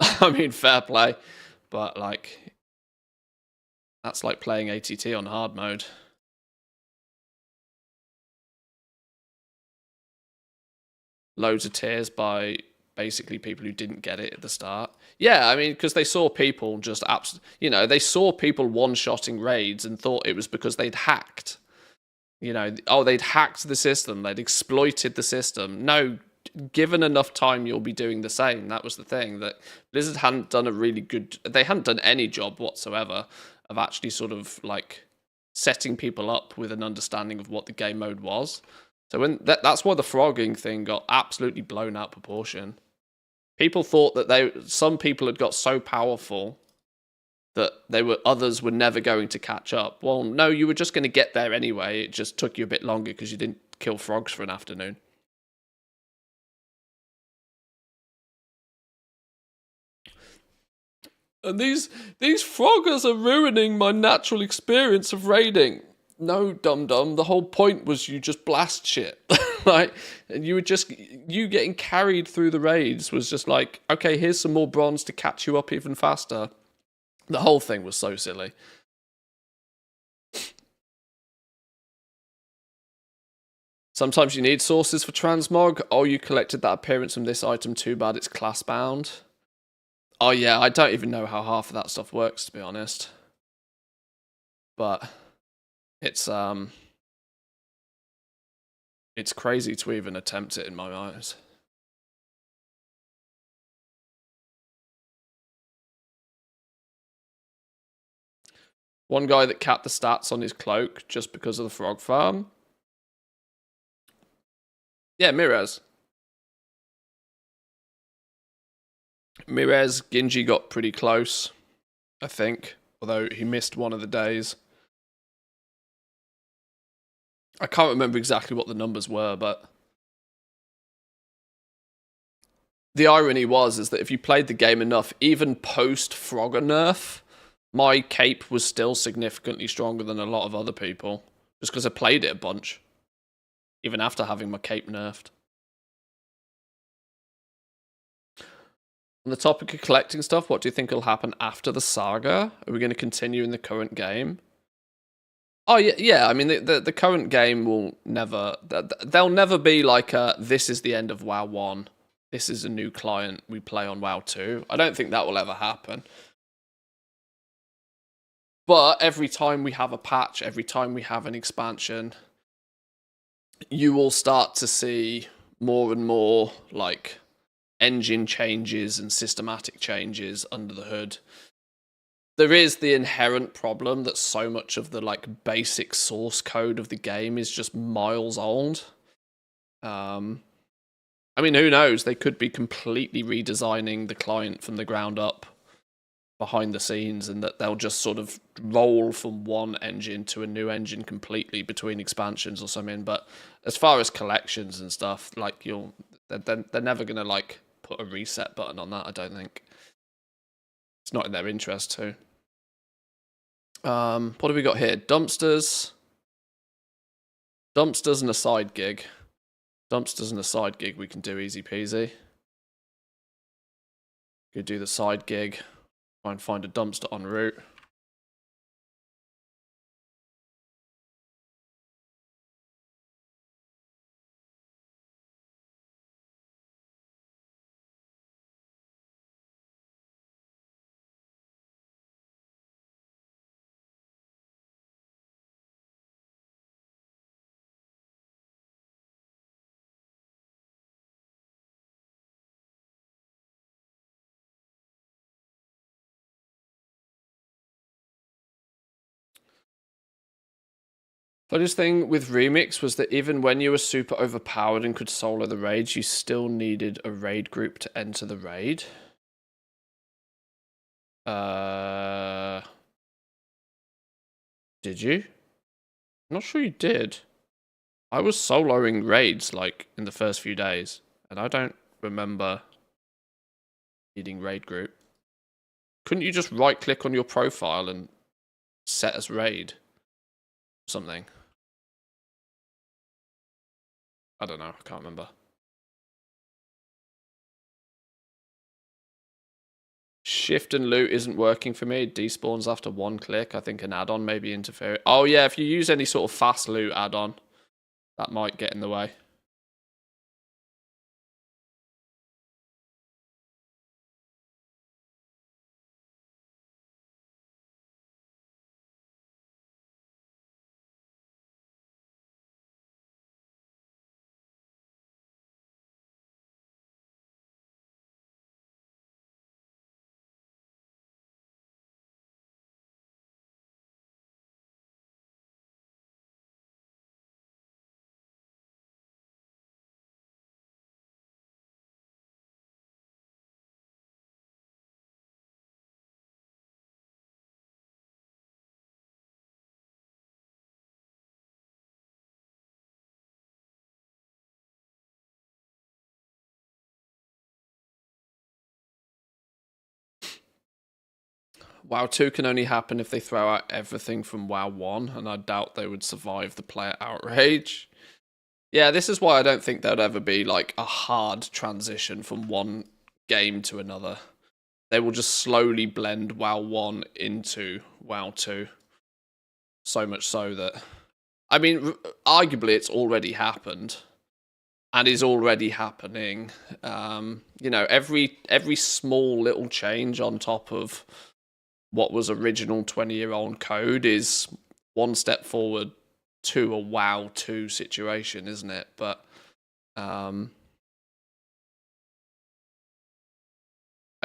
I mean, fair play. But like... that's like playing ATT on hard mode. Loads of tears by basically people who didn't get it at the start. Yeah, I mean, because they saw people just they saw people one-shotting raids and thought it was because they'd hacked. They'd hacked the system, they'd exploited the system. No, given enough time, you'll be doing the same. That was the thing, that Blizzard hadn't done they hadn't done any job whatsoever of actually sort of like setting people up with an understanding of what the game mode was. So that's why the frogging thing got absolutely blown out proportion. People thought that some people had got so powerful that others were never going to catch up. Well, no, you were just going to get there anyway. It just took you a bit longer because you didn't kill frogs for an afternoon. And these froggers are ruining my natural experience of raiding. No, dum-dum, the whole point was you just blast shit. Like, and you getting carried through the raids was just like, okay, here's some more bronze to catch you up even faster. The whole thing was so silly. Sometimes you need sources for transmog. Oh, you collected that appearance from this item, too bad it's class bound. Oh yeah, I don't even know how half of that stuff works, to be honest. But it's crazy to even attempt it in my eyes. One guy that capped the stats on his cloak just because of the frog farm. Yeah, Mirez. Genji got pretty close, I think. Although he missed one of the days. I can't remember exactly what the numbers were, but... the irony is that if you played the game enough, even post-Frogger nerf, my cape was still significantly stronger than a lot of other people. Just because I played it a bunch. Even after having my cape nerfed. On the topic of collecting stuff, what do you think will happen after the saga? Are we going to continue in the current game? Oh yeah. I mean, the current game will never. There'll never be like this is the end of WoW 1. This is a new client we play on WoW 2. I don't think that will ever happen. But every time we have a patch, every time we have an expansion, you will start to see more and more like engine changes and systematic changes under the hood. There is the inherent problem that so much of the like basic source code of the game is just miles old. I mean, who knows? They could be completely redesigning the client from the ground up behind the scenes, and that they'll just sort of roll from one engine to a new engine completely between expansions or something. But as far as collections and stuff, like they're never gonna like put a reset button on that. I don't think it's not in their interest to. What do we got here? Dumpsters and a side gig. Dumpsters and a side gig we can do easy peasy. Go do the side gig. Try and find a dumpster en route. Funniest thing with Remix was that even when you were super overpowered and could solo the raids, you still needed a raid group to enter the raid. Did you? I'm not sure you did. I was soloing raids like in the first few days, and I don't remember needing raid group. Couldn't you just right click on your profile and set as raid? Something. I don't know, I can't remember. Shift and loot isn't working for me. It despawns after one click. I think an add-on may be interfering. Oh yeah, if you use any sort of fast loot add-on, that might get in the way. WoW 2 can only happen if they throw out everything from WoW 1, and I doubt they would survive the player outrage. Yeah, this is why I don't think there'd ever be like a hard transition from one game to another. They will just slowly blend WoW 1 into WoW 2. So much so that, I mean, arguably it's already happened and is already happening. You know, every small little change on top of what was original 20-year-old code is one step forward to a WoW 2 situation, isn't it? But I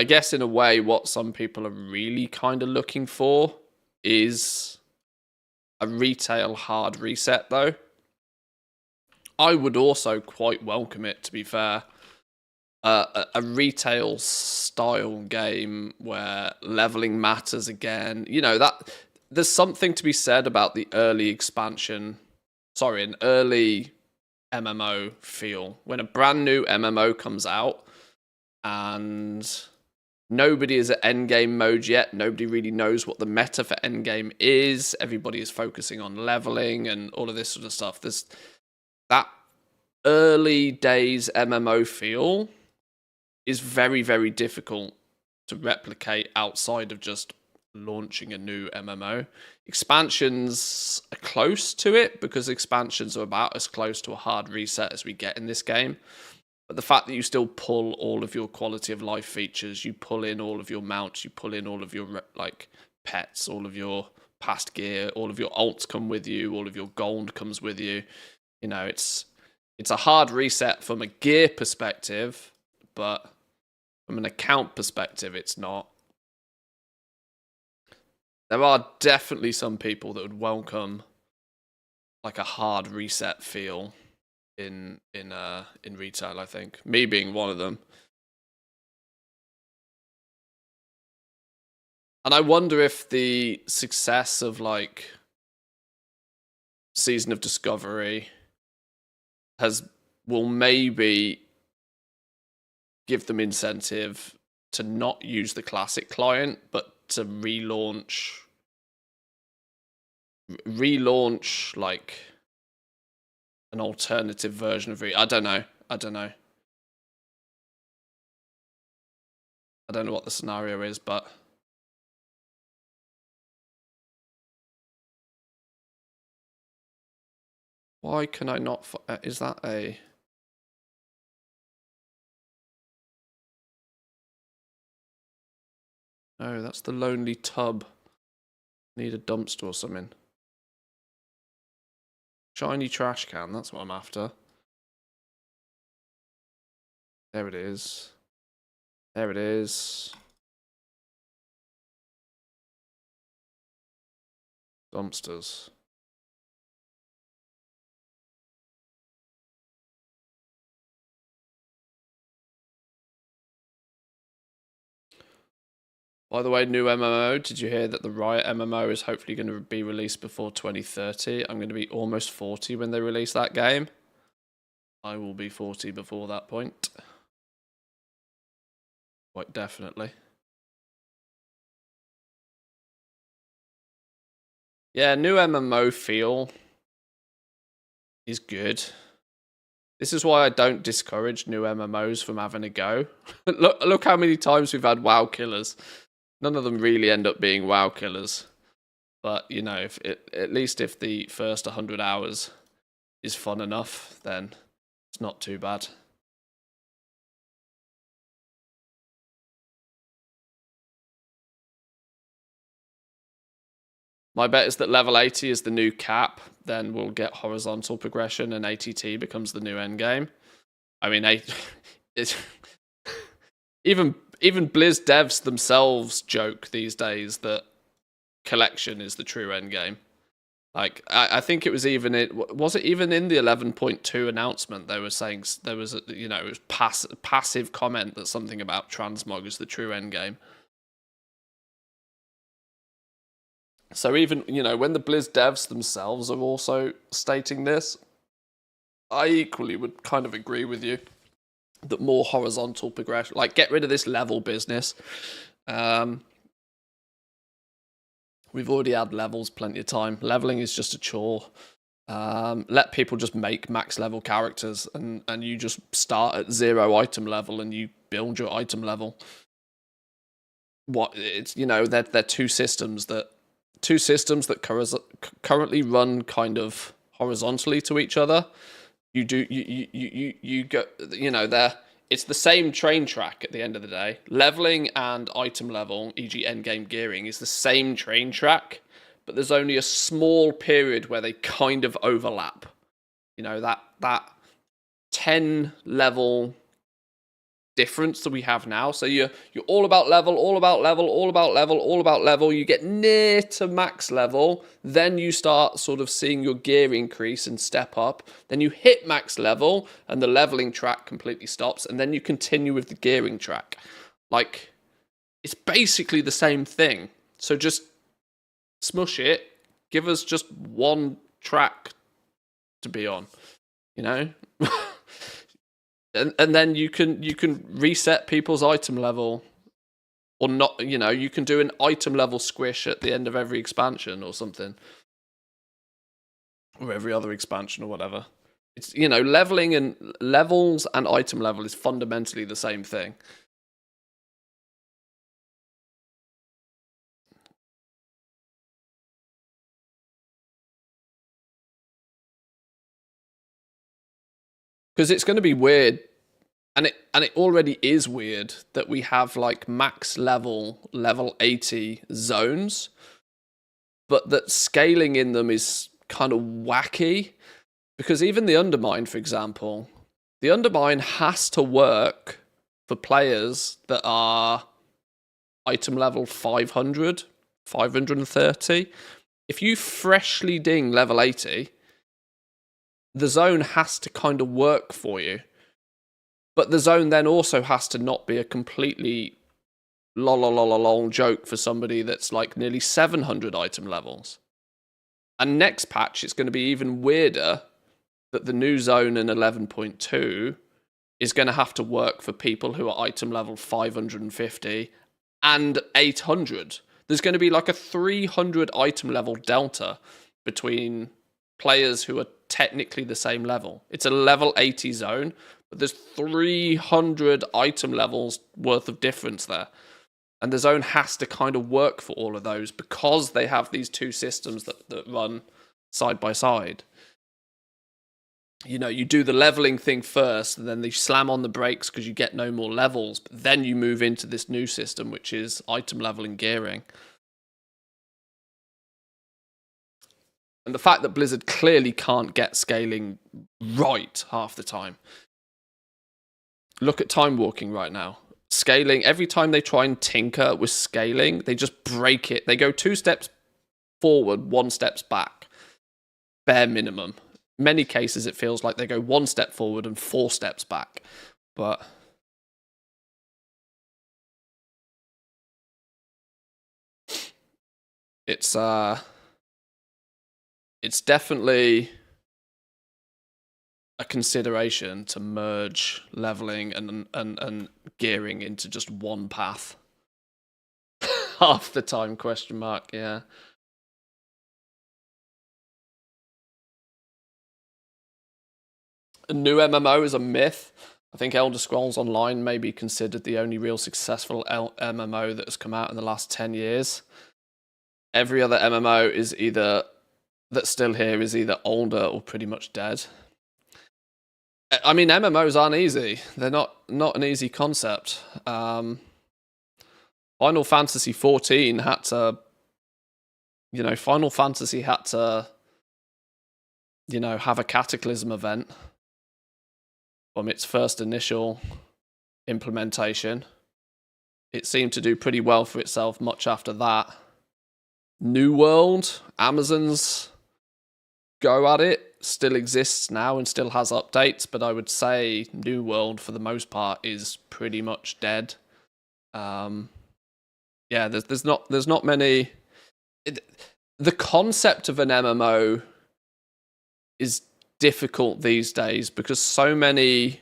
guess in a way what some people are really kind of looking for is a retail hard reset, though. I would also quite welcome it, to be fair. A retail style game where leveling matters again. You know, that there's something to be said about the early expansion. Sorry, an early MMO feel. When a brand new MMO comes out and nobody is at endgame mode yet. Nobody really knows what the meta for endgame is. Everybody is focusing on leveling and all of this sort of stuff. There's that early days MMO feel is very, very difficult to replicate outside of just launching a new MMO. Expansions are close to it because expansions are about as close to a hard reset as we get in this game. But the fact that you still pull all of your quality of life features, you pull in all of your mounts, you pull in all of your like pets, all of your past gear, all of your alts come with you, all of your gold comes with you. You know, it's a hard reset from a gear perspective, but from an account perspective, it's not. There are definitely some people that would welcome like a hard reset feel in retail, I think. Me being one of them. And I wonder if the success of like Season of Discovery will maybe give them incentive to not use the classic client, but to relaunch like an alternative version of I don't know what the scenario is, but why can I not is that a no, that's the lonely tub. Need a dumpster or something. Shiny trash can, that's what I'm after. There it is. There it is. Dumpsters. By the way, new MMO, did you hear that the Riot MMO is hopefully going to be released before 2030? I'm going to be almost 40 when they release that game. I will be 40 before that point. Quite definitely. Yeah, new MMO feel is good. This is why I don't discourage new MMOs from having a go. Look how many times we've had WoW killers. None of them really end up being WoW killers. But, you know, at least if the first 100 hours is fun enough, then it's not too bad. My bet is that level 80 is the new cap. Then we'll get horizontal progression and ATT becomes the new endgame. I mean, even Blizz devs themselves joke these days that collection is the true endgame. Like, I think it was even in the 11.2 announcement they were saying there was it was passive comment that something about transmog is the true endgame. So even, when the Blizz devs themselves are also stating this, I equally would kind of agree with you that more horizontal progression, like get rid of this level business. We've already had levels plenty of time. Leveling is just a chore. Let people just make max level characters and you just start at 0 item level and you build your item level. They're two systems that currently run kind of horizontally to each other. You go, it's the same train track at the end of the day. Leveling and item level, e.g. endgame gearing, is the same train track, but there's only a small period where they kind of overlap. That 10 level difference that we have now. So you're all about level, all about level, all about level, all about level. You get near to max level, then you start sort of seeing your gear increase and step up. Then you hit max level and the leveling track completely stops, and then you continue with the gearing track. Like, it's basically the same thing. So just smush it, give us just one track to be on, And then you can reset people's item level, or not. You can do an item level squish at the end of every expansion or something, or every other expansion or whatever. It's, you know, leveling and levels and item level is fundamentally the same thing. Because it's going to be weird, and it already is weird that we have like max level 80 zones, but that scaling in them is kind of wacky. Because even the Undermine, for example, the Undermine has to work for players that are item level 500, 530. If you freshly ding level 80, the zone has to kind of work for you. But the zone then also has to not be a completely lol joke for somebody that's like nearly 700 item levels. And next patch, it's going to be even weirder that the new zone in 11.2 is going to have to work for people who are item level 550 and 800. There's going to be like a 300 item level delta between players who are technically the same level. It's a level 80 zone, but there's 300 item levels worth of difference there. And the zone has to kind of work for all of those because they have these two systems that run side by side. You know, you do the leveling thing first, and then they slam on the brakes because you get no more levels. But then you move into this new system, which is item level and gearing. And the fact that Blizzard clearly can't get scaling right half the time. Look at Time Walking right now. Scaling, every time they try and tinker with scaling, they just break it. They go 2 steps forward, 1 step back. Bare minimum. Many cases it feels like they go 1 step forward and 4 steps back. But it's definitely a consideration to merge leveling and gearing into just one path. Half the time, question mark, yeah. A new MMO is a myth. I think Elder Scrolls Online may be considered the only real successful MMO that has come out in the last 10 years. Every other MMO is either, that's still here, is either older or pretty much dead. I mean, MMOs aren't easy. They're not an easy concept. Final Fantasy 14 had to, Final Fantasy had to, have a Cataclysm event from its first initial implementation. It seemed to do pretty well for itself much after that. New World, Amazon's go at it, still exists now and still has updates, but I would say New World, for the most part, is pretty much dead. There's not many. The concept of an MMO is difficult these days because so many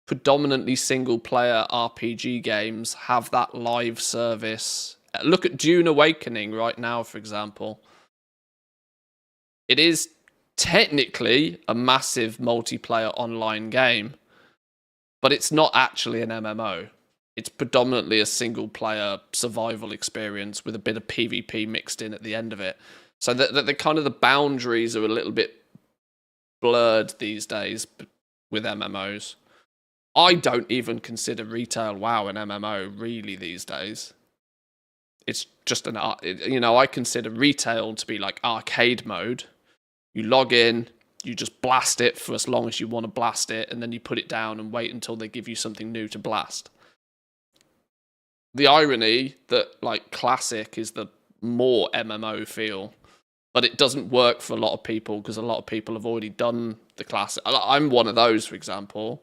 predominantly single player RPG games have that live service. Look at Dune Awakening right now, for example. It is technically a massive multiplayer online game, but it's not actually an MMO. It's predominantly a single player survival experience with a bit of PvP mixed in at the end of it. So the kind of the boundaries are a little bit blurred these days with MMOs. I don't even consider Retail WoW an MMO really these days. It's just I consider Retail to be like arcade mode. You log in, you just blast it for as long as you want to blast it, and then you put it down and wait until they give you something new to blast. The irony that like Classic is the more MMO feel, but it doesn't work for a lot of people because a lot of people have already done the Classic. I'm one of those, for example.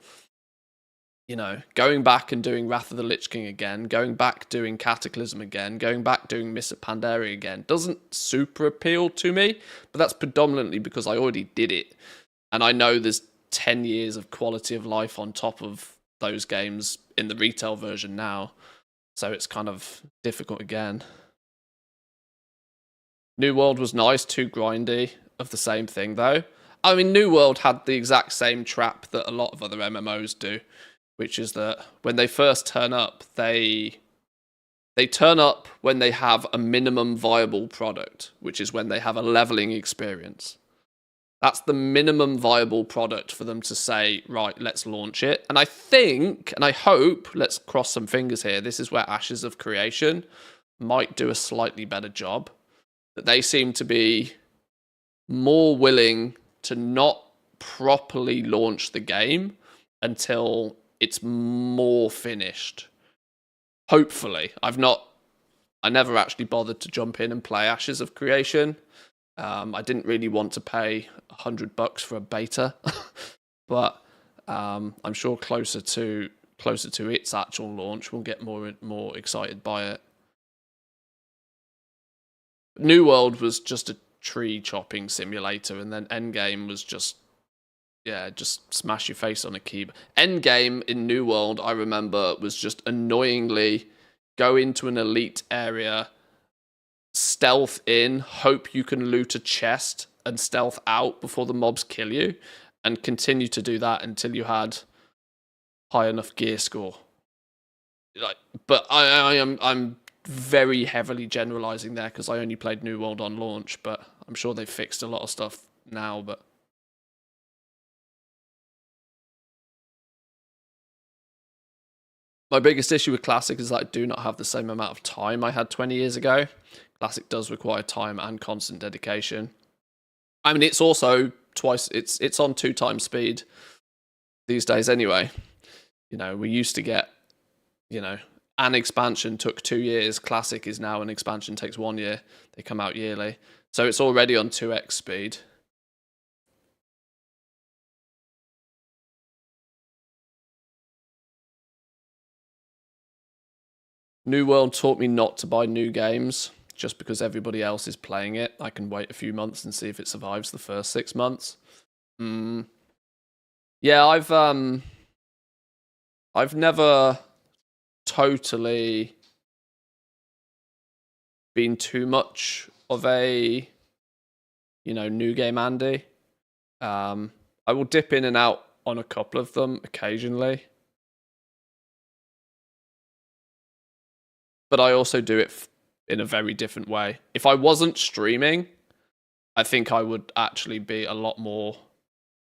Going back and doing Wrath of the Lich King again, going back doing Cataclysm again, going back doing Mists of Pandaria again doesn't super appeal to me, but that's predominantly because I already did it. And I know there's 10 years of quality of life on top of those games in the retail version now. So it's kind of difficult again. New World was nice, too grindy of the same thing though. I mean, New World had the exact same trap that a lot of other MMOs do, which is that when they first turn up, they turn up when they have a minimum viable product, which is when they have a leveling experience. That's the minimum viable product for them to say, right, let's launch it. And I think, and I hope, let's cross some fingers here, this is where Ashes of Creation might do a slightly better job. That they seem to be more willing to not properly launch the game until it's more finished. Hopefully. I never actually bothered to jump in and play Ashes of Creation. I didn't really want to pay $100 for a beta, but I'm sure closer to its actual launch, we'll get more excited by it. New World was just a tree chopping simulator, and then Endgame was just smash your face on a keyboard. Endgame in New World, I remember, was just annoyingly go into an elite area, stealth in, hope you can loot a chest, and stealth out before the mobs kill you, and continue to do that until you had high enough gear score. But I'm very heavily generalizing there because I only played New World on launch, but I'm sure they've fixed a lot of stuff now. But my biggest issue with Classic is that I do not have the same amount of time I had 20 years ago. Classic does require time and constant dedication. I mean, it's also twice. It's on 2 times speed these days anyway. You know, we used to get, an expansion took 2 years. Classic is now an expansion takes 1 year. They come out yearly. So it's already on 2x speed. New World taught me not to buy new games just because everybody else is playing it. I can wait a few months and see if it survives the first 6 months. Yeah, I've never totally been too much of a, new game Andy. I will dip in and out on a couple of them occasionally. But I also do it in a very different way. If I wasn't streaming, I think I would actually be a lot more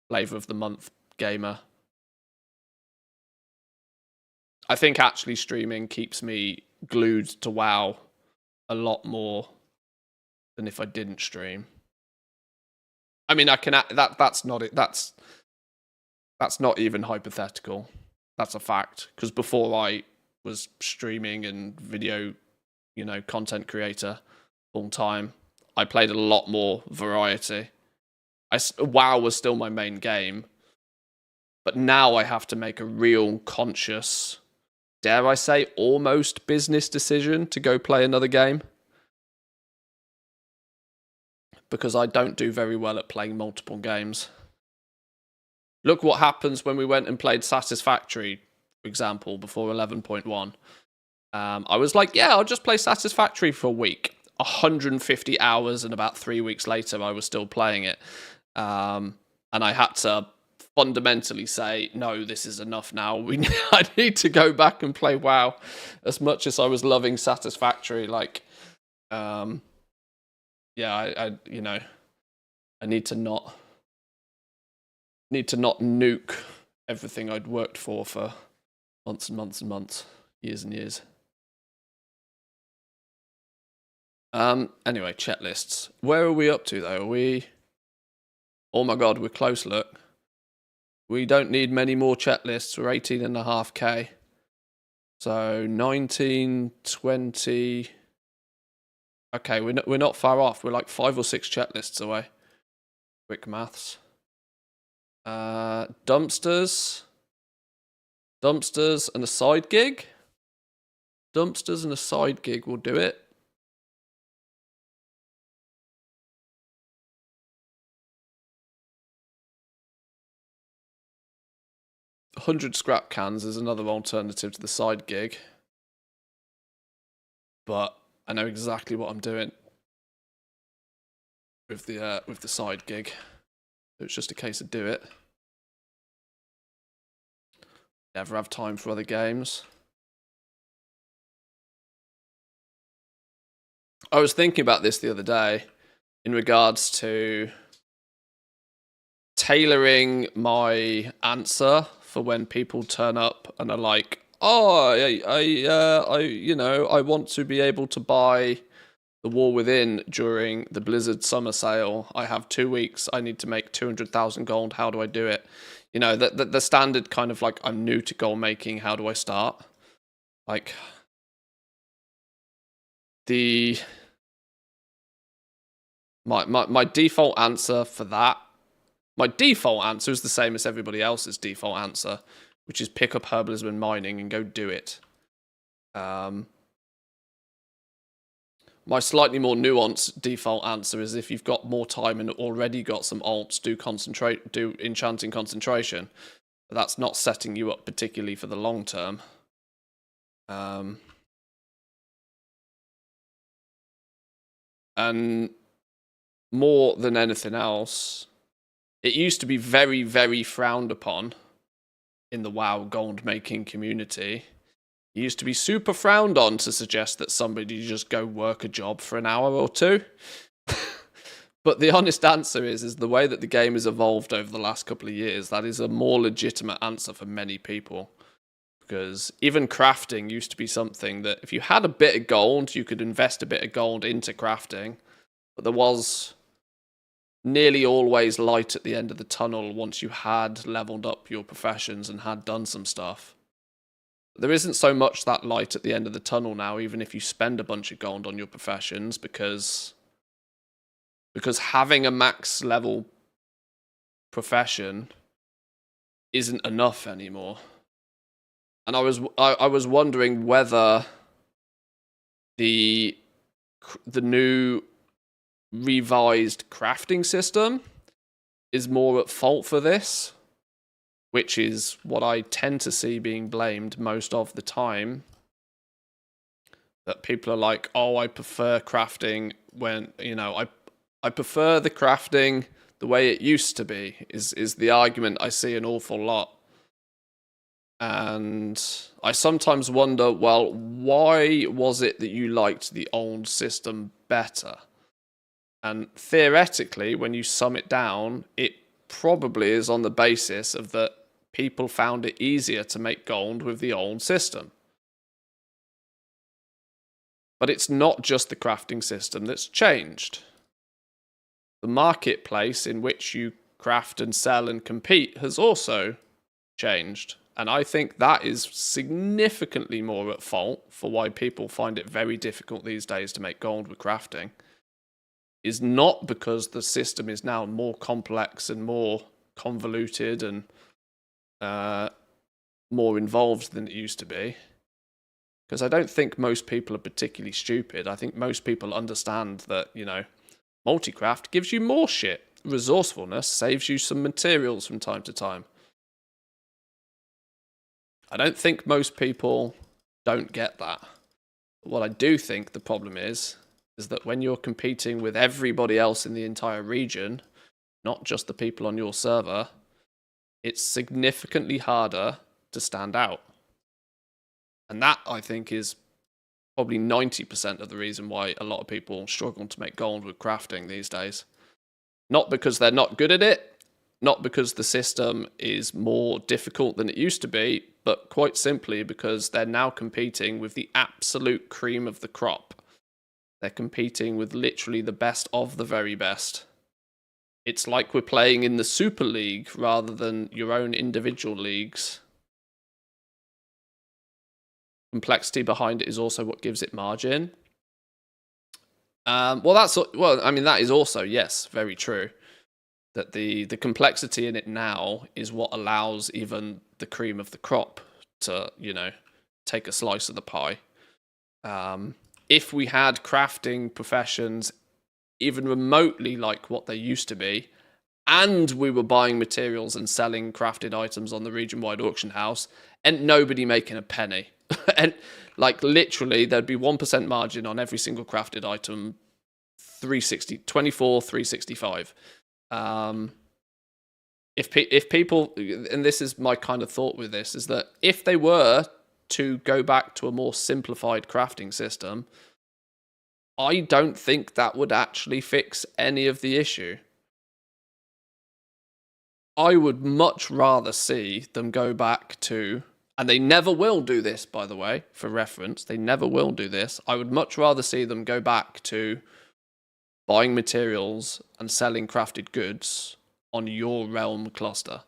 flavor of the month gamer. I think actually streaming keeps me glued to WoW a lot more than if I didn't stream. I mean, that's not it. That's not even hypothetical. That's a fact. Because before I was streaming and video, content creator full time, I played a lot more variety. WoW was still my main game, but now I have to make a real conscious, dare I say, almost business decision to go play another game. Because I don't do very well at playing multiple games. Look what happens when we went and played Satisfactory, for example, before 11.1. I was like, yeah, I'll just play Satisfactory for a week. 150 hours, and about 3 weeks later, I was still playing it. And I had to fundamentally say, no, this is enough now. I need to go back and play WoW. As much as I was loving Satisfactory, I need to not nuke everything I'd worked for months and months and months, years and years. Anyway, chat lists. Where are we up to though? Are we? Oh my god, we're close. Look, we don't need many more chat lists. We're 18.5k. So 19, 20. Okay, we're not far off. We're like 5 or 6 chat lists away. Quick maths. Dumpsters and a side gig. Dumpsters and a side gig will do it. $100 scrap cans is another alternative to the side gig, but I know exactly what I'm doing with the side gig. It's just a case of do it. Never have time for other games. I was thinking about this the other day in regards to tailoring my answer for when people turn up and are like, "Oh, I want to be able to buy The War Within during the Blizzard summer sale. I have 2 weeks. I need to make 200,000 gold. How do I do it?" You know, the standard kind of like, I'm new to gold making. How do I start? Like, my default answer for that, my default answer is the same as everybody else's default answer, which is pick up herbalism and mining and go do it. My slightly more nuanced default answer is if you've got more time and already got some alts, do enchanting concentration. But that's not setting you up particularly for the long term. And more than anything else, it used to be very, very frowned upon in the WoW gold making community. It used to be super frowned on to suggest that somebody just go work a job for an hour or two. But the honest answer is the way that the game has evolved over the last couple of years, that is a more legitimate answer for many people. Because even crafting used to be something that if you had a bit of gold, you could invest a bit of gold into crafting. But there was nearly always light at the end of the tunnel once you had leveled up your professions and had done some stuff. There isn't so much that light at the end of the tunnel now, even if you spend a bunch of gold on your professions, because having a max level profession isn't enough anymore. And I was wondering whether the new revised crafting system is more at fault for this, which is what I tend to see being blamed most of the time. That people are like, "Oh, I prefer crafting when, I prefer the crafting the way it used to be," is the argument I see an awful lot. And I sometimes wonder, well, why was it that you liked the old system better? And theoretically, when you sum it down, it probably is on the basis of that people found it easier to make gold with the old system. But it's not just the crafting system that's changed. The marketplace in which you craft and sell and compete has also changed. And I think that is significantly more at fault for why people find it very difficult these days to make gold with crafting. Is not because the system is now more complex and more convoluted and more involved than it used to be. Because I don't think most people are particularly stupid. I think most people understand that, multi-craft gives you more shit. Resourcefulness saves you some materials from time to time. I don't think most people don't get that. But what I do think the problem is that when you're competing with everybody else in the entire region, not just the people on your server, it's significantly harder to stand out. And that, I think, is probably 90% of the reason why a lot of people struggle to make gold with crafting these days. Not because they're not good at it, not because the system is more difficult than it used to be, but quite simply because they're now competing with the absolute cream of the crop. They're competing with literally the best of the very best. It's like we're playing in the Super League rather than your own individual leagues. Complexity behind it is also what gives it margin. That is also, yes, very true. That the complexity in it now is what allows even the cream of the crop to, take a slice of the pie. If we had crafting professions even remotely like what they used to be, and we were buying materials and selling crafted items on the region-wide auction house, and nobody making a penny. And literally there'd be 1% margin on every single crafted item, 365. if people, and this is my kind of thought with this, is that if they were to go back to a more simplified crafting system, I don't think that would actually fix any of the issue. I would much rather see them go back to, and they never will do this, by the way, for reference, they never will do this. I would much rather see them go back to buying materials and selling crafted goods on your realm cluster.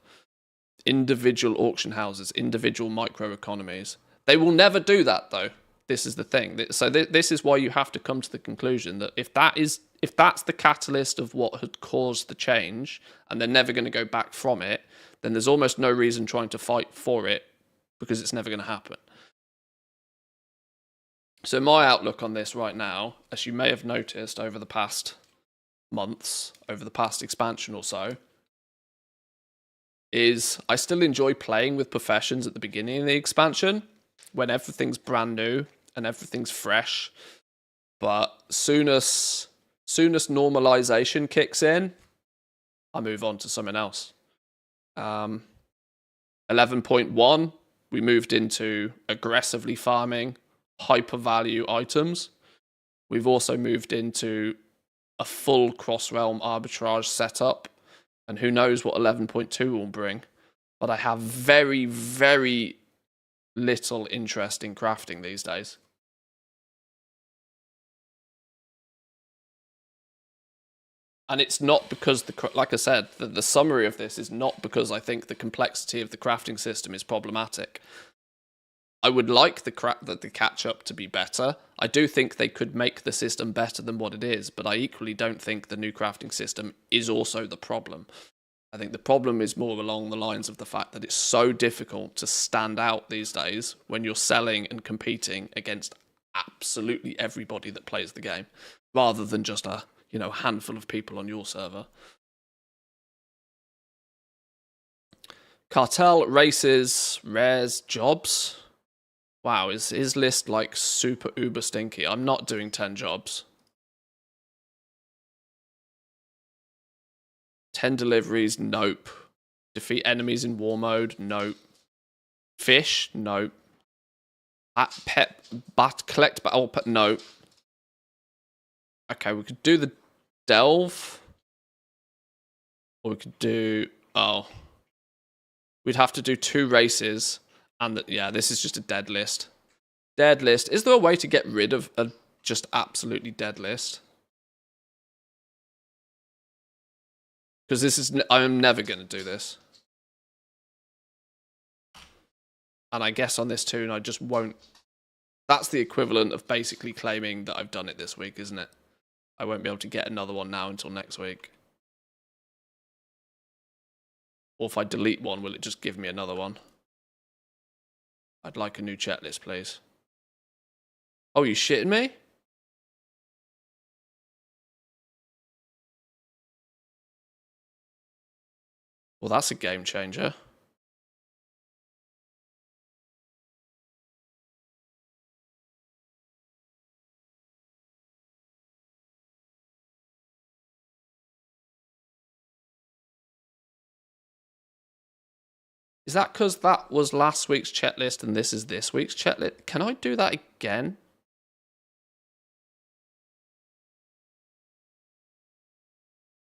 Individual auction houses, individual microeconomies. They will never do that, though. This is the thing. So this is why you have to come to the conclusion that if that's the catalyst of what had caused the change, and they're never going to go back from it, then there's almost no reason trying to fight for it, because it's never going to happen. So my outlook on this right now, as you may have noticed over the past months, over the past expansion or so, is I still enjoy playing with professions at the beginning of the expansion, when everything's brand new and everything's fresh. But soonest normalization kicks in, I move on to something else. 11.1, we moved into aggressively farming hyper value items. We've also moved into a full cross-realm arbitrage setup, and who knows what 11.2 will bring. But I have very, very little interest in crafting these days. And it's not because, like I said, the summary of this is not because I think the complexity of the crafting system is problematic. I would like the catch-up to be better. I do think they could make the system better than what it is, but I equally don't think the new crafting system is also the problem. I think the problem is more along the lines of the fact that it's so difficult to stand out these days when you're selling and competing against absolutely everybody that plays the game, rather than just a handful of people on your server. Cartel, races, rares, jobs. Wow, is his list like super uber stinky? I'm not doing 10 jobs. 10 deliveries, nope. Defeat enemies in war mode, nope. Fish, nope. Collect battle pet, nope. Okay, we could do the delve. Or we could do, we'd have to do 2 races. And yeah, this is just a dead list. Dead list. Is there a way to get rid of a just absolutely dead list? Because this is, I'm never going to do this. And I guess on this tune, I just won't. That's the equivalent of basically claiming that I've done it this week, isn't it? I won't be able to get another one now until next week. Or if I delete one, will it just give me another one? I'd like a new checklist, please. Oh, you shitting me? Well, that's a game changer. Is that because that was last week's checklist and this is this week's checklist? Can I do that again?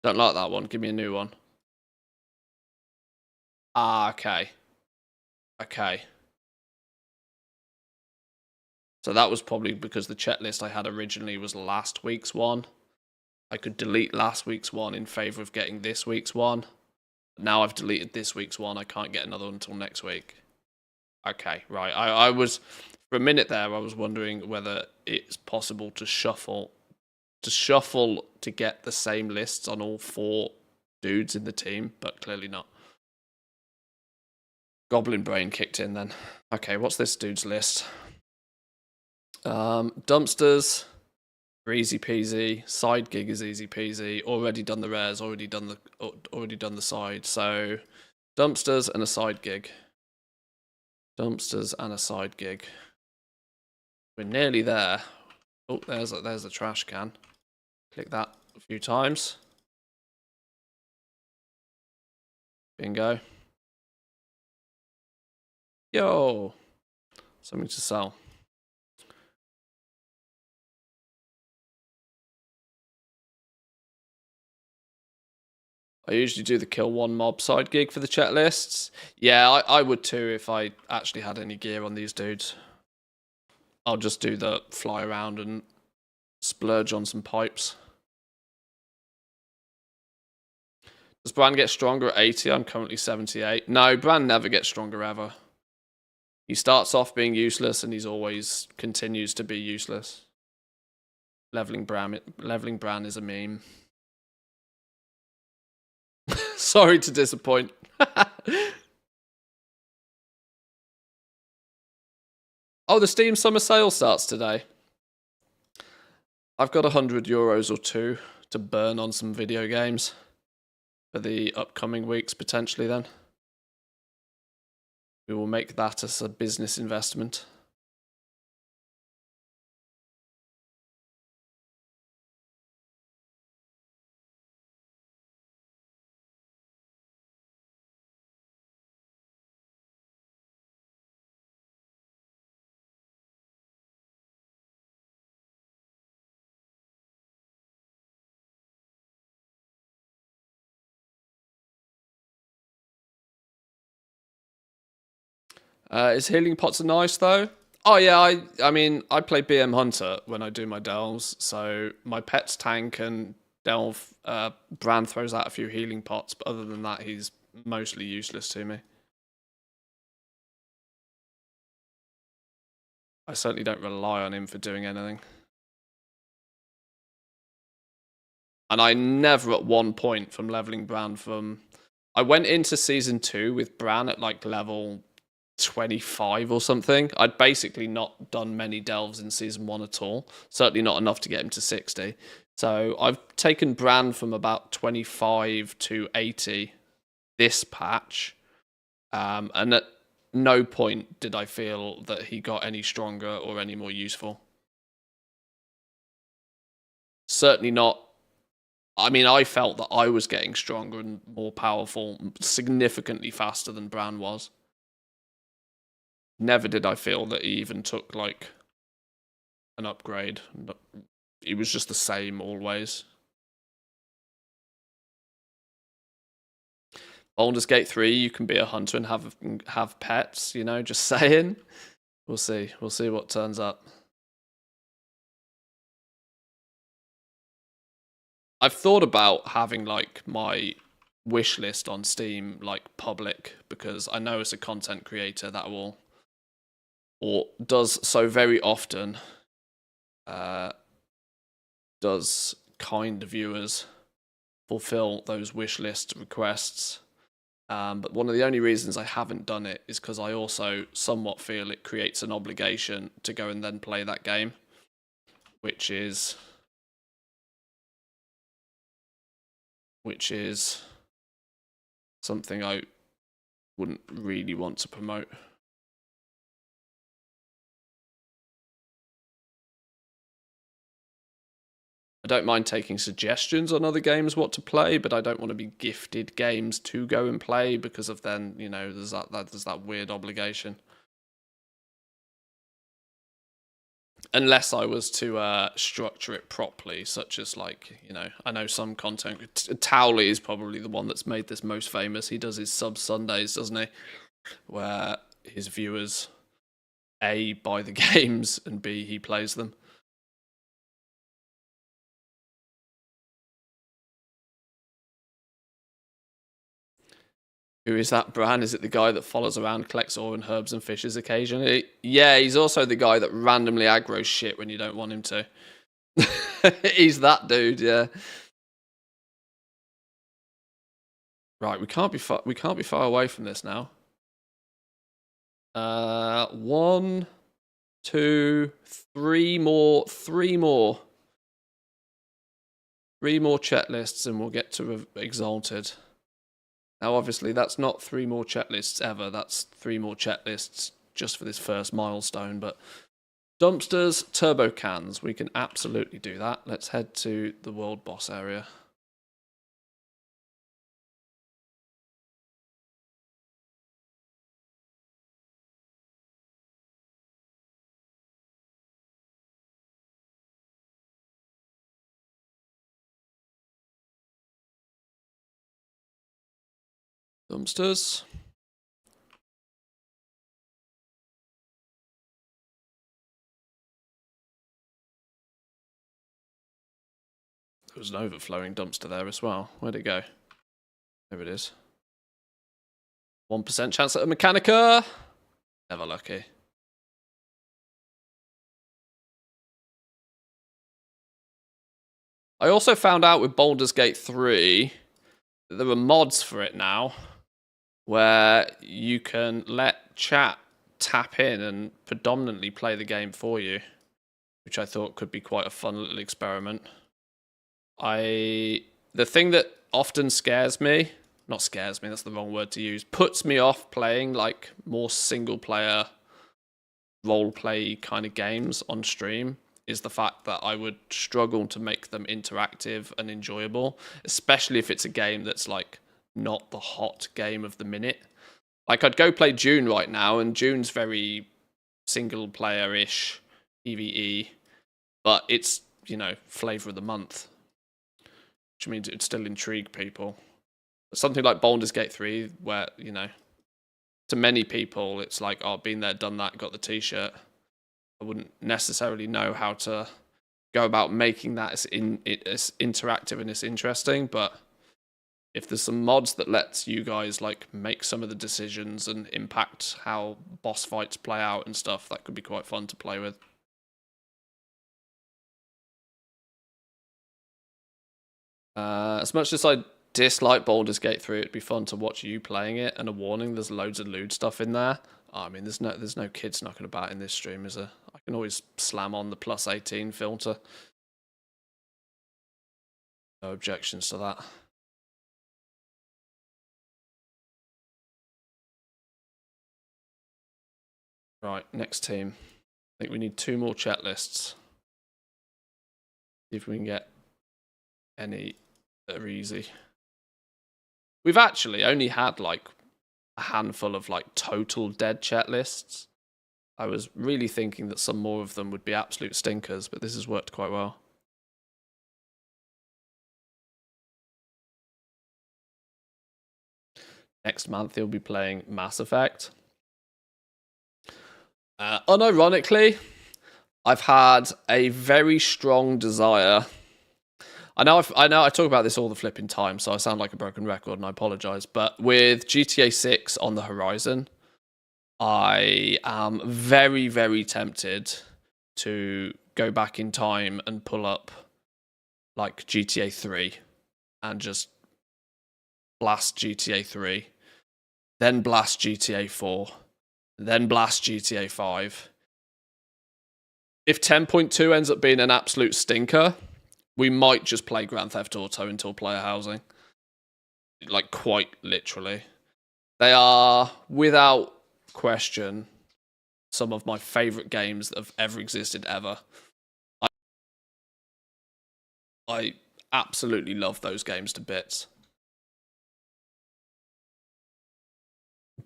Don't like that one. Give me a new one. Ah, okay. Okay. So that was probably because the checklist I had originally was last week's one. I could delete last week's one in favor of getting this week's one. Now I've deleted this week's one. I can't get another one until next week. Okay, right. I was, for a minute there, I was wondering whether it's possible to shuffle to get the same lists on all 4 dudes in the team, but clearly not. Goblin brain kicked in then. Okay, what's this dude's list? Dumpsters are easy peasy. Side gig is easy peasy. Already done the rares. Already done the side. So dumpsters and a side gig. Dumpsters and a side gig. We're nearly there. Oh, there's a trash can. Click that a few times. Bingo. Yo. Something to sell. I usually do the kill one mob side gig for the chat lists. Yeah, I would too if I actually had any gear on these dudes. I'll just do the fly around and splurge on some pipes. Does Bran get stronger at 80? I'm currently 78. No, Bran never gets stronger ever. He starts off being useless and he's always continues to be useless. Leveling Bran is a meme. Sorry to disappoint. Oh, the Steam Summer Sale starts today. I've got €100 or two to burn on some video games for the upcoming weeks, potentially then. We will make that as a business investment. Is healing pots are nice though? Oh yeah, I mean I play BM Hunter when I do my delves, so my pet's tank and delve. Bran throws out a few healing pots, but other than that, he's mostly useless to me. I certainly don't rely on him for doing anything. And I never at one point from leveling Bran from... I went into Season 2 with Bran at like level 25 or something. I'd basically not done many delves in Season 1 at all. Certainly not enough to get him to 60. So I've taken Bran from about 25 to 80 this patch. And at no point did I feel that he got any stronger or any more useful. Certainly not. I mean, I felt that I was getting stronger and more powerful significantly faster than Bran was. Never did I feel that he even took, like, an upgrade. He was just the same always. Baldur's Gate 3, you can be a hunter and have pets, you know, just saying. We'll see. We'll see what turns up. I've thought about having, like, my wish list on Steam, like, public, because I know as a content creator that will, or does so very often, does kind viewers fulfill those wish list requests. But one of the only reasons I haven't done it is because I also somewhat feel it creates an obligation to go and then play that game, which is something I wouldn't really want to promote. I don't mind taking suggestions on other games what to play, but I don't want to be gifted games to go and play because of then, you know, there's that weird obligation. Unless I was to structure it properly, such as, like, you know, I know some content. Towley is probably the one that's made this most famous. He does his sub Sundays, doesn't he? Where his viewers A, buy the games, and B, he plays them. Who is that Bran? Is it the guy that follows around, collects ore and herbs and fishes occasionally? Yeah, he's also the guy that randomly aggroes shit when you don't want him to. He's that dude, yeah. Right, we can't be far away from this now. 1, 2, 3 more. 3 more chat lists and we'll get to Exalted. Now, obviously, that's not 3 more chat lists ever. That's 3 more chat lists just for this first milestone. But dumpsters, turbo cans, we can absolutely do that. Let's head to the world boss area. Dumpsters. There was an overflowing dumpster there as well. Where'd it go? There it is. 1% chance at a Mechanica. Never lucky. I also found out with Baldur's Gate 3 that there are mods for it now where you can let chat tap in and predominantly play the game for you, which I thought could be quite a fun little experiment. The thing that often scares me, not scares me, that's the wrong word to use, puts me off playing like more single player role play kind of games on stream is the fact that I would struggle to make them interactive and enjoyable, especially if it's a game that's like not the hot game of the minute. Like I'd go play Dune right now, and Dune's very single player-ish PvE, but it's, you know, flavor of the month, which means it would still intrigue people. But something like Baldur's Gate 3, where, you know, to many people it's like, oh, been there, done that, got the t-shirt. I wouldn't necessarily know how to go about making that as interactive and as interesting, but if there's some mods that lets you guys like make some of the decisions and impact how boss fights play out and stuff, that could be quite fun to play with. As much as I dislike Baldur's Gate 3, it'd be fun to watch you playing it. And a warning, there's loads of lewd stuff in there. Oh, I mean, there's no kids knocking about in this stream, is there? I can always slam on the +18 filter. No objections to that. Right, next team. I think we need 2 more chat lists. See if we can get any that are easy. We've actually only had like a handful of like total dead chat lists. I was really thinking that some more of them would be absolute stinkers, but this has worked quite well. Next month he'll be playing Mass Effect. Unironically, I've had a very strong desire. I know I talk about this all the flipping time, so I sound like a broken record, and I apologize. But with GTA 6 on the horizon, I am very, very tempted to go back in time and pull up like GTA 3 and just blast GTA 3, then blast GTA 4, then blast GTA 5. If 10.2 ends up being an absolute stinker, we might just play Grand Theft Auto until player housing. Like, quite literally. They are, without question, some of my favourite games that have ever existed ever. I absolutely love those games to bits.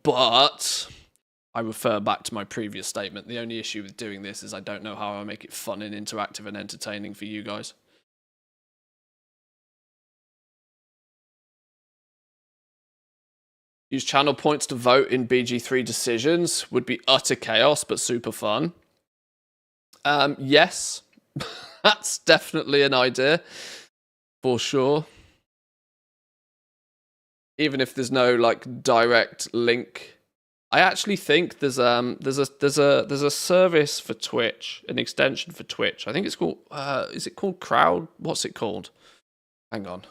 But I refer back to my previous statement. The only issue with doing this is I don't know how I make it fun and interactive and entertaining for you guys. Use channel points to vote in BG3 decisions. Would be utter chaos, but super fun. Yes, that's definitely an idea, for sure. Even if there's no like direct link, I actually think there's a service for Twitch, an extension for Twitch. I think it's called is it called Crowd? What's it called? Hang on,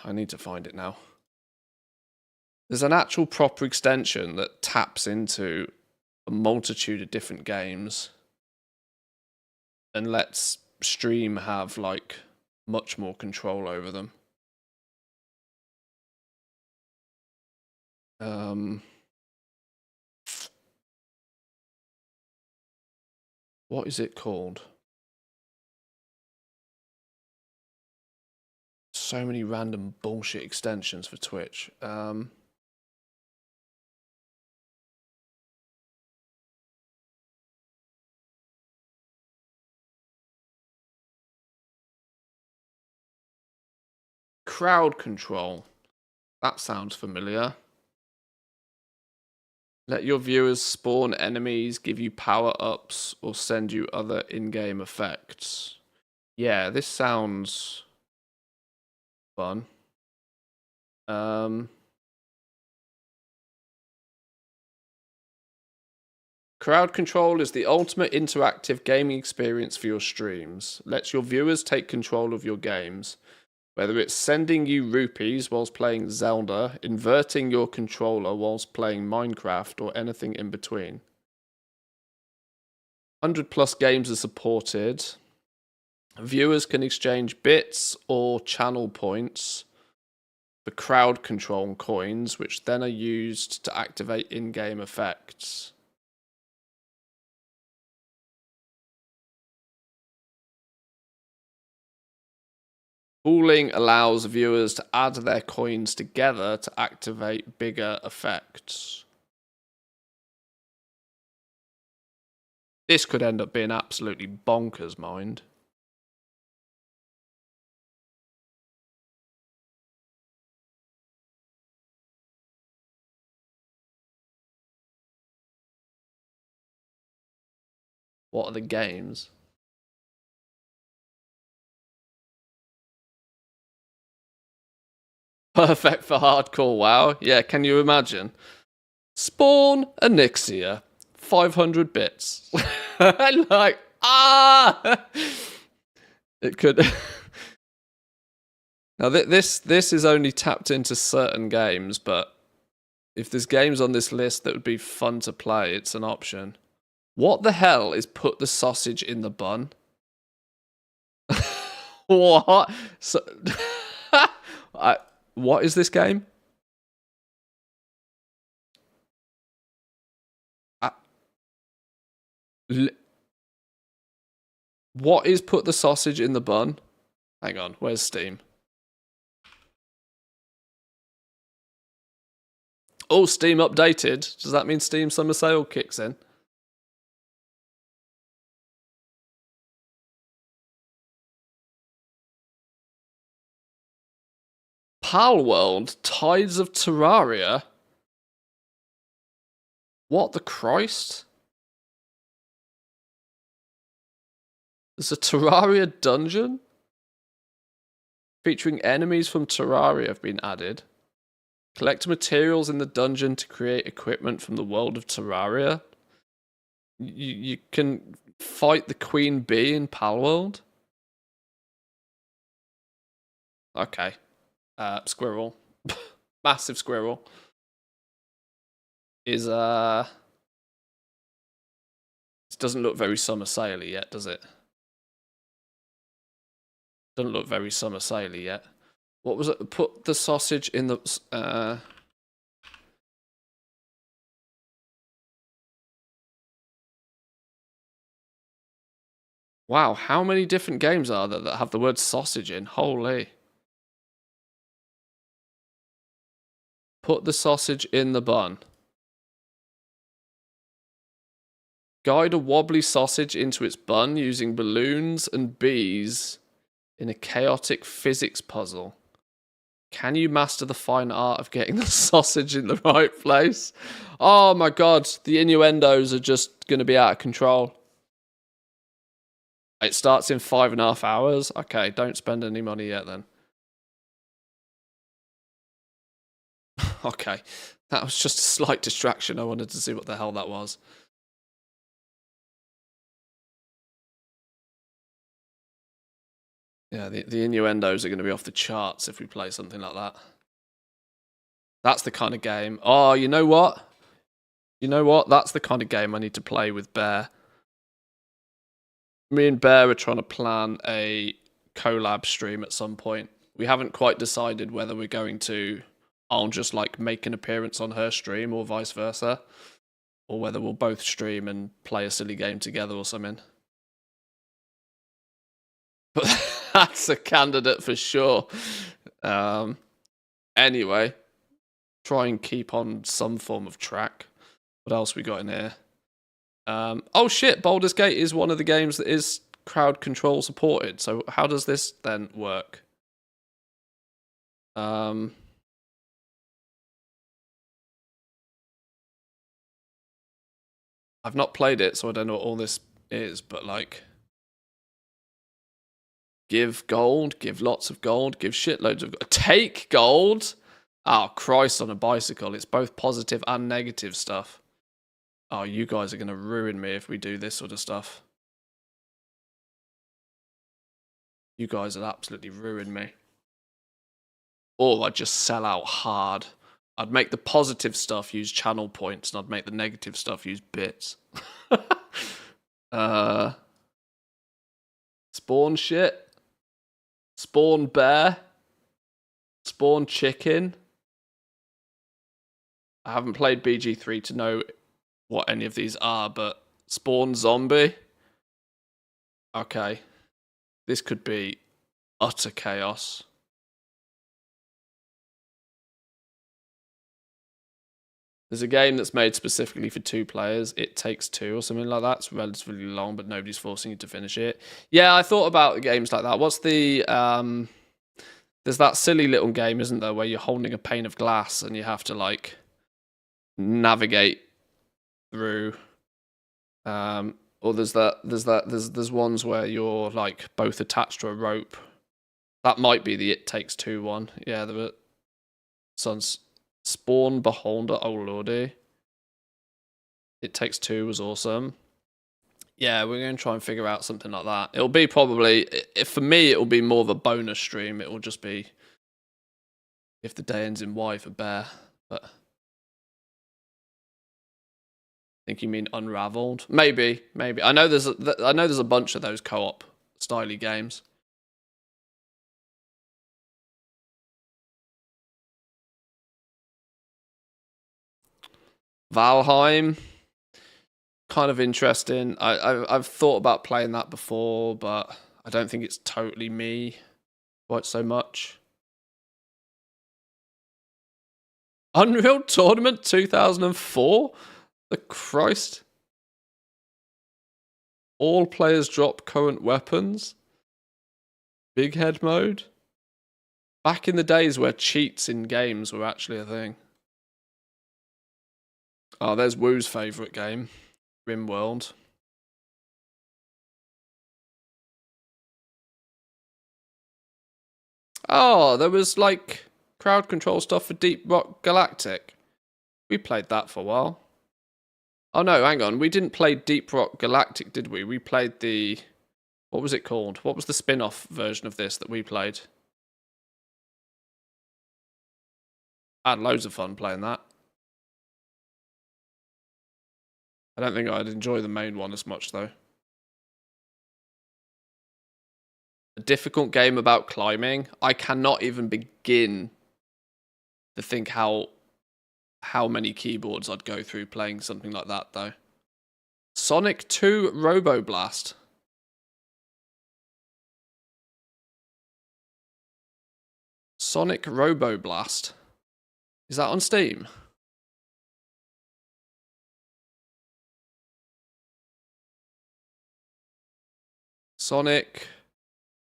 I need to find it now. There's an actual proper extension that taps into a multitude of different games and lets stream have like much more control over them. What is it called? So many random bullshit extensions for Twitch. Crowd control. That sounds familiar. Let your viewers spawn enemies, give you power-ups, or send you other in-game effects. Yeah, this sounds fun. Crowd control is the ultimate interactive gaming experience for your streams. Lets your viewers take control of your games. Whether it's sending you rupees whilst playing Zelda, inverting your controller whilst playing Minecraft, or anything in between. 100+ games are supported. Viewers can exchange bits or channel points for crowd control coins, which then are used to activate in-game effects. Pooling allows viewers to add their coins together to activate bigger effects. This could end up being absolutely bonkers, mind. What are the games? Perfect for hardcore WoW. Yeah, can you imagine? Spawn Anixia. 500 bits. Like, it could. Now, this is only tapped into certain games, but if there's games on this list that would be fun to play, it's an option. What the hell is put the sausage in the bun? What? So, what is this game? What is put the sausage in the bun? Hang on, where's Steam? Oh, Steam updated. Does that mean Steam Summer Sale kicks in? Palworld, Tides of Terraria. What the Christ? There's a Terraria dungeon? Featuring enemies from Terraria have been added. Collect materials in the dungeon to create equipment from the world of Terraria. You can fight the Queen Bee in Palworld? Okay. Squirrel. Massive squirrel. Is This doesn't look very summer saily yet, does it? Doesn't look very summer saily yet. What was it? Put the sausage in the Wow, how many different games are there that have the word sausage in? Holy. Put the sausage in the bun. Guide a wobbly sausage into its bun using balloons and bees in a chaotic physics puzzle. Can you master the fine art of getting the sausage in the right place? Oh my god, the innuendos are just going to be out of control. It starts in 5.5 hours. Okay, don't spend any money yet then. Okay, that was just a slight distraction. I wanted to see what the hell that was. Yeah, the innuendos are going to be off the charts if we play something like that. That's the kind of game. Oh, you know what? You know what? That's the kind of game I need to play with Bear. Me and Bear are trying to plan a collab stream at some point. We haven't quite decided whether we're going to... I'll just like make an appearance on her stream or vice versa. Or whether we'll both stream and play a silly game together or something. But that's a candidate for sure. Anyway, try and keep on some form of track. What else we got in here? Oh shit, Baldur's Gate is one of the games that is crowd control supported. So how does this then work? I've not played it, so I don't know what all this is, but like, give gold, give lots of gold, give shitloads of gold. Take gold? Oh, Christ on a bicycle. It's both positive and negative stuff. Oh, you guys are going to ruin me if we do this sort of stuff. You guys would absolutely ruin me. Or I'd just sell out hard. I'd make the positive stuff use channel points, and I'd make the negative stuff use bits. Spawn shit. Spawn bear. Spawn chicken. I haven't played BG3 to know what any of these are, but spawn zombie. Okay. This could be utter chaos. There's a game that's made specifically for 2 players. It Takes Two or something like that. It's relatively long, but nobody's forcing you to finish it. Yeah, I thought about games like that. What's the... there's that silly little game, isn't there, where you're holding a pane of glass and you have to, like, navigate through. Or there's ones where you're, like, both attached to a rope. That might be the It Takes Two one. Yeah, the Sun's... Spawn Beholder, oh lordy. It Takes Two was awesome. Yeah, we're going to try and figure out something like that. It'll be probably, for me, it'll be more of a bonus stream. It will just be if the day ends in Y for bear. But I think you mean Unraveled. Maybe. I know there's a bunch of those co-op styly games. Valheim, kind of interesting. I've thought about playing that before, but I don't think it's totally me quite so much. Unreal Tournament 2004? The Christ. All players drop current weapons. Big head mode. Back in the days where cheats in games were actually a thing. Oh, there's Woo's favourite game, RimWorld. Oh, there was like crowd control stuff for Deep Rock Galactic. We played that for a while. Oh no, hang on. We didn't play Deep Rock Galactic, did we? We played the... What was it called? What was the spin-off version of this that we played? I had loads of fun playing that. I don't think I'd enjoy the main one as much, though. A difficult game about climbing. I cannot even begin to think how many keyboards I'd go through playing something like that, though. Sonic 2 Robo Blast. Sonic Robo Blast. Is that on Steam? Sonic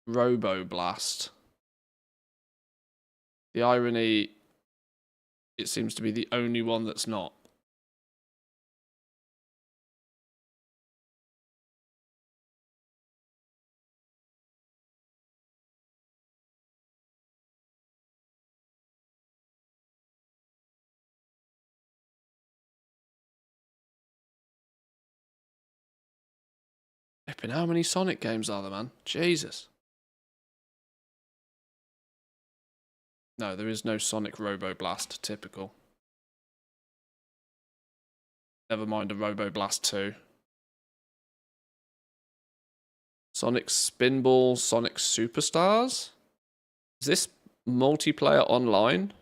Robo Blast. The irony, it seems to be the only one that's not. How many Sonic games are there, man? Jesus. No, there is no Sonic Robo Blast. Typical. Never mind a Robo Blast 2. Sonic Spinball, Sonic Superstars? Is this multiplayer online?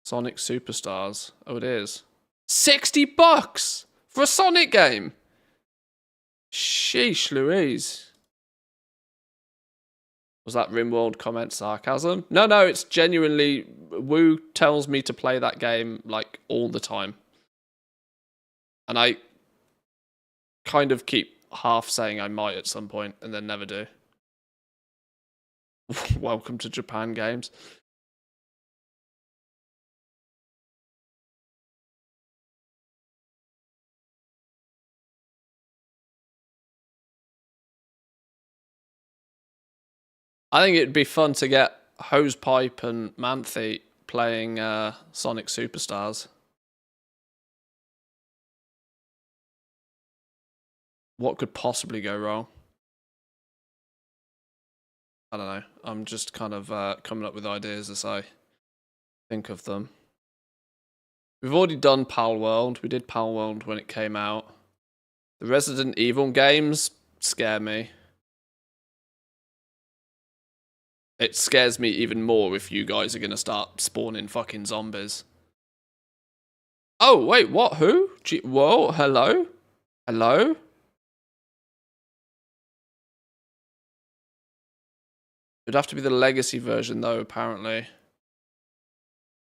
Sonic Superstars. Oh, it is. $60 for a Sonic game. Sheesh Louise. Was that RimWorld comment sarcasm? No, it's genuinely... Woo tells me to play that game, like, all the time. And I kind of keep half saying I might at some point, and then never do. Welcome to Japan games. I think it'd be fun to get Hosepipe and Manthe playing Sonic Superstars. What could possibly go wrong? I don't know. I'm just kind of coming up with ideas as I think of them. We've already done Pal World. We did Pal World when it came out. The Resident Evil games scare me. It scares me even more if you guys are going to start spawning fucking zombies. Oh, wait, what? Who? Whoa, hello? Hello? It'd have to be the legacy version, though, apparently.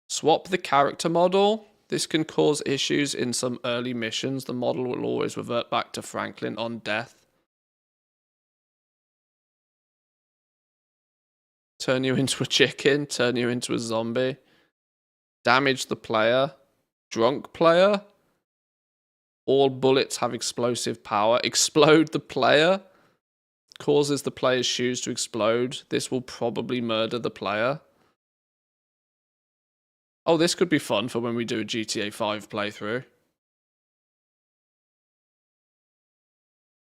Swap the character model. This can cause issues in some early missions. The model will always revert back to Franklin on death. Turn you into a chicken. Turn you into a zombie. Damage the player. Drunk player. All bullets have explosive power. Explode the player. Causes the player's shoes to explode. This will probably murder the player. Oh, this could be fun for when we do a GTA 5 playthrough.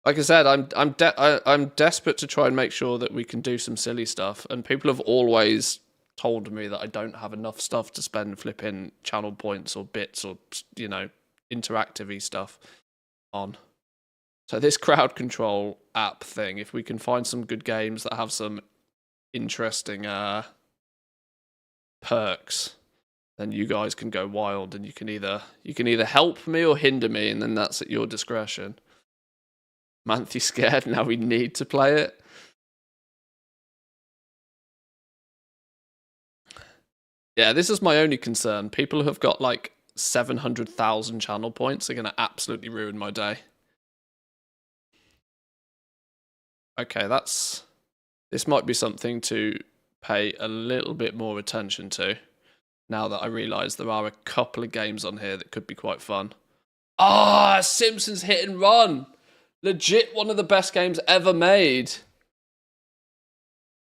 Like I said, I'm desperate to try and make sure that we can do some silly stuff, and people have always told me that I don't have enough stuff to spend flipping channel points or bits or, you know, interactive-y stuff on. So this crowd control app thing, if we can find some good games that have some interesting perks, then you guys can go wild, and you can either help me or hinder me, and then that's at your discretion. Manthe scared, now we need to play it. Yeah, this is my only concern. People who have got like 700,000 channel points are going to absolutely ruin my day. Okay, this might be something to pay a little bit more attention to, now that I realise there are a couple of games on here that could be quite fun. Ah, Simpsons Hit and Run! Legit one of the best games ever made.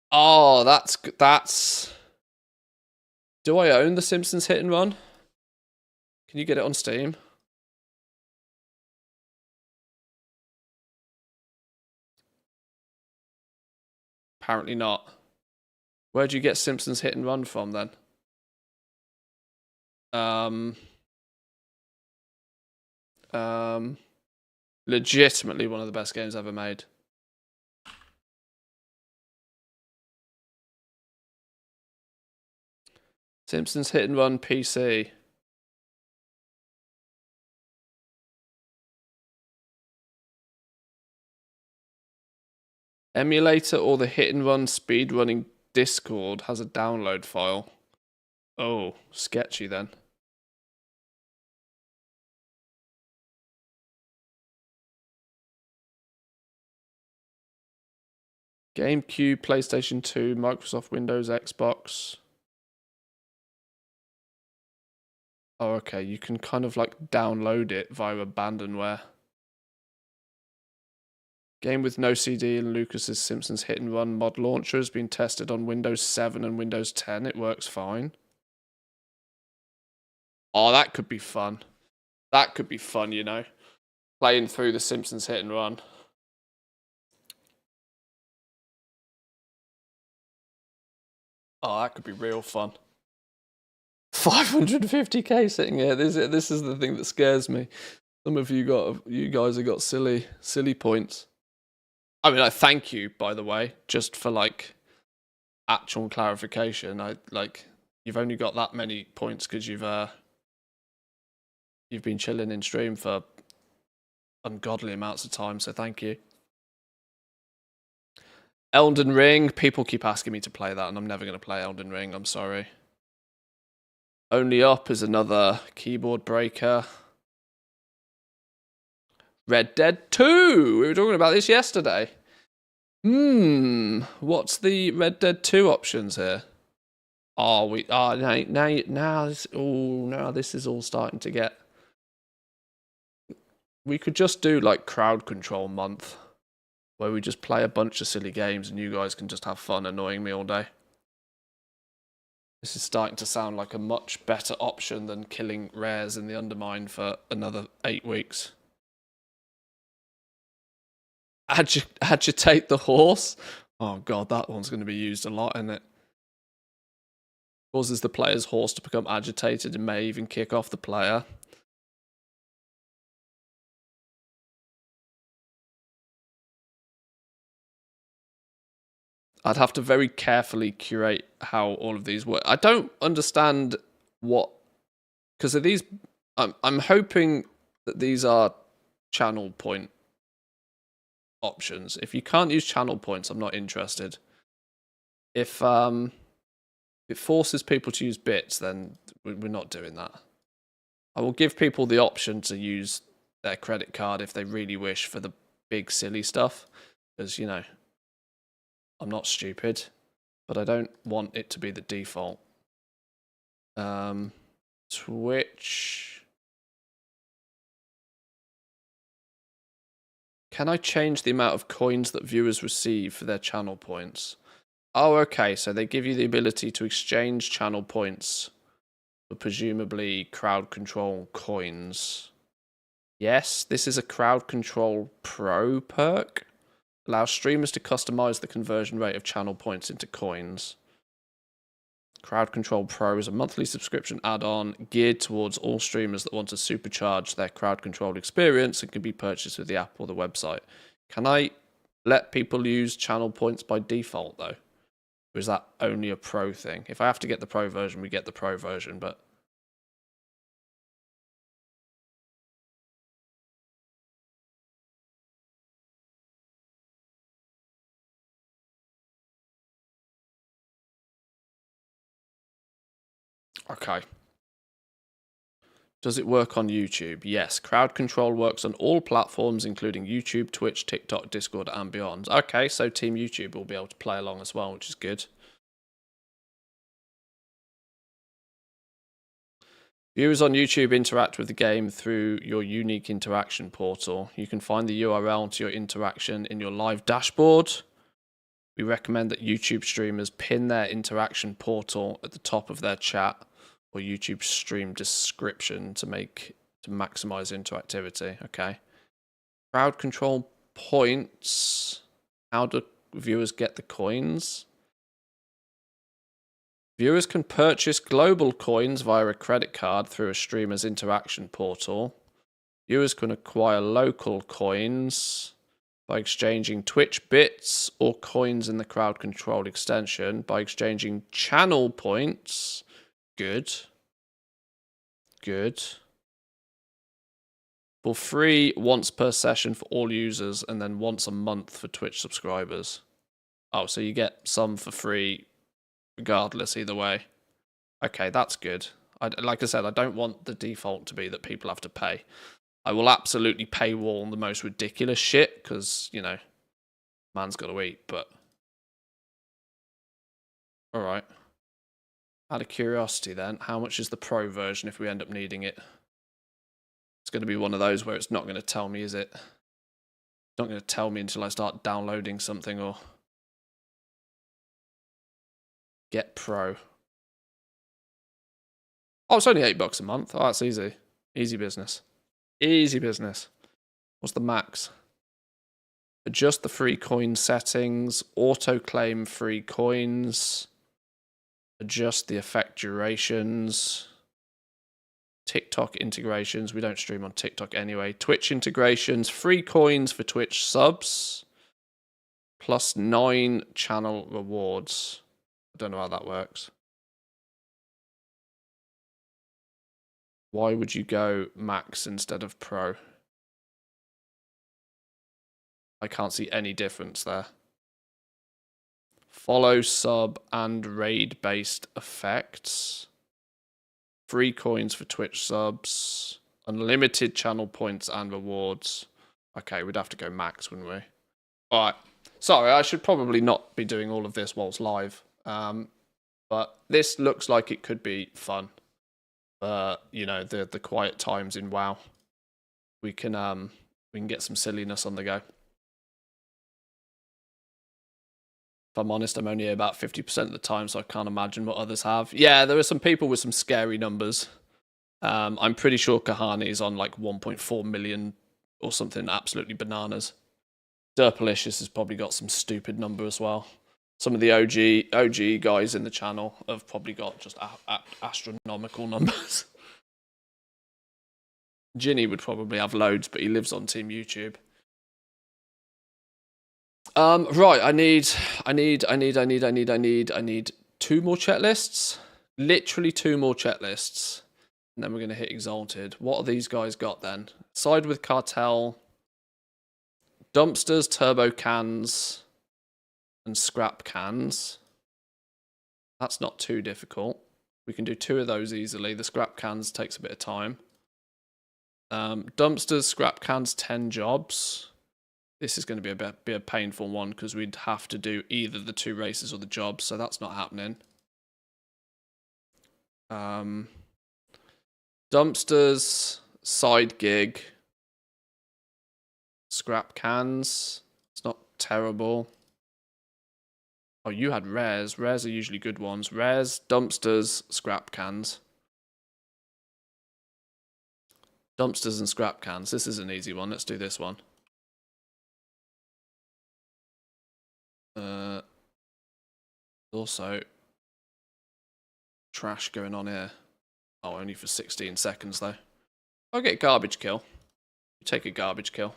Oh, that's... Do I own the Simpsons Hit and Run? Can you get it on Steam? Apparently not. Where'd you get Simpsons Hit and Run from then? Legitimately one of the best games ever made. Simpsons Hit and Run PC. Emulator or the Hit and Run speedrunning Discord has a download file. Oh, sketchy then. GameCube, PlayStation 2, Microsoft Windows, Xbox. Oh, okay. You can kind of like download it via abandonware. Game with no CD and Lucas's Simpsons Hit and Run mod launcher has been tested on Windows 7 and Windows 10. It works fine. Oh, that could be fun. That could be fun, you know. Playing through the Simpsons Hit and Run. Oh, that could be real fun. 550k sitting here. This is the thing that scares me. Some of you guys have got silly points. I mean, I thank you, by the way, just for like actual clarification. You've only got that many points because you've been chilling in stream for ungodly amounts of time. So thank you. Elden Ring. People keep asking me to play that, and I'm never going to play Elden Ring. I'm sorry. Only Up is another keyboard breaker. Red Dead 2. We were talking about this yesterday. What's the Red Dead 2 options here? Now this is all starting to get. We could just do like crowd control month, where we just play a bunch of silly games and you guys can just have fun annoying me all day. This is starting to sound like a much better option than killing rares in the Undermine for another 8 weeks. Agitate the horse? Oh god, that one's going to be used a lot, isn't it? Causes the player's horse to become agitated and may even kick off the player. I'd have to very carefully curate how all of these work. I don't understand what, because of these. I'm hoping that these are channel point options. If you can't use channel points, I'm not interested. If it forces people to use bits, then we're not doing that. I will give people the option to use their credit card if they really wish for the big silly stuff, because, you know, I'm not stupid, but I don't want it to be the default. Twitch. Can I change the amount of coins that viewers receive for their channel points? Oh, okay, so they give you the ability to exchange channel points for presumably crowd control coins. Yes, this is a crowd control pro perk. Allows streamers to customize the conversion rate of channel points into coins. Crowd Control Pro is a monthly subscription add-on geared towards all streamers that want to supercharge their crowd control experience and can be purchased with the app or the website. Can I let people use channel points by default, though? Or is that only a pro thing? If I have to get the pro version, we get the pro version, but... Okay. Does it work on YouTube? Yes. Crowd control works on all platforms, including YouTube, Twitch, TikTok, Discord, and beyond. Okay, so Team YouTube will be able to play along as well, which is good. Viewers on YouTube interact with the game through your unique interaction portal. You can find the URL to your interaction in your live dashboard. We recommend that YouTube streamers pin their interaction portal at the top of their chat or YouTube stream description to maximize interactivity. Okay. Crowd control points. How do viewers get the coins? Viewers can purchase global coins via a credit card through a streamer's interaction portal. Viewers can acquire local coins by exchanging Twitch bits or coins in the crowd control extension, by exchanging channel points. Good. Good. For free once per session for all users, and then once a month for Twitch subscribers. Oh, so you get some for free regardless either way. Okay, that's good. Like I said, I don't want the default to be that people have to pay. I will absolutely paywall the most ridiculous shit, because, you know, man's got to eat, but... Alright. Out of curiosity then, how much is the pro version if we end up needing it? It's going to be one of those where it's not going to tell me, is it? It's not going to tell me until I start downloading something or... Get pro. Oh, it's only $8 a month. Oh, that's easy. Easy business. Easy business. What's the max? Adjust the free coin settings. Auto-claim free coins. Adjust the effect durations. TikTok integrations. We don't stream on TikTok anyway. Twitch integrations. Free coins for Twitch subs. Plus 9 channel rewards. I don't know how that works. Why would you go max instead of pro? I can't see any difference there. Follow, sub, and raid-based effects. Free coins for Twitch subs. Unlimited channel points and rewards. Okay, we'd have to go max, wouldn't we? Alright. Sorry, I should probably not be doing all of this whilst live. But this looks like it could be fun. You know, the quiet times in WoW. We can get some silliness on the go. If I'm honest, I'm only here about 50% of the time, so I can't imagine what others have. Yeah, there are some people with some scary numbers. I'm pretty sure Kahani's on like 1.4 million or something absolutely bananas. Derpalicious has probably got some stupid number as well. Some of the OG guys in the channel have probably got just astronomical numbers. Ginny would probably have loads, but he lives on Team YouTube. Right, I need 2 more checklists. Literally 2 more checklists. And then we're going to hit Exalted. What are these guys got then? Side with Cartel, Dumpsters, Turbo Cans, and Scrap Cans. That's not too difficult. We can do 2 of those easily. The Scrap Cans takes a bit of time. Dumpsters, Scrap Cans, 10 jobs. This is going to be a painful one because we'd have to do either the 2 races or the jobs, so that's not happening. Dumpsters, side gig, Scrap Cans. It's not terrible. Oh, you had rares. Rares are usually good ones. Rares, dumpsters, Scrap Cans. Dumpsters and Scrap Cans. This is an easy one. Let's do this one. Also, trash going on here. Oh, only for 16 seconds, though. I'll get garbage kill. Take a garbage kill.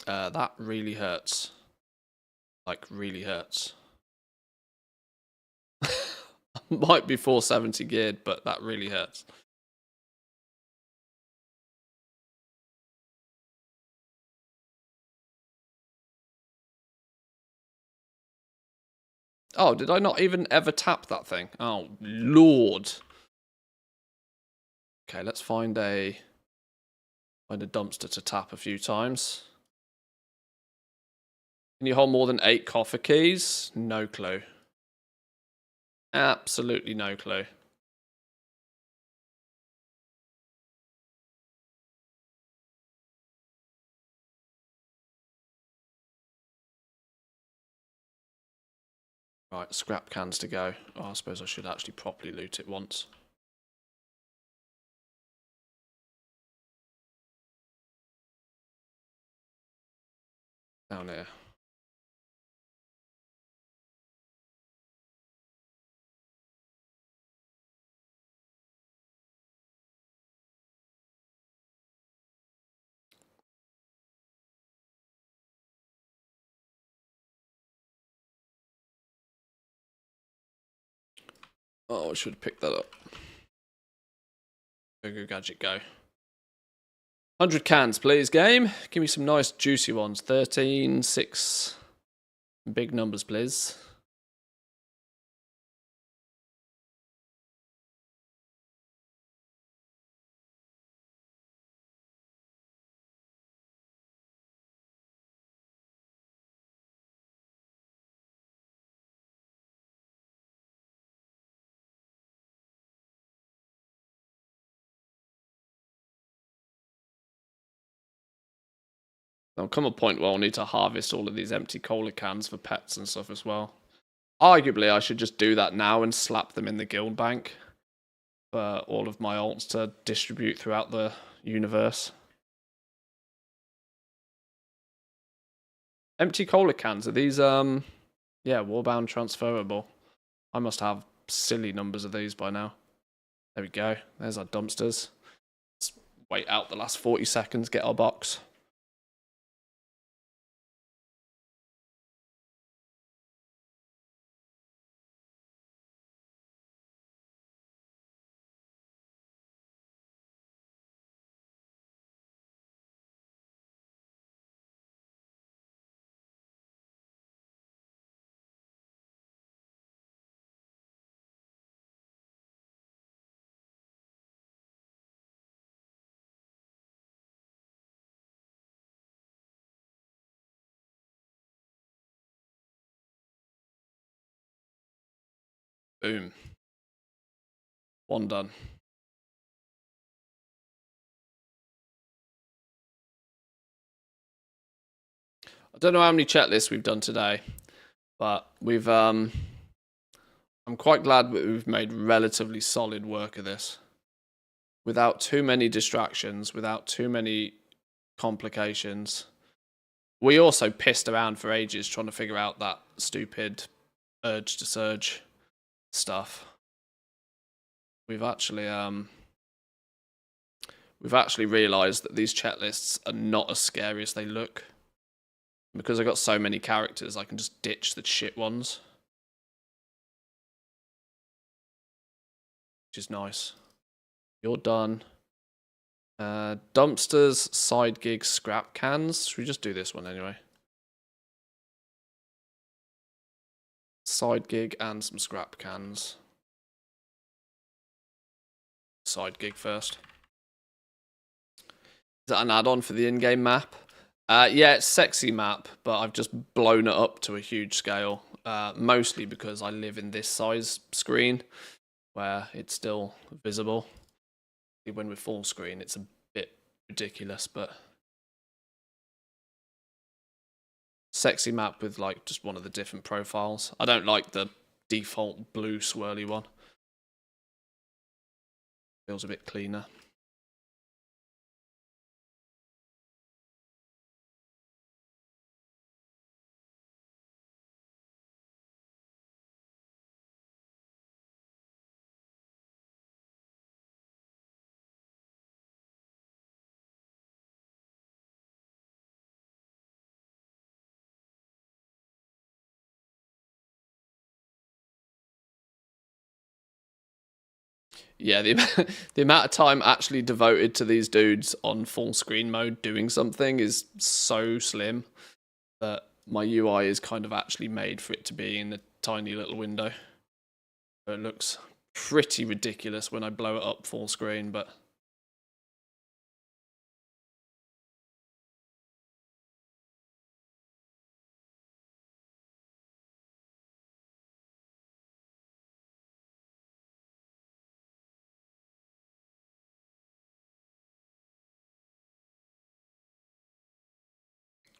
That really hurts. Like, really hurts. Might be 470 geared, but that really hurts. Oh, did I not even ever tap that thing? Oh, Lord. Okay, let's find a dumpster to tap a few times. Can you hold more than 8 coffer keys? No clue. Absolutely no clue. Right, scrap cans to go. Oh, I suppose I should actually properly loot it once. Down here. Oh, I should have picked that up. Go gadget go. 100 cans, please, game. Give me some nice juicy ones. 13, 6. Big numbers, please. There'll come a point where I'll need to harvest all of these empty cola cans for pets and stuff as well. Arguably, I should just do that now and slap them in the guild bank for all of my alts to distribute throughout the universe. Empty cola cans, are these, yeah, warbound transferable? I must have silly numbers of these by now. There we go. There's our dumpsters. Let's wait out the last 40 seconds, get our box. Boom. One done. I don't know how many checklists we've done today, but we've I'm quite glad we've made relatively solid work of this. Without too many distractions, without too many complications. We also pissed around for ages trying to figure out that stupid urge to surge stuff. We've actually realised that these checklists are not as scary as they look. Because I got so many characters, I can just ditch the shit ones. Which is nice. You're done. Dumpsters, side gigs, scrap cans. Should we just do this one anyway? Side gig and some scrap cans. Side gig first. Is that an add-on for the in-game map? Yeah, it's sexy map, but I've just blown it up to a huge scale. Mostly because I live in this size screen, where it's still visible. When we're full screen, it's a bit ridiculous, but sexy map with like just one of the different profiles. I don't like the default blue swirly one. Feels a bit cleaner. Yeah, the amount of time actually devoted to these dudes on full screen mode doing something is so slim that my UI is kind of actually made for it to be in a tiny little window. So it looks pretty ridiculous when I blow it up full screen, but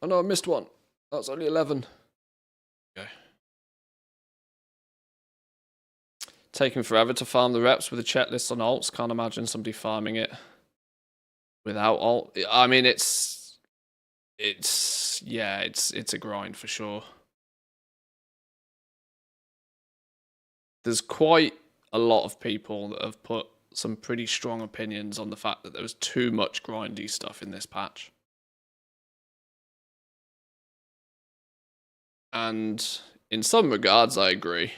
oh no, I missed one. That's only 11. Okay. Taking forever to farm the reps with a checklist on alts. Can't imagine somebody farming it without alt. I mean, it's a grind for sure. There's quite a lot of people that have put some pretty strong opinions on the fact that there was too much grindy stuff in this patch. And in some regards, I agree.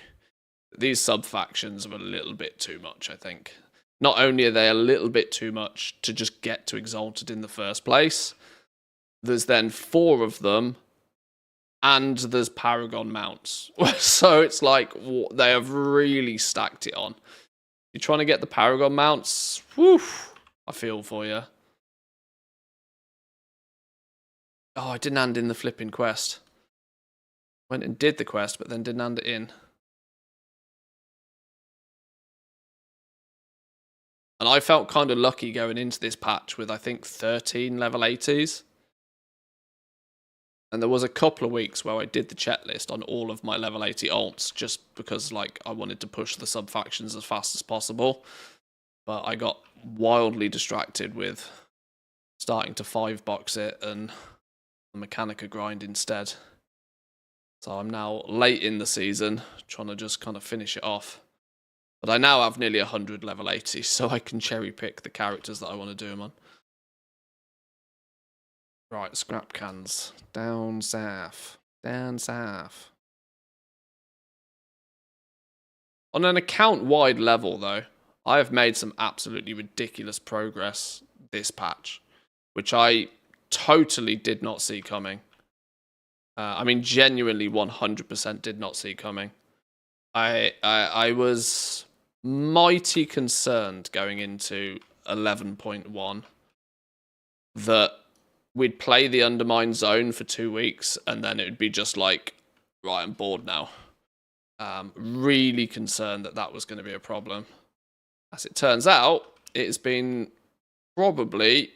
These sub-factions are a little bit too much, I think. Not only are they a little bit too much to just get to Exalted in the first place, there's then 4 of them, and there's Paragon mounts. So it's like, they have really stacked it on. You're trying to get the Paragon mounts, whew, I feel for you. Oh, I didn't hand in the flipping quest. Went and did the quest, but then didn't hand it in. And I felt kind of lucky going into this patch with, I think, 13 level 80s. And there was a couple of weeks where I did the checklist on all of my level 80 alts just because, like, I wanted to push the sub-factions as fast as possible. But I got wildly distracted with starting to 5-box it and the Mechanica grind instead. So I'm now late in the season, trying to just kind of finish it off. But I now have nearly 100 level 80s, so I can cherry pick the characters that I want to do them on. Right, scrap cans. Down south. Down south. On an account-wide level, though, I have made some absolutely ridiculous progress this patch, which I totally did not see coming. I mean, genuinely 100% did not see coming. I was mighty concerned going into 11.1 that we'd play the Undermine zone for 2 weeks and then it would be just like, right, I'm bored now. Really concerned that that was going to be a problem. As it turns out, it's been probably...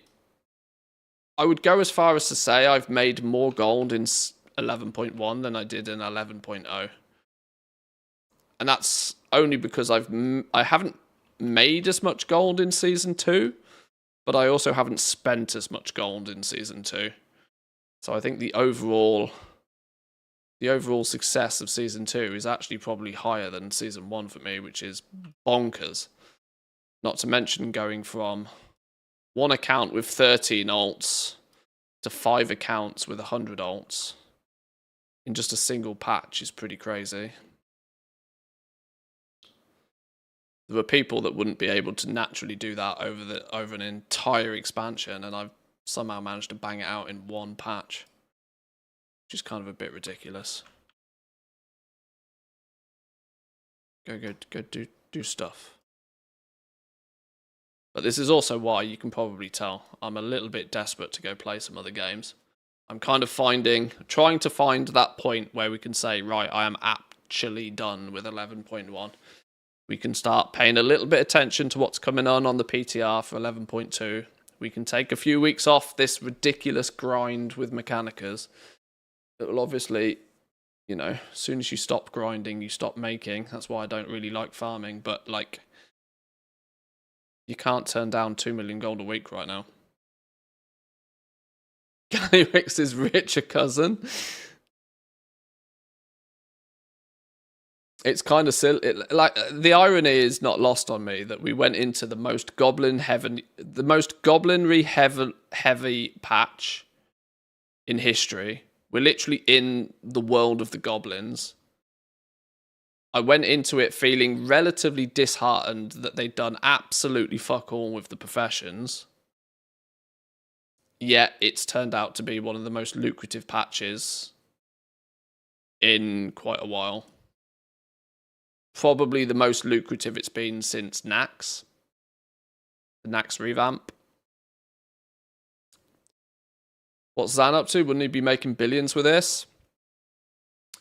I would go as far as to say I've made more gold in 11.1 than I did in 11.0. And that's only because I haven't made as much gold in Season 2, but I also haven't spent as much gold in Season 2. So I think the overall success of Season 2 is actually probably higher than Season 1 for me, which is bonkers. Not to mention going from one account with 13 alts to 5 accounts with 100 alts in just a single patch is pretty crazy. There are people that wouldn't be able to naturally do that over an entire expansion, and I've somehow managed to bang it out in one patch, which is kind of a bit ridiculous. Go do stuff. But this is also why you can probably tell I'm a little bit desperate to go play some other games. I'm kind of trying to find that point where we can say, right, I am actually done with 11.1. We can start paying a little bit of attention to what's coming on the PTR for 11.2. We can take a few weeks off this ridiculous grind with Mechanicas. It will obviously, you know, as soon as you stop grinding, you stop making. That's why I don't really like farming. But, like, you can't turn down 2 million gold a week right now. Gallywix's richer cousin. It's kind of silly. The irony is not lost on me that we went into the most goblinry heavy patch in history. We're literally in the world of the goblins. I went into it feeling relatively disheartened that they'd done absolutely fuck all with the professions. Yet it's turned out to be one of the most lucrative patches in quite a while. Probably the most lucrative it's been since Nax. The Nax revamp. What's Zan up to? Wouldn't he be making billions with this?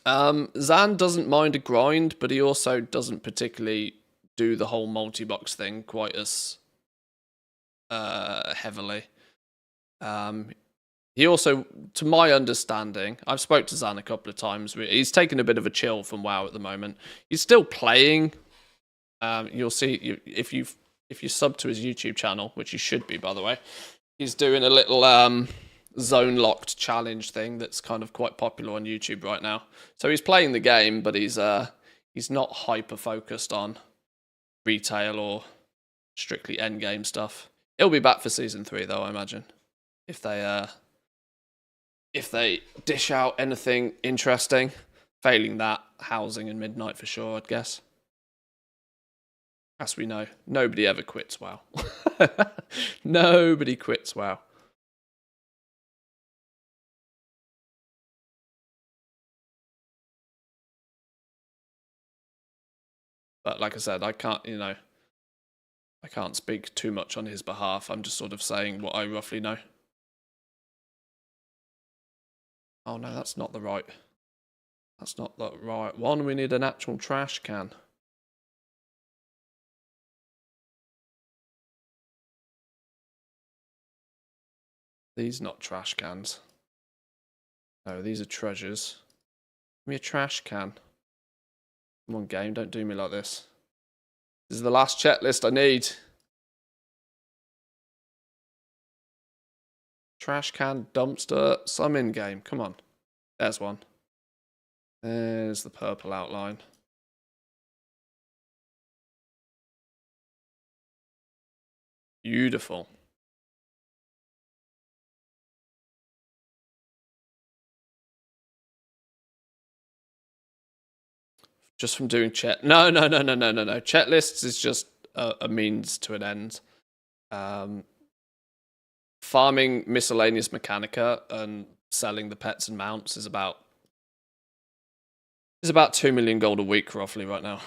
Zan doesn't mind a grind, but he also doesn't particularly do the whole multi-box thing quite as heavily. He also, to my understanding, I've spoke to Zan a couple of times. He's taken a bit of a chill from WoW at the moment. He's still playing. You'll see if you sub to his YouTube channel, which you should be, by the way. He's doing a little zone locked challenge thing that's kind of quite popular on YouTube right now. So he's playing the game, but he's not hyper focused on retail or strictly end game stuff. He'll be back for Season 3 though, I imagine. If they dish out anything interesting. Failing that, housing and midnight for sure, I'd guess. As we know, nobody ever quits WoW. Nobody quits WoW. But like I said, I can't speak too much on his behalf. I'm just sort of saying what I roughly know. Oh no, that's not the right one. We need an actual trash can. These not trash cans. No, these are treasures. Give me a trash can. Come on, game, don't do me like this. This is the last checklist I need. Trash can, dumpster, some in-game. Come on. There's one. There's the purple outline. Beautiful. Just from doing chat. No. Checklists is just a means to an end. Farming miscellaneous mechanica and selling the pets and mounts is about 2 million gold a week roughly right now.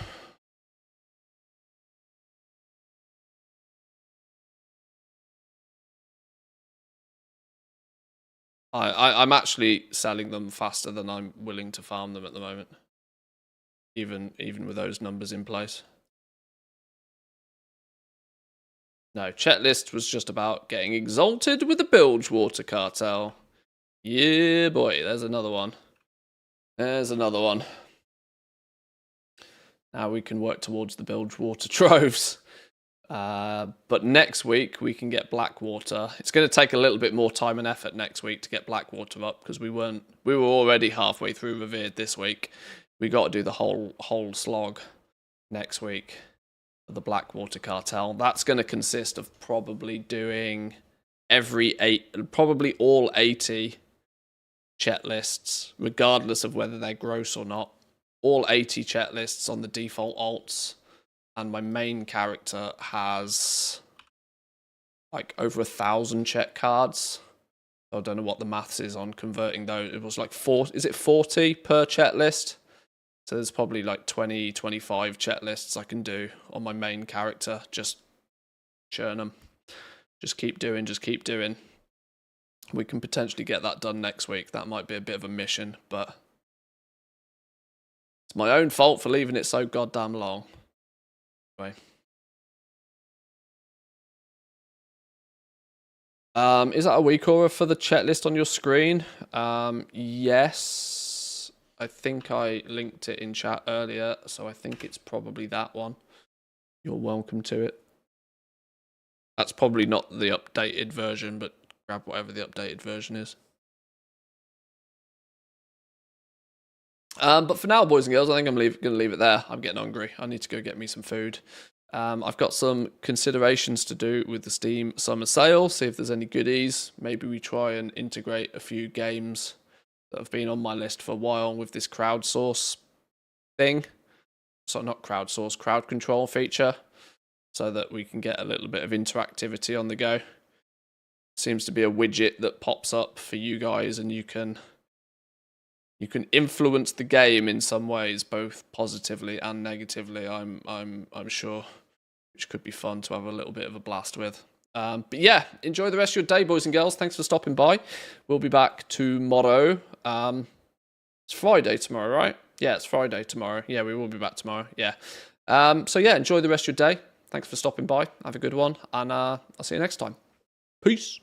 I'm actually selling them faster than I'm willing to farm them at the moment. even with those numbers in place. No, checklist was just about getting exalted with the Bilgewater Cartel. Yeah, boy, there's another one. There's another one. Now we can work towards the Bilgewater Troves. But next week we can get Blackwater. It's going to take a little bit more time and effort next week to get Blackwater up because we were already halfway through Revered this week. We got to do the whole slog next week of the Blackwater Cartel. That's going to consist of probably doing probably all 80 checklists, regardless of whether they're gross or not. All 80 checklists on the default alts. And my main character has like over 1,000 check cards. I don't know what the maths is on converting those. It was like 40 per checklist? So there's probably like 20, 25 checklists I can do on my main character. Just churn them. Just keep doing. We can potentially get that done next week. That might be a bit of a mission, but it's my own fault for leaving it so goddamn long. Anyway. Is that a weak aura for the checklist on your screen? Yes. I think I linked it in chat earlier, so I think it's probably that one. You're welcome to it. That's probably not the updated version, but grab whatever the updated version is. But for now, boys and girls, I think I'm going to leave it there. I'm getting hungry. I need to go get me some food. I've got some considerations to do with the Steam Summer Sale, see if there's any goodies. Maybe we try and integrate a few games that have been on my list for a while with this crowdsource thing. So not crowdsource, crowd control feature, so that we can get a little bit of interactivity on the go. Seems to be a widget that pops up for you guys, and you can influence the game in some ways, both positively and negatively. I'm sure, which could be fun to have a little bit of a blast with. But yeah, enjoy the rest of your day, boys and girls. Thanks for stopping by. We'll be back tomorrow. It's Friday tomorrow, right? Yeah, it's Friday tomorrow. Yeah, we will be back tomorrow. Yeah. So yeah, enjoy the rest of your day. Thanks for stopping by. Have a good one, and I'll see you next time. Peace.